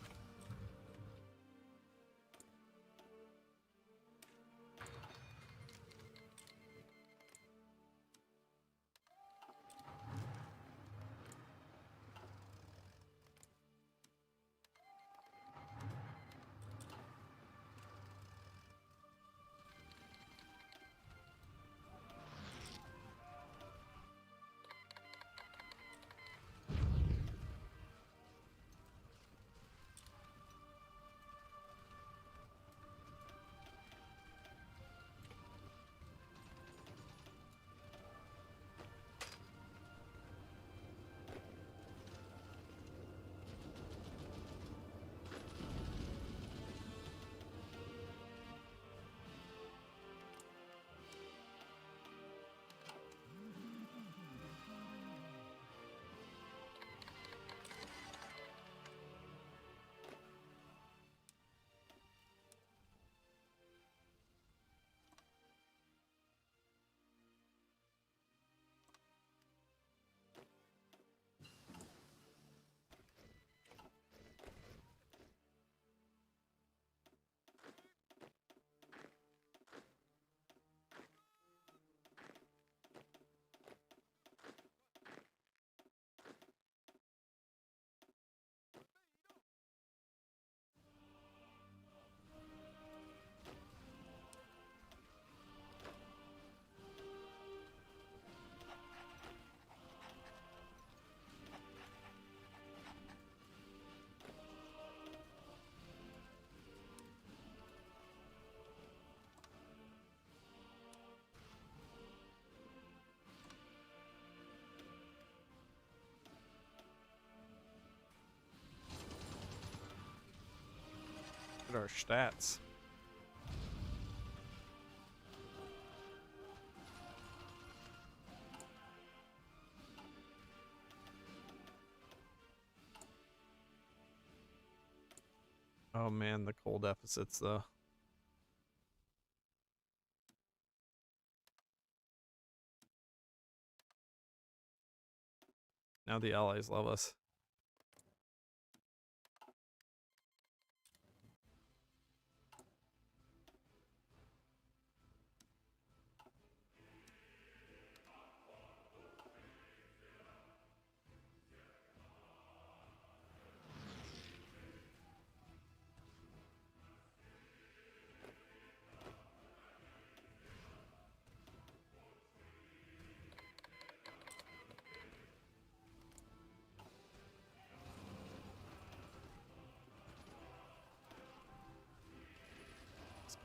Look at our stats. Oh man, the coal deficits though. Now the allies love us.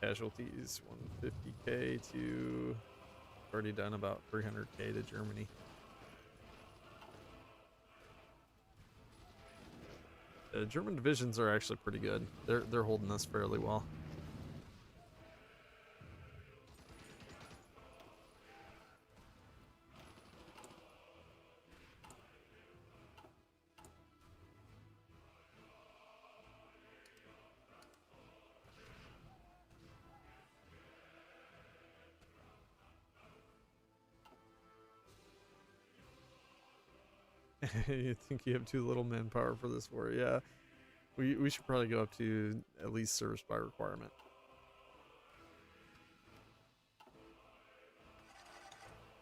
Casualties 150k to already done about 300k to Germany. German divisions are actually pretty good. They're holding us fairly well. You think you have too little manpower for this war? Yeah, we should probably go up to at least service by requirement.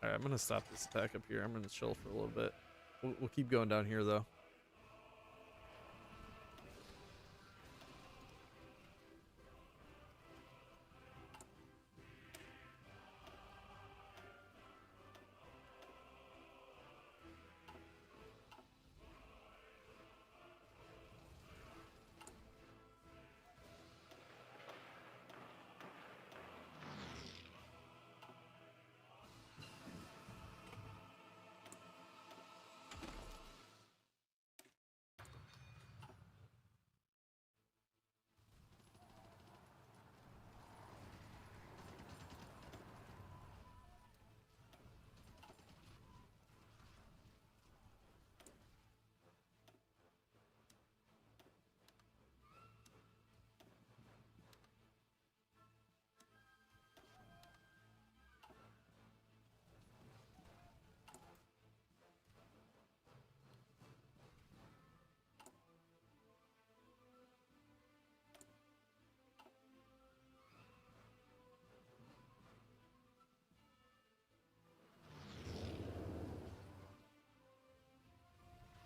All right, I'm gonna stop this attack up here. I'm gonna chill for a little bit. We'll keep going down here though.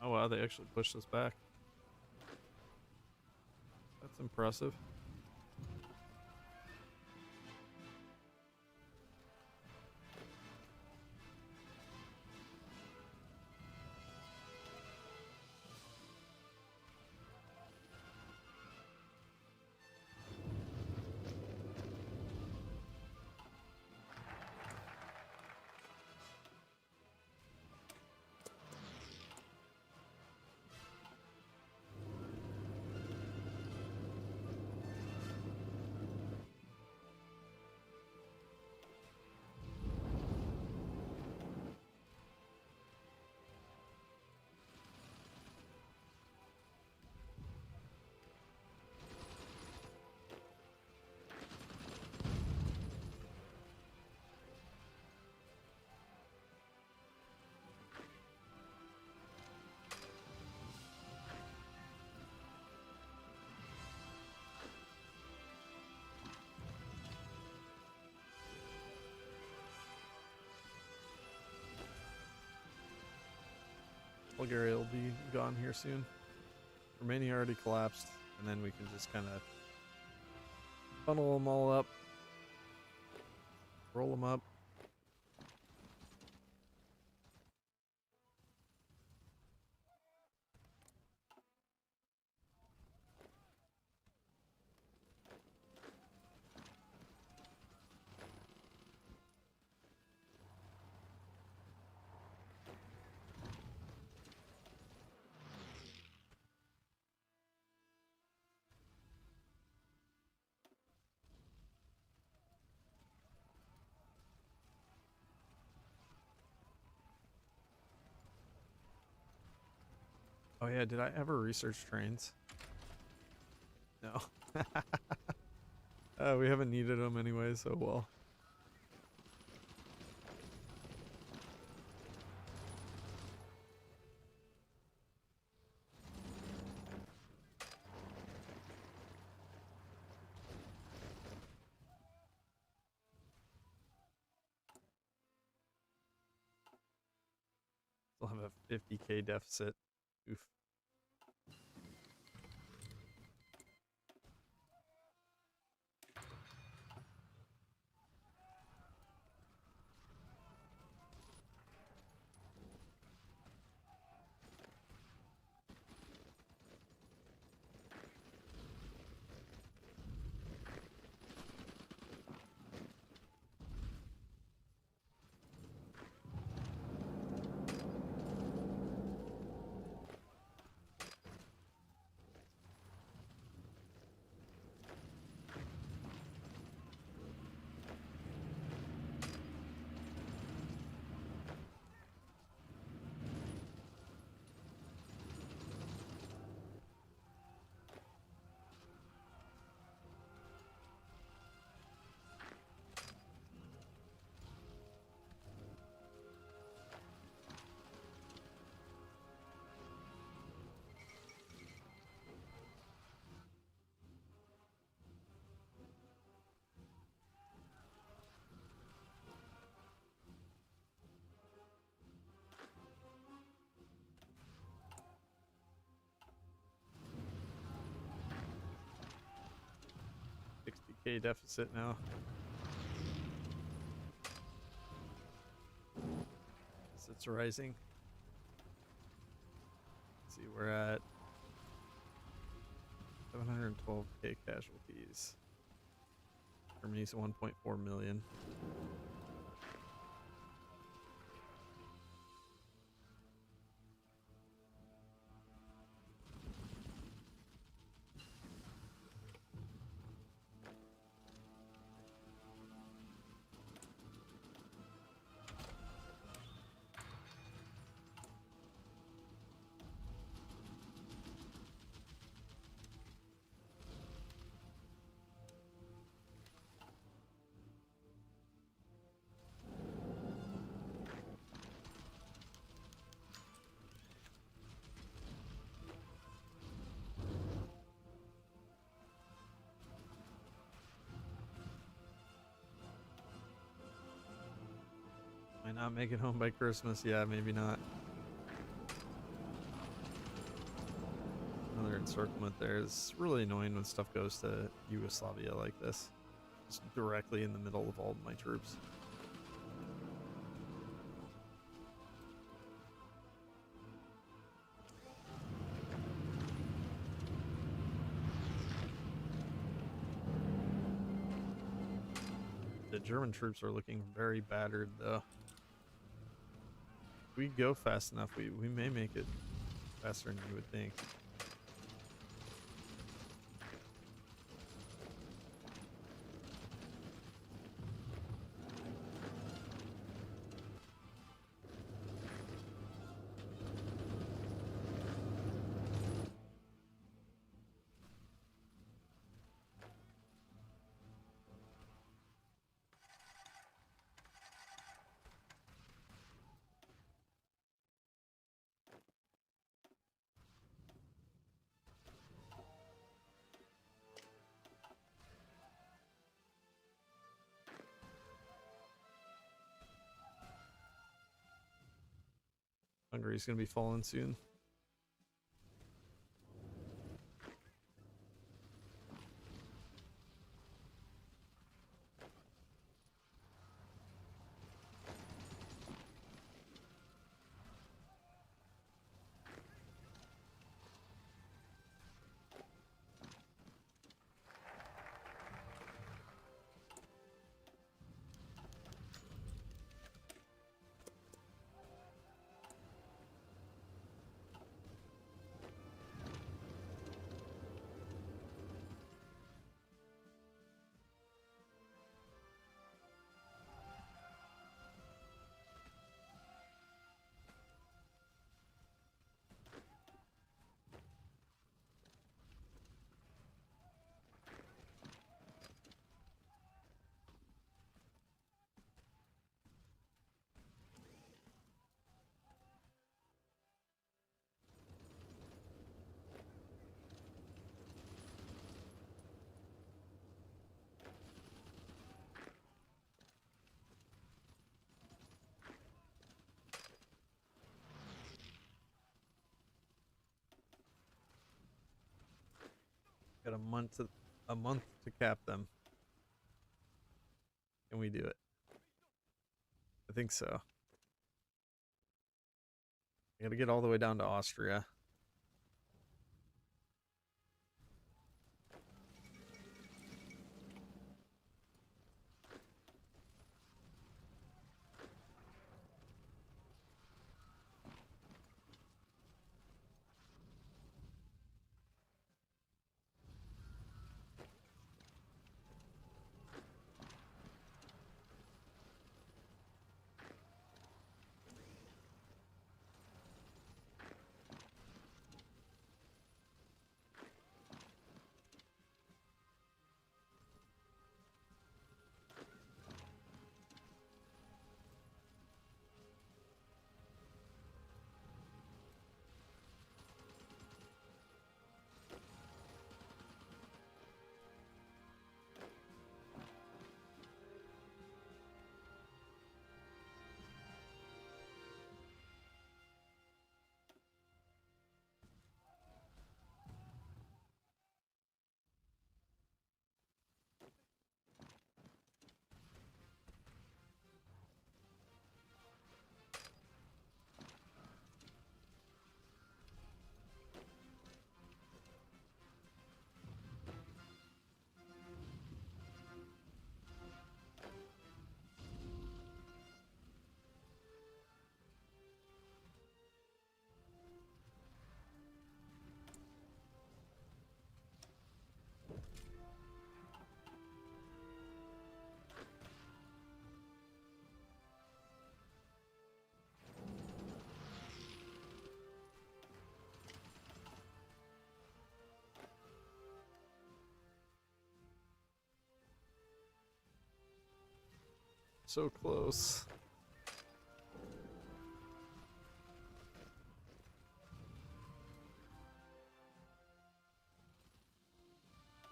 Oh wow, they actually pushed us back. That's impressive. Bulgaria will be gone here soon. Romania already collapsed, and then we can just kind of funnel them all up, roll them up. Oh yeah, did I ever research trains? No. We haven't needed them anyway, so well. Still have a 50k deficit. Oof. 8K deficit now. So it's rising. Let's see, we're at 712K casualties. Germany's 1.4 million. Might not make it home by Christmas. Yeah, maybe not. Another encirclement there. It's really annoying when stuff goes to Yugoslavia like this. Just directly in the middle of all of my troops. The German troops are looking very battered, though. If we go fast enough, we may make it faster than you would think. Hungary's gonna be falling soon. Got a month to cap them. Can we do it? I think so. I gotta get all the way down to Austria. So close.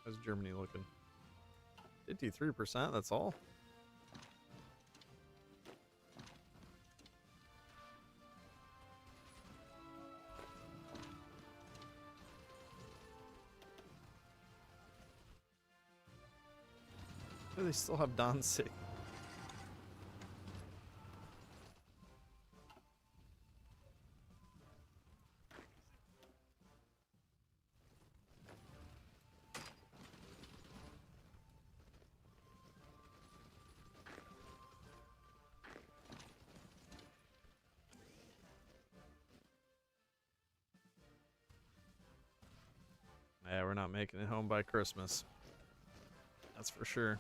How's Germany looking? 53%, that's all. Oh, they still have Danzig. Yeah, we're not making it home by Christmas. That's for sure.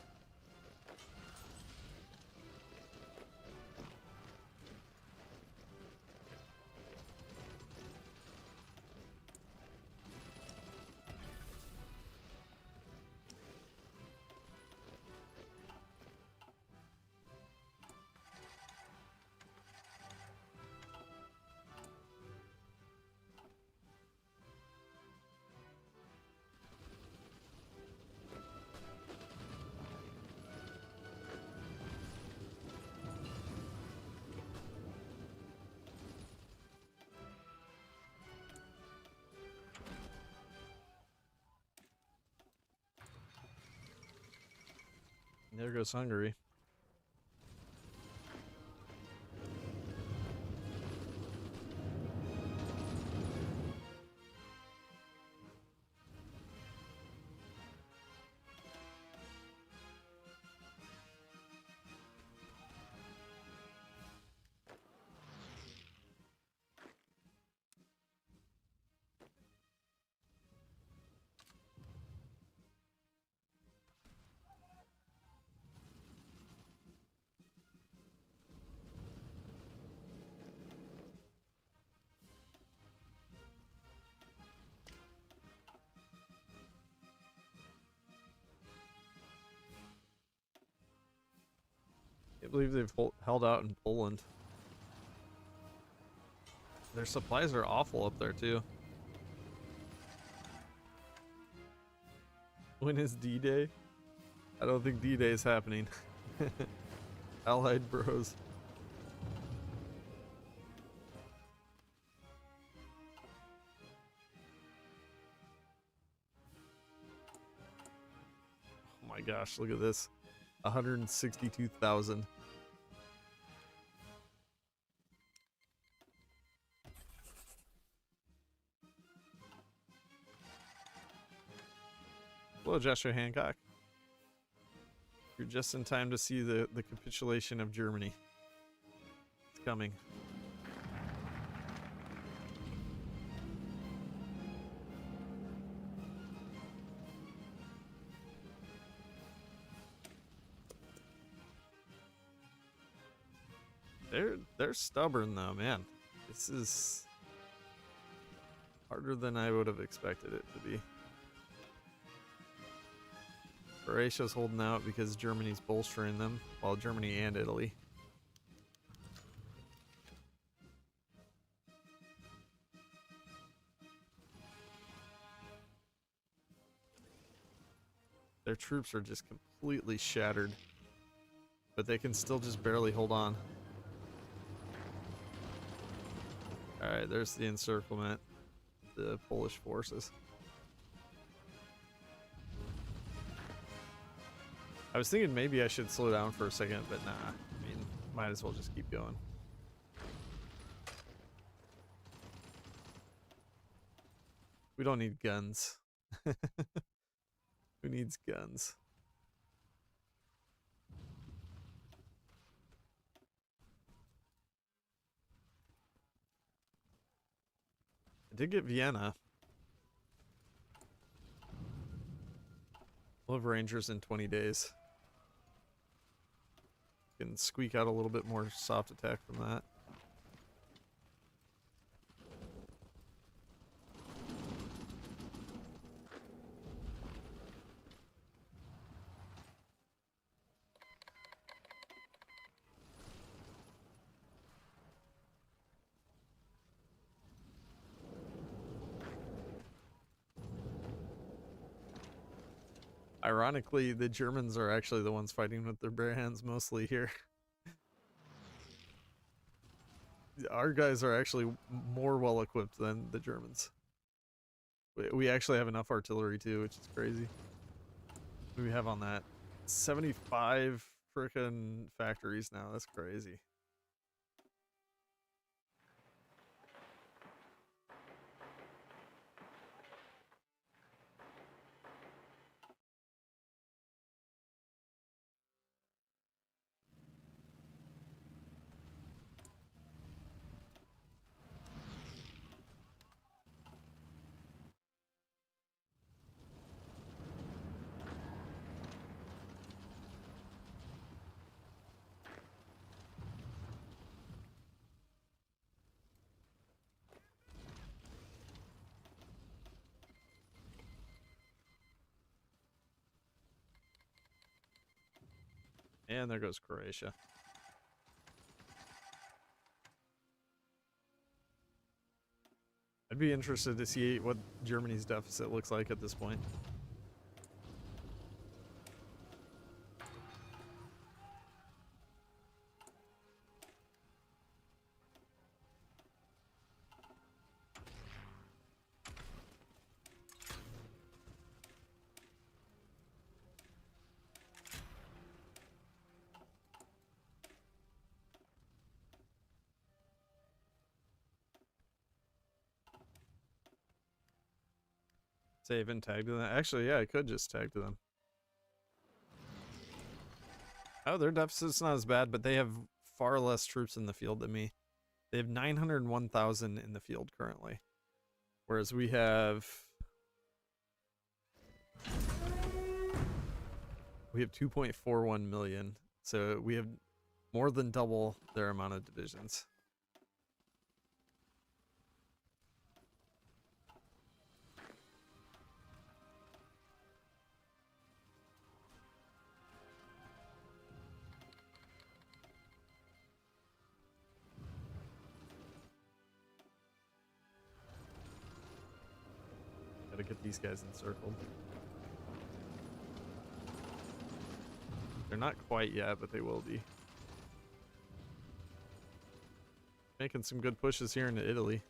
There goes Hungary. Can't believe they've held out in Poland. Their supplies are awful up there too. When is D-Day? I don't think D-Day is happening. Allied bros. Oh my gosh, look at this. 162,000. Hello, Joshua Hancock. You're just in time to see the capitulation of Germany. It's coming. They're stubborn though, man. This is harder than I would have expected it to be. Croatia's holding out because Germany's bolstering them, well, Germany and Italy. Their troops are just completely shattered, but they can still just barely hold on. Alright, there's the encirclement, the Polish forces. I was thinking maybe I should slow down for a second, but nah. I mean, might as well just keep going. We don't need guns. Who needs guns? I did get Vienna. We'll have Rangers in 20 days. Can squeak out a little bit more soft attack from that. Ironically, the Germans are actually the ones fighting with their bare hands mostly here. Our guys are actually more well equipped than the Germans. We actually have enough artillery too, which is crazy. What do we have on that? 75 frickin' factories now. That's crazy. And there goes Croatia. I'd be interested to see what Germany's deficit looks like at this point. Save and tag to them. Actually, yeah, I could just tag to them. Oh, their deficit's not as bad, but they have far less troops in the field than me. They have 901,000 in the field currently. Whereas we have 2.41 million. So we have more than double their amount of divisions. Gotta get these guys encircled. They're not quite yet, but they will be. Making some good pushes here into Italy.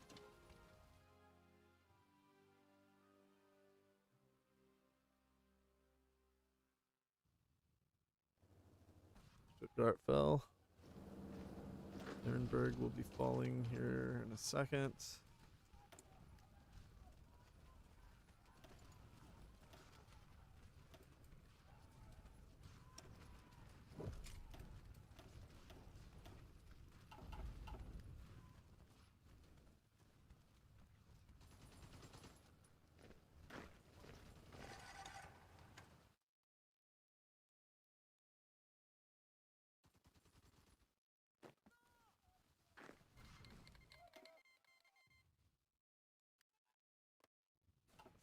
Stuttgart fell. Nuremberg will be falling here in a second.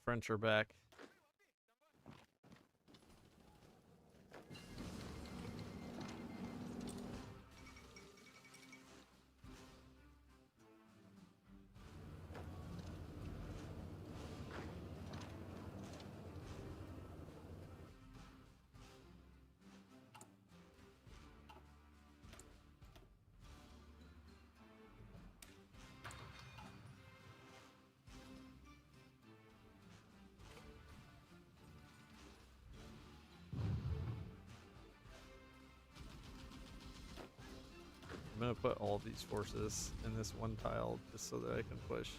French are back. I'm gonna put all these forces in this one tile just so that I can push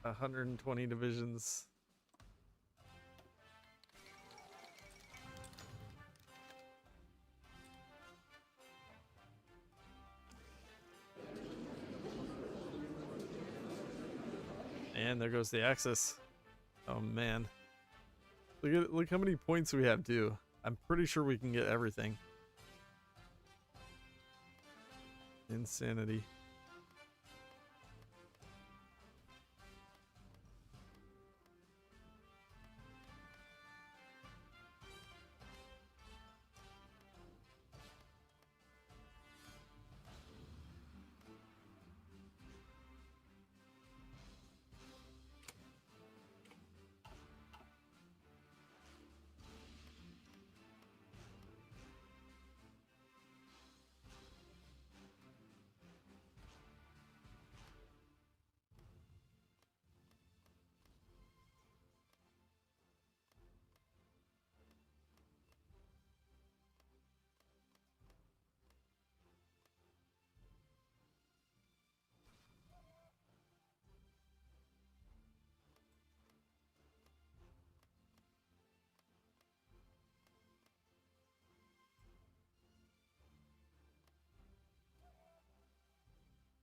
120 divisions. And there goes the Axis. Oh man. Look how many points we have too. I'm pretty sure we can get everything. Insanity.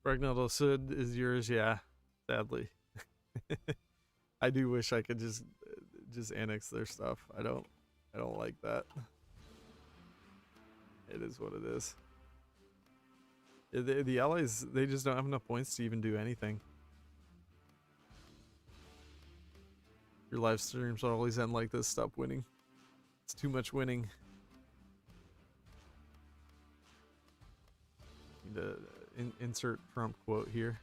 Ragnarok Sud is yours, yeah. Sadly. I do wish I could just annex their stuff. I don't like that. It is what it is. The allies, they just don't have enough points to even do anything. Your live streams always end like this. Stop winning. It's too much winning. Need to insert Trump quote here.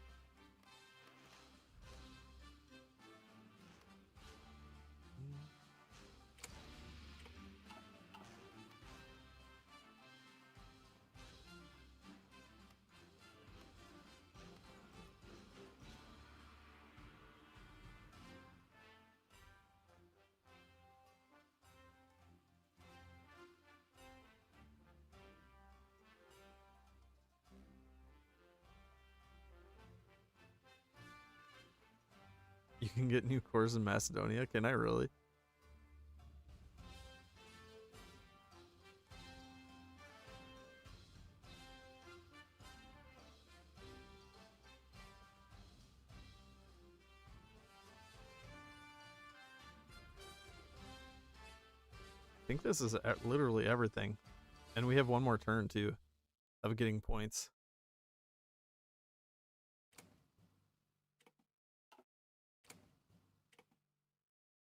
You can get new cores in Macedonia. Can I really? I think this is literally everything. And we have one more turn too of getting points.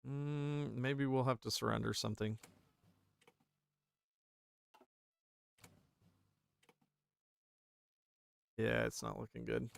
Maybe we'll have to surrender something. Yeah, it's not looking good.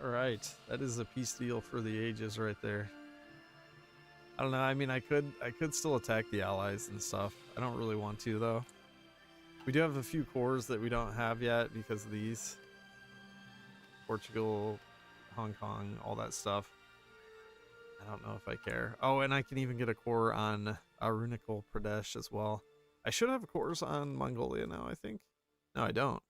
Alright, that is a peace deal for the ages right there. I don't know, I mean I could still attack the allies and stuff. I don't really want to though. We do have a few cores that we don't have yet because of these. Portugal, Hong Kong, all that stuff. I don't know if I care. Oh, and I can even get a core on Arunachal Pradesh as well. I should have cores on Mongolia now, I think. No, I don't.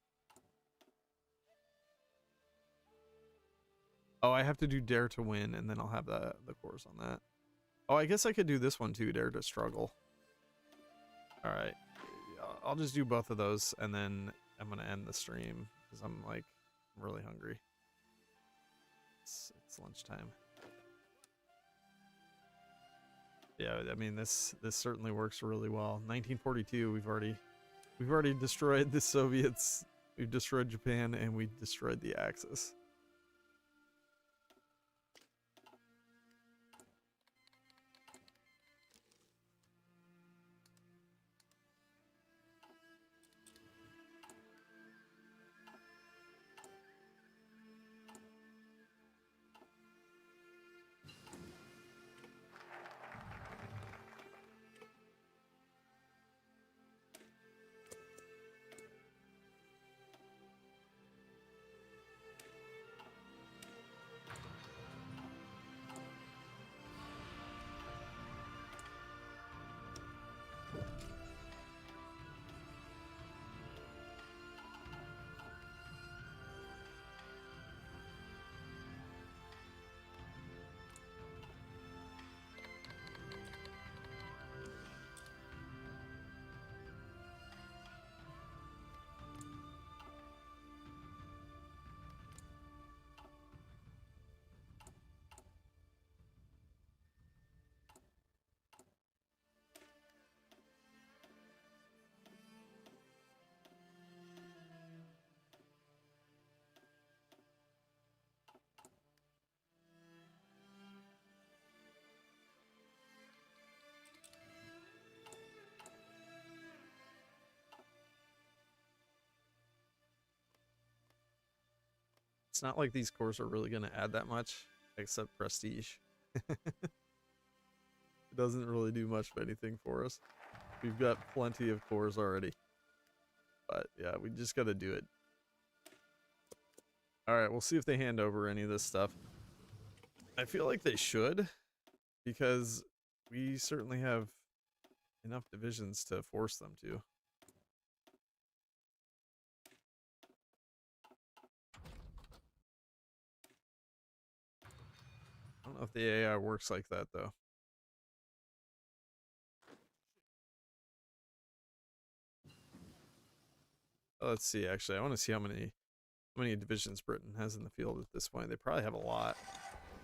Oh, I have to do Dare to Win, and then I'll have the cores on that. Oh, I guess I could do this one too, Dare to Struggle. Alright. I'll just do both of those, and then I'm going to end the stream, because I'm really hungry. It's lunchtime. Yeah, I mean this certainly works really well. 1942, we've already destroyed the Soviets, we've destroyed Japan, and we destroyed the Axis. It's not like these cores are really going to add that much, except prestige. It doesn't really do much of anything for us. We've got plenty of cores already. But yeah, we just got to do it. Alright, we'll see if they hand over any of this stuff. I feel like they should, because we certainly have enough divisions to force them to. I don't know if the AI works like that, though. Let's see, actually. I want to see how many divisions Britain has in the field at this point. They probably have a lot.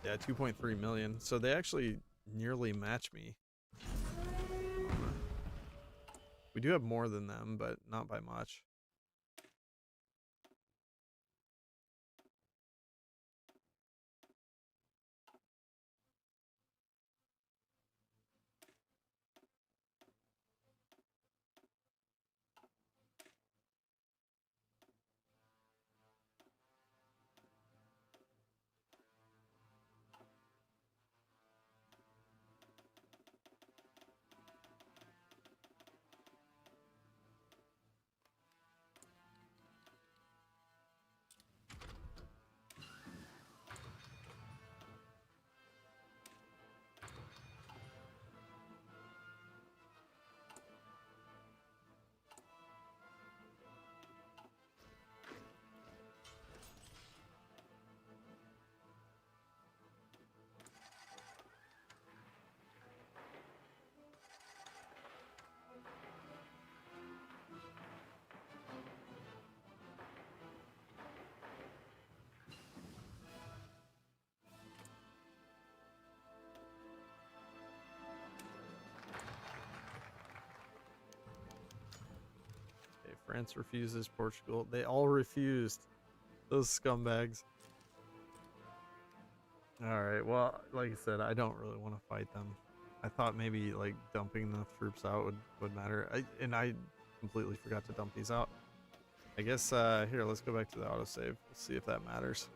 Yeah, 2.3 million. So they actually nearly match me. We do have more than them, but not by much. Okay, France refuses, Portugal. They all refused. Those scumbags. Alright, well, like I said, I don't really want to fight them. I thought maybe, like, dumping enough troops out would matter. And I completely forgot to dump these out. I guess, here, let's go back to the autosave. We'll see if that matters.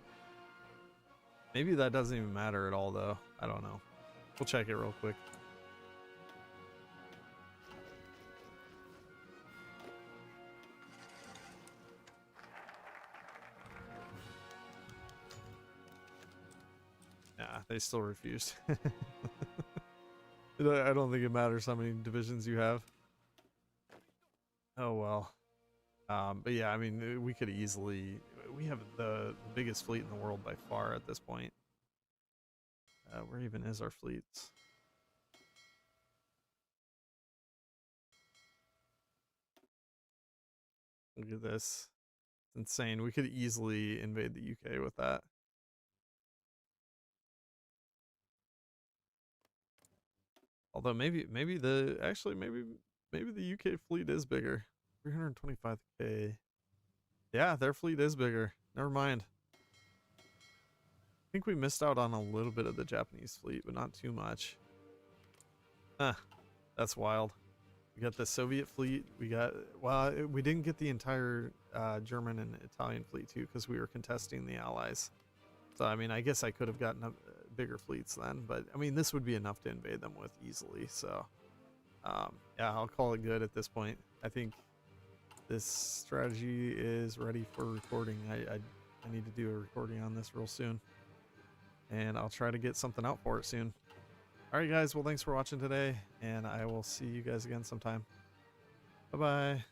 Maybe that doesn't even matter at all, though. I don't know. We'll check it real quick. Nah, they still refused. I don't think it matters how many divisions you have. Oh well. But yeah, I mean, we could easily... We have the biggest fleet in the world by far at this point. Where even is our fleets? Look at this. It's insane. We could easily invade the UK with that. Although maybe the UK fleet is bigger. 325k. Yeah, their fleet is bigger. Never mind. I think we missed out on a little bit of the Japanese fleet, but not too much. Huh. That's wild. We got the Soviet fleet. We got, well, we didn't get the entire German and Italian fleet too, because we were contesting the Allies. So I mean, I guess I could have gotten bigger fleets then, but I mean, this would be enough to invade them with easily. So yeah, I'll call it good at this point. I think this strategy is ready for recording. I need to do a recording on this real soon, and I'll try to get something out for it soon. All right, guys. Well, thanks for watching today, and I will see you guys again sometime. Bye-bye.